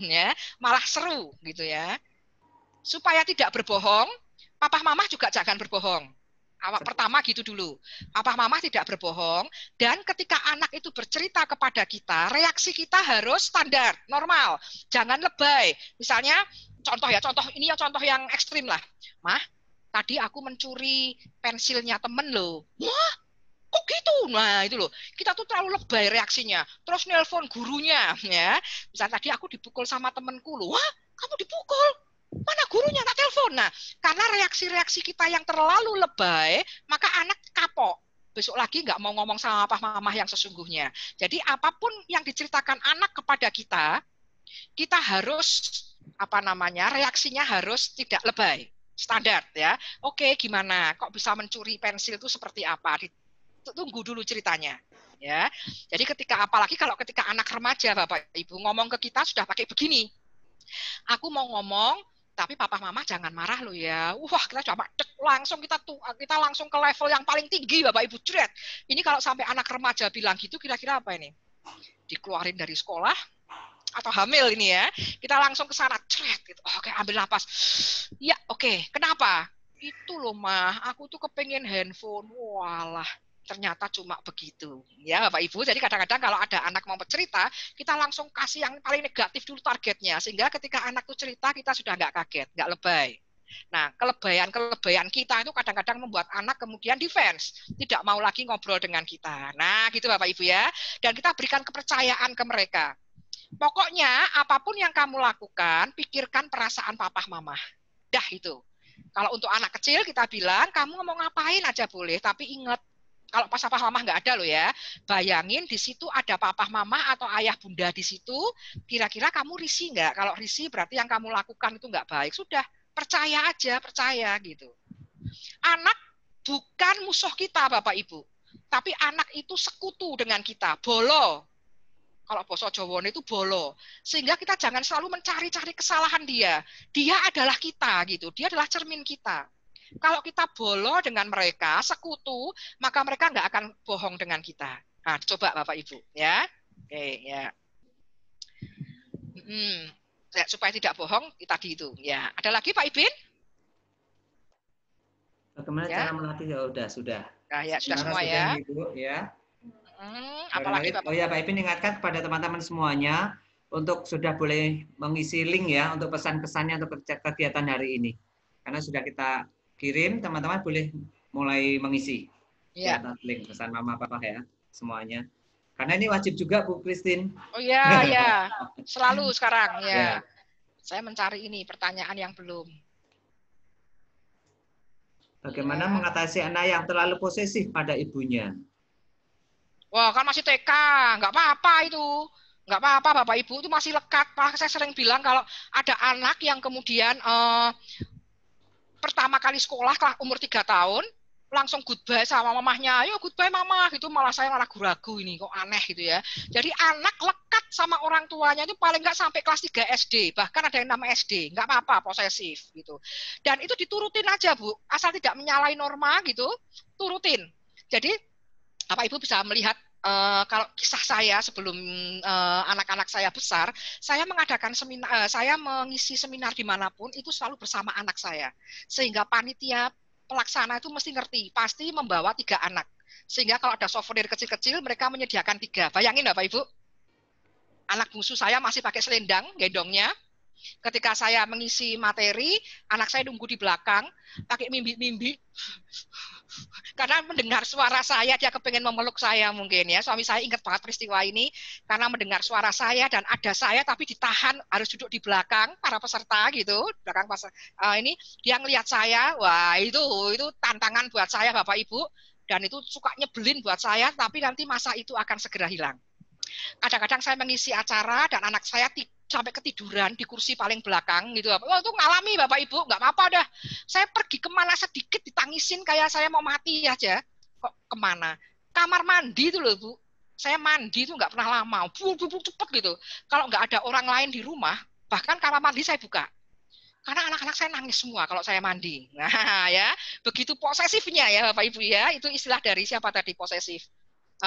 ya, malah seru gitu ya. Supaya tidak berbohong, papa mama juga jangan berbohong. Awal pertama gitu dulu. Papa mama tidak berbohong, dan ketika anak itu bercerita kepada kita, reaksi kita harus standar, normal. Jangan lebay. Misalnya, contoh yang ekstrim lah. Mah, tadi aku mencuri pensilnya temen loh. Wah, kok gitu? Nah, itu loh. Kita tuh terlalu lebay reaksinya. Terus nelpon gurunya, ya. Misalnya tadi aku dipukul sama temenku loh. Wah, kamu dipukul? Mana gurunya? Tak telepon. Nah, karena reaksi-reaksi kita yang terlalu lebay, maka anak kapok. Besok lagi nggak mau ngomong sama papa mama yang sesungguhnya. Jadi apapun yang diceritakan anak kepada kita harus reaksinya harus tidak lebay. Standar ya. Oke, gimana? Kok bisa mencuri pensil itu seperti apa? Tunggu dulu ceritanya ya. Jadi apalagi ketika anak remaja Bapak Ibu ngomong ke kita sudah pakai begini. Aku mau ngomong tapi papa mama jangan marah loh ya. Wah, kita coba kita langsung ke level yang paling tinggi Bapak Ibu. Jret. Ini kalau sampai anak remaja bilang gitu kira-kira apa ini? Dikeluarin dari sekolah atau hamil ini ya. Kita langsung ke sana jret gitu. Oke, ambil napas. Ya, oke. Kenapa? Itu loh mah, aku tuh kepengen handphone. Walah. Ternyata cuma begitu ya Bapak Ibu. Jadi kadang-kadang kalau ada anak mau bercerita, kita langsung kasih yang paling negatif dulu targetnya, sehingga ketika anak itu cerita kita sudah nggak kaget, nggak lebay. Nah, kelebayan kita itu kadang-kadang membuat anak kemudian defense, tidak mau lagi ngobrol dengan kita. Nah, gitu Bapak Ibu ya. Dan kita berikan kepercayaan ke mereka. Pokoknya apapun yang kamu lakukan, pikirkan perasaan papa mama. Dah itu. Kalau untuk anak kecil kita bilang, kamu mau ngapain aja boleh, tapi ingat, kalau pas papa mama nggak ada loh ya, bayangin di situ ada papa mama atau ayah bunda di situ, kira-kira kamu risih nggak? Kalau risih berarti yang kamu lakukan itu nggak baik. Sudah, percaya gitu. Anak bukan musuh kita Bapak Ibu, tapi anak itu sekutu dengan kita, bolo. Kalau bahasa Jawa itu bolo. Sehingga kita jangan selalu mencari-cari kesalahan dia. Dia adalah kita gitu, dia adalah cermin kita. Kalau kita bolo dengan mereka, sekutu, maka mereka nggak akan bohong dengan kita. Nah, coba Bapak Ibu, ya. Oke, ya. Supaya tidak bohong, tadi itu. Ya, ada lagi Pak Ibin? Bagaimana cara melatih? Ya sudah. Nah, ya sudah semua ya. Ibu, ya. Apalagi Bapak? Oh ya, Pak Ibin ingatkan kepada teman-teman semuanya untuk sudah boleh mengisi link ya untuk pesan-pesannya untuk kegiatan hari ini. Karena sudah kita kirim, teman-teman boleh mulai mengisi. Ya. Link pesan mama papa ya. semuanya. Karena ini wajib juga Bu Christine. Oh ya, ya. Selalu sekarang ya. Ya. Saya mencari ini pertanyaan yang belum. Bagaimana Ya. mengatasi anak yang terlalu posesif pada ibunya? Wah, kan masih TK, nggak apa-apa itu. Nggak apa-apa, Bapak Ibu, itu masih lekat. Pak, saya sering bilang kalau ada anak yang kemudian pertama kali sekolah, umur 3 tahun, langsung goodbye sama mamahnya, ayo goodbye mama, gitu malah saya malah ragu-ragu ini, kok aneh gitu ya. Jadi anak lekat sama orang tuanya itu paling nggak sampai kelas 3 SD, bahkan ada yang nama SD, nggak apa-apa, posesif gitu. Dan itu diturutin aja Bu, asal tidak menyalahi norma gitu, turutin. Jadi Bapak Ibu bisa melihat kalau kisah saya sebelum anak-anak saya besar, saya mengadakan seminar, saya mengisi seminar dimanapun itu selalu bersama anak saya, sehingga panitia pelaksana itu mesti ngerti, pasti membawa 3 anak. Sehingga kalau ada souvenir kecil-kecil, mereka menyediakan 3. Bayangin Bapak Ibu, anak bungsu saya masih pakai selendang, gendongnya. Ketika saya mengisi materi, anak saya nunggu di belakang, pakai mimpi-mimpi. Karena mendengar suara saya, dia kepengen memeluk saya mungkin ya. Suami saya ingat banget peristiwa ini, karena mendengar suara saya dan ada saya, tapi ditahan, harus duduk di belakang para peserta gitu. Belakang ini dia ngelihat saya, wah itu tantangan buat saya Bapak Ibu. Dan itu suka nyebelin buat saya, tapi nanti masa itu akan segera hilang. Kadang-kadang saya mengisi acara dan anak saya sampai ketiduran di kursi paling belakang gitu. Oh, itu ngalami Bapak Ibu, nggak apa-apa dah. Saya pergi kemana sedikit ditangisin kayak saya mau mati aja. Kok kemana? Kamar mandi itu loh Bu. Saya mandi itu nggak pernah lama, cepet gitu. Kalau nggak ada orang lain di rumah, bahkan kamar mandi saya buka. Karena anak-anak saya nangis semua kalau saya mandi. Nah ya, begitu posesifnya ya Bapak Ibu ya. Itu istilah dari siapa tadi posesif?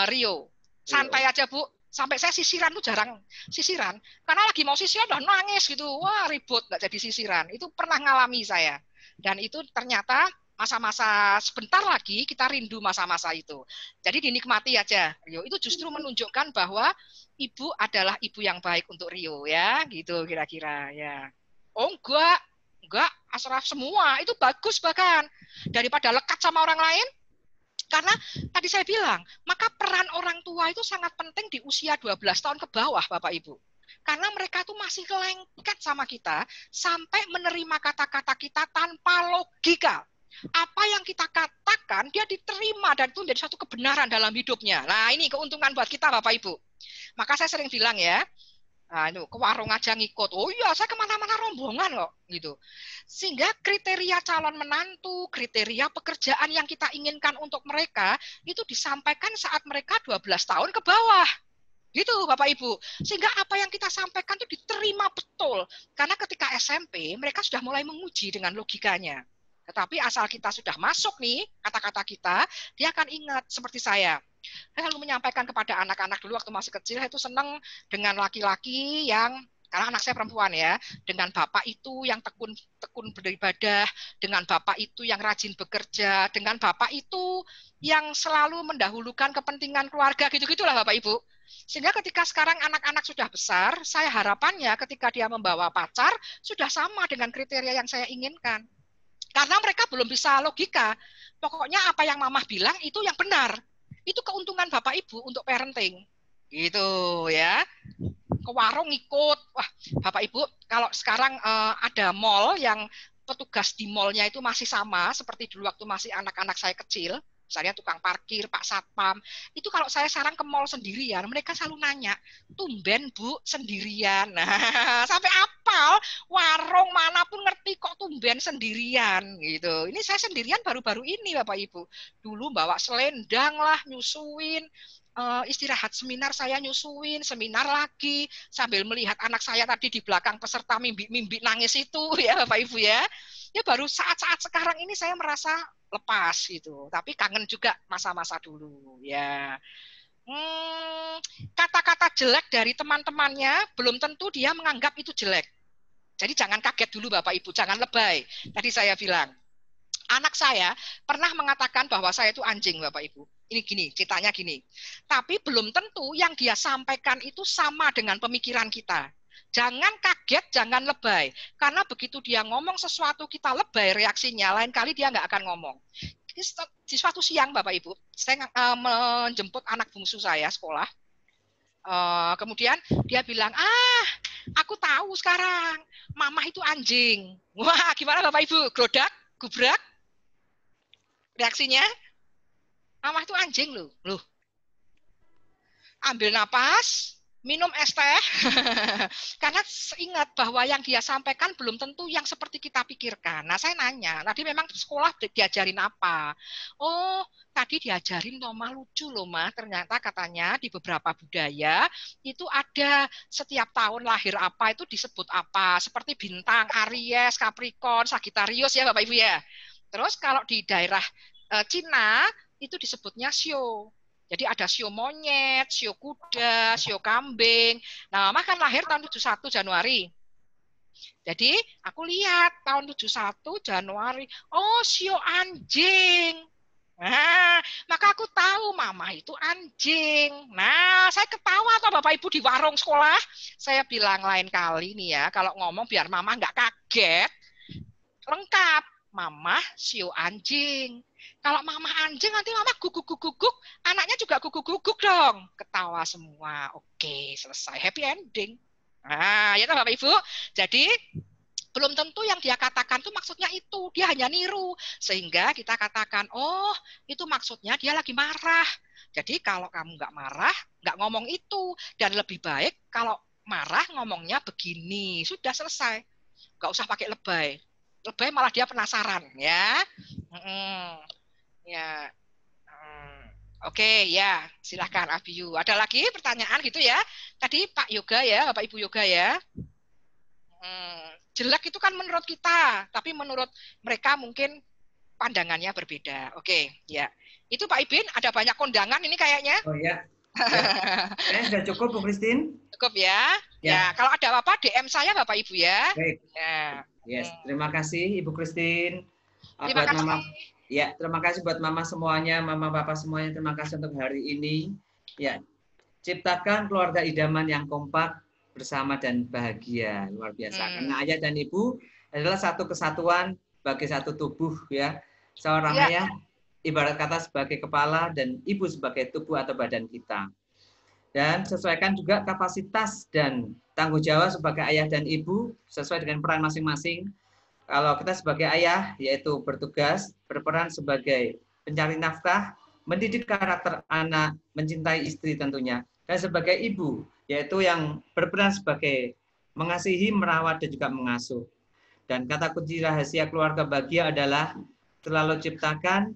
Rio. Santai aja Bu. Sampai saya sisiran tuh jarang sisiran, karena lagi mau sisiran udah nangis gitu, wah ribut, nggak jadi sisiran. Itu pernah ngalami saya, dan itu ternyata masa-masa sebentar lagi kita rindu masa-masa itu. Jadi dinikmati aja, Rio. Itu justru menunjukkan bahwa ibu adalah ibu yang baik untuk Rio ya, gitu kira-kira ya. Oh enggak, asraf semua itu bagus bahkan daripada lekat sama orang lain. Karena tadi saya bilang, maka peran orang tua itu sangat penting di usia 12 tahun ke bawah, Bapak Ibu. Karena mereka tuh masih lengket sama kita sampai menerima kata-kata kita tanpa logika. Apa yang kita katakan, dia diterima dan itu menjadi satu kebenaran dalam hidupnya. Nah, ini keuntungan buat kita, Bapak Ibu. Maka saya sering bilang ya, nah, itu ke warung aja ngikut. Oh iya, saya kemana-mana rombongan kok, gitu. Sehingga kriteria calon menantu, kriteria pekerjaan yang kita inginkan untuk mereka itu disampaikan saat mereka 12 tahun ke bawah. Gitu Bapak Ibu. Sehingga apa yang kita sampaikan itu diterima betul. Karena ketika SMP, mereka sudah mulai menguji dengan logikanya. Tetapi asal kita sudah masuk nih, kata-kata kita, dia akan ingat seperti saya. Saya selalu menyampaikan kepada anak-anak dulu waktu masih kecil, saya itu senang dengan laki-laki yang, karena anak saya perempuan ya, dengan bapak itu yang tekun beribadah, dengan bapak itu yang rajin bekerja, dengan bapak itu yang selalu mendahulukan kepentingan keluarga, gitu-gitulah Bapak Ibu. Sehingga ketika sekarang anak-anak sudah besar, saya harapannya ketika dia membawa pacar, sudah sama dengan kriteria yang saya inginkan. Karena mereka belum bisa logika. Pokoknya apa yang mamah bilang itu yang benar. Itu keuntungan Bapak Ibu untuk parenting. Gitu ya. Ke warung ikut. Wah, Bapak Ibu, kalau sekarang ada mall yang petugas di mallnya itu masih sama seperti dulu waktu masih anak-anak saya kecil. Misalnya tukang parkir, Pak Satpam. Itu kalau saya saran ke mall sendirian, mereka selalu nanya, tumben Bu sendirian. Nah, sampai apal, warung manapun ngerti kok tumben sendirian. Gitu. Ini saya sendirian baru-baru ini Bapak Ibu. Dulu bawa selendang lah, nyusuin. Istirahat seminar saya nyusuin, seminar lagi, sambil melihat anak saya tadi di belakang peserta mimpi-mimpi nangis itu ya Bapak Ibu ya. Ya baru saat-saat sekarang ini saya merasa lepas gitu. Tapi kangen juga masa-masa dulu ya. Kata-kata jelek dari teman-temannya belum tentu dia menganggap itu jelek. Jadi jangan kaget dulu Bapak Ibu, jangan lebay. Tadi saya bilang, anak saya pernah mengatakan bahwa saya itu anjing Bapak Ibu. Ini gini, ceritanya gini. Tapi belum tentu yang dia sampaikan itu sama dengan pemikiran kita. Jangan kaget, jangan lebay. Karena begitu dia ngomong sesuatu kita lebay reaksinya, lain kali dia nggak akan ngomong. di suatu siang Bapak Ibu, saya menjemput anak bungsu saya sekolah. Kemudian dia bilang, aku tahu sekarang, Mama itu anjing. Wah, gimana Bapak Ibu? Glodak, gubrak? Reaksinya? Mama itu anjing loh. Ambil napas, minum es teh. Karena ingat bahwa yang dia sampaikan belum tentu yang seperti kita pikirkan. Nah, saya nanya, tadi memang sekolah diajarin apa? Oh, tadi diajarin Mama lucu loh, Ma. Ternyata katanya di beberapa budaya itu ada setiap tahun lahir apa itu disebut apa. Seperti bintang, Aries, Capricorn, Sagittarius ya Bapak Ibu ya. Terus kalau di daerah Cina itu disebutnya Shio. Jadi ada shio monyet, shio kuda, shio kambing. Nah, Mama kan lahir tahun 71 Januari. Jadi aku lihat tahun 71 Januari, oh shio anjing. Nah, maka aku tahu Mama itu anjing. Nah, saya ketawa atau Bapak Ibu di warung sekolah. Saya bilang lain kali nih ya, kalau ngomong biar Mama nggak kaget. Lengkap, Mama shio anjing. Kalau Mama anjing nanti Mama guguk-guguk, anaknya juga guguk-guguk dong. Ketawa semua. Oke, selesai. Happy ending. Nah, ya Bapak Ibu. Jadi belum tentu yang dia katakan itu maksudnya itu. Dia hanya niru. Sehingga kita katakan, oh itu maksudnya dia lagi marah. Jadi kalau kamu nggak marah, nggak ngomong itu. Dan lebih baik kalau marah ngomongnya begini. Sudah selesai. Nggak usah pakai lebay. Lebay malah dia penasaran ya. Ya. Oke, ya. Silahkan Abiyu. Ada lagi pertanyaan gitu ya? Tadi Pak Yoga ya, Bapak Ibu Yoga ya. Jelek itu kan menurut kita, tapi menurut mereka mungkin pandangannya berbeda. Oke, ya. Itu Pak Ibin, ada banyak kondangan ini kayaknya. Oh ya. Kayaknya sudah cukup Bu Christine. Cukup ya. Ya, kalau ada apa-apa DM saya Bapak Ibu ya. Baik. Ya. Yes, terima kasih Ibu Christine. Terima kasih. Mama. Ya, terima kasih buat Mama semuanya, Mama Papa semuanya. Terima kasih untuk hari ini. Ya, ciptakan keluarga idaman yang kompak, bersama dan bahagia. Luar biasa. Karena ayah dan ibu adalah satu kesatuan bagi satu tubuh ya. Seorang ayah ibarat kata sebagai kepala dan ibu sebagai tubuh atau badan kita. Dan sesuaikan juga kapasitas dan tanggung jawab sebagai ayah dan ibu sesuai dengan peran masing-masing. Kalau kita sebagai ayah, yaitu bertugas, berperan sebagai pencari nafkah, mendidik karakter anak, mencintai istri tentunya. Dan sebagai ibu, yaitu yang berperan sebagai mengasihi, merawat, dan juga mengasuh. Dan kata kunci rahasia keluarga bahagia adalah selalu ciptakan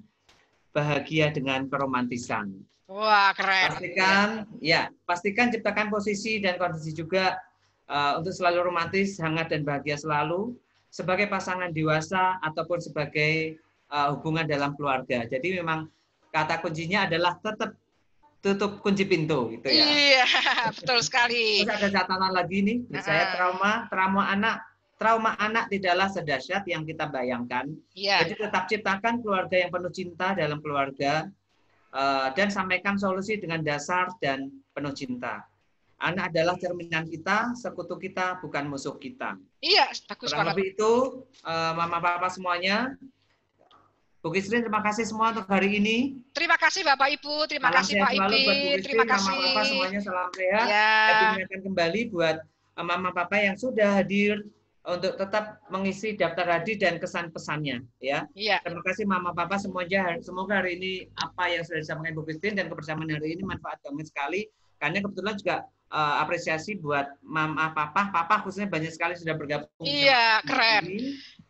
bahagia dengan keromantisan. Wah, keren. Pastikan ciptakan posisi dan kondisi juga untuk selalu romantis, hangat, dan bahagia selalu. Sebagai pasangan dewasa ataupun sebagai hubungan dalam keluarga. Jadi memang kata kuncinya adalah tetap tutup kunci pintu gitu ya. Iya, betul sekali. Terus ada catatan lagi nih, saya trauma anak tidaklah sedahsyat yang kita bayangkan. Jadi tetap ciptakan keluarga yang penuh cinta dalam keluarga dan sampaikan solusi dengan dasar dan penuh cinta. Anak adalah cerminan kita, sekutu kita, bukan musuh kita. Iya, bagus banget. Lebih itu, Mama Papa semuanya, Bu Christine, terima kasih semua untuk hari ini. Terima kasih Bapak Ibu, terima kasih Pak Ibin, terima kasih. Mama Papa semuanya salam sehat. Diingatkan kembali buat Mama Papa yang sudah hadir untuk tetap mengisi daftar hadir dan kesan pesannya. Ya. Terima kasih Mama Papa semuanya. Semoga hari ini apa yang sudah disampaikan Bu Christine dan kebersamaan hari ini manfaat banget sekali. Karena kebetulan juga apresiasi buat Mama Papa khususnya banyak sekali sudah bergabung. Iya, keren.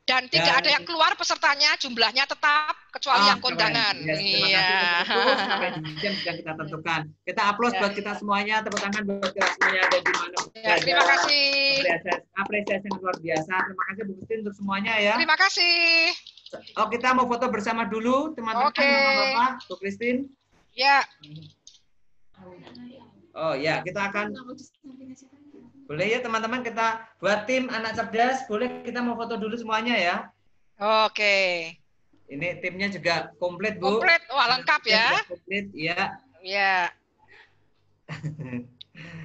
Dan tidak ada yang keluar pesertanya, jumlahnya tetap kecuali yang kondangan. Iya. Sampai di jam sudah kita tentukan. Kita aplaus buat kita semuanya, tepuk tangan buat kita semuanya ada di mana. Terima kasih. Apresiasi yang luar biasa. Terima kasih Bu Christine untuk semuanya ya. Terima kasih. Oh, kita mau foto bersama dulu teman-teman Mama Papa, Bu Christine. Ya. Oh ya, kita akan boleh ya teman-teman, kita buat tim anak cerdas, boleh kita mau foto dulu semuanya ya. Oke. Ini timnya juga komplit Bu. Komplit, wah lengkap ya. Komplit, ya. Ya.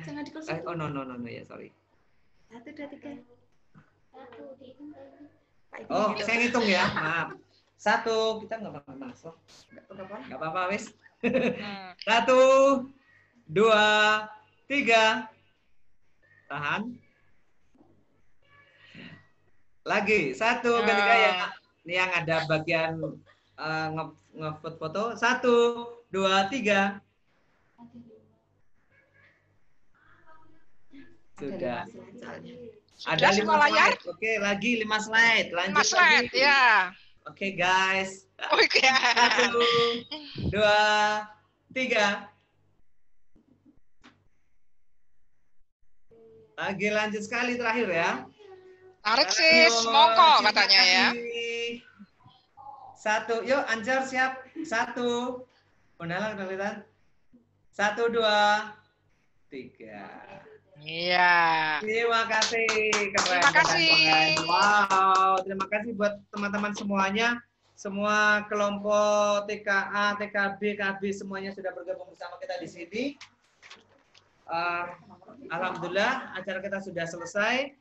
Jangan dikosong. Oh no ya, sorry. 1, 2, 3. Oh, saya ngitung ya, maaf. 1, kita nggak apa-apa masuk. Nggak apa-apa, wis. 1, 2, 3. Tahan. Lagi 1 ketika ya. Ini yang ada bagian ngefoto. 1, 2, 3. Sudah. Ada 5 slide. Oke, lagi 5 slide. Lanjut 5 slide, lagi. ya. Oke, guys. Oke. 1, 2, 3. Lagi lanjut sekali terakhir ya. Tarik sis, mongko katanya ya. 1, yuk Anjar siap. 1. Undalah kelihatan. 1, 2, 3. Iya. Terima kasih. Keren, Terima kasih. keren. Wow, terima kasih buat teman-teman semuanya. Semua kelompok TKA, TKB, KB semuanya sudah bergabung bersama kita di sini. Alhamdulillah acara kita sudah selesai.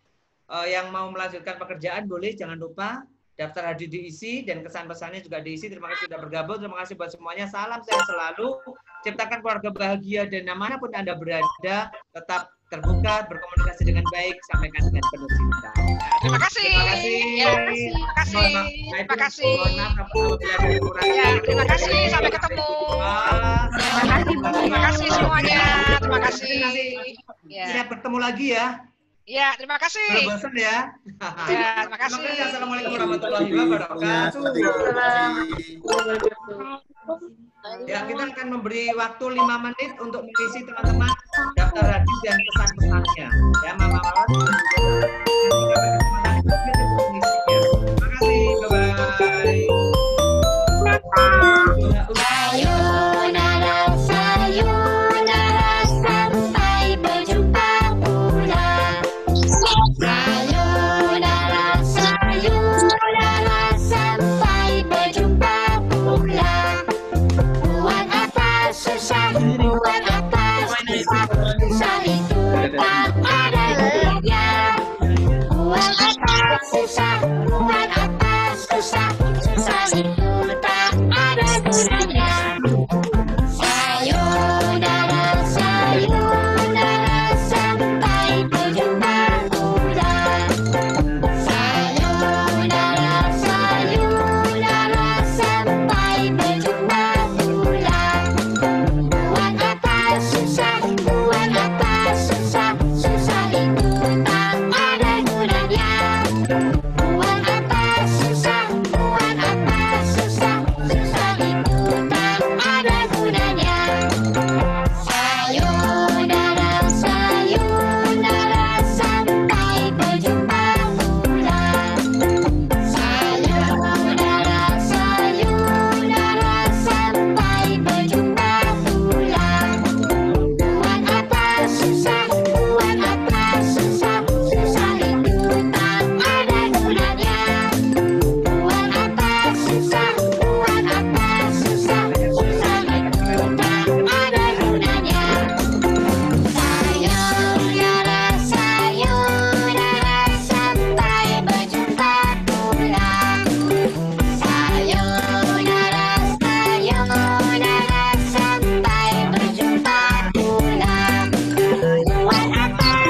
Yang mau melanjutkan pekerjaan boleh, jangan lupa daftar hadir diisi dan kesan-pesannya juga diisi. Terima kasih sudah bergabung. Terima kasih buat semuanya. Salam sehat selalu. Ciptakan keluarga bahagia dan dimanapun Anda berada tetap terbuka, berkomunikasi dengan baik, sampaikan dengan penuh cinta. Terima kasih. Terima kasih. Ya, terima kasih. Terima kasih. Mohon maaf apabila ada kekurangan. Ya, terima kasih. Sampai ketemu. Terima kasih semuanya. Terima kasih. Ya. Siap bertemu lagi ya. Ya, terima kasih. Udah bosan ya. Ya, terima kasih. Assalamualaikum warahmatullahi wabarakatuh. Ya, kita akan memberi waktu 5 menit untuk mengisi teman-teman daftar hadir dan pesan-pesannya. Ya, Mama Mawar. Terima kasih. Bye-bye. Sayonara, sayonara, sampai berjumpa pula. Sayonara, sayonara, sampai berjumpa pula. Buat apa susah, buat apa susah, susah itu tak ada gunanya. Buat apa susah, buat apa susah, susah itu tak ada gunanya. Sayonara, sayonara, sampai berjumpa pula. Sayonara, sayonara, sampai berjumpa pula. Buat apa susah, buat apa susah, susah itu tak ada gunanya. Buat apa susah, buat apa susah, susah itu tak ada gunanya. Sayonara, sayonara, sampai berjumpa pula. Sayonara, sayonara, sampai berjumpa pula. Buat apa susah, buat apa susah, susah itu tak ada gunanya. Buat apa susah, buat apa susah, susah itu tak ada gunanya. Sayonara, sayonara, sampai berjumpa pula. Sayonara, sayonara, sampai berjumpa pula. Buat apa susah,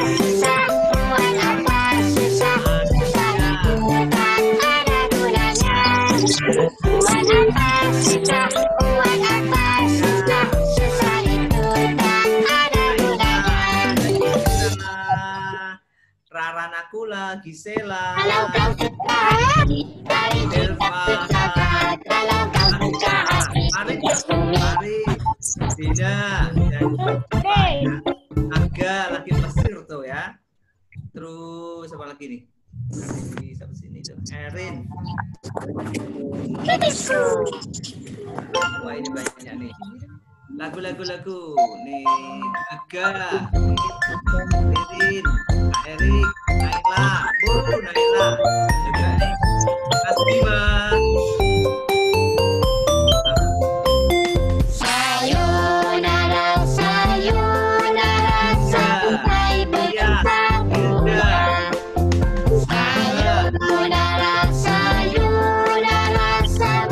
buat apa susah, susah itu tak ada gunanya. Buat apa susah, buat apa susah, susah itu tak ada gunanya. Raranakula, Gisela. Kalau kau suka hati, mari kita bersahabat. Kalau kau suka hati, Mari, kita mari, Dina dan Aga lagi Mesir tuh ya. Terus apa lagi nih? Di sampai sini tuh. Erin. Wah ini banyak nih. Lagu-lagu nih. Aga, Erin, Erik, Naila, Naila, juga nih. Mas Bima. sayonara, sayonara, sampai berjumpa pula. Sayonara, sayonara, sampai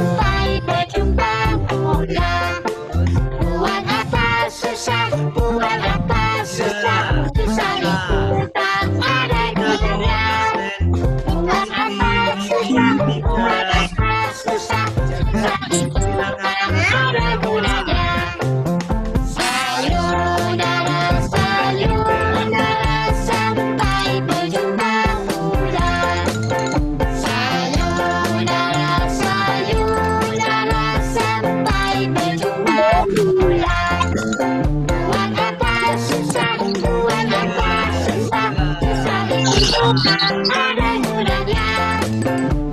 ada mudahnya.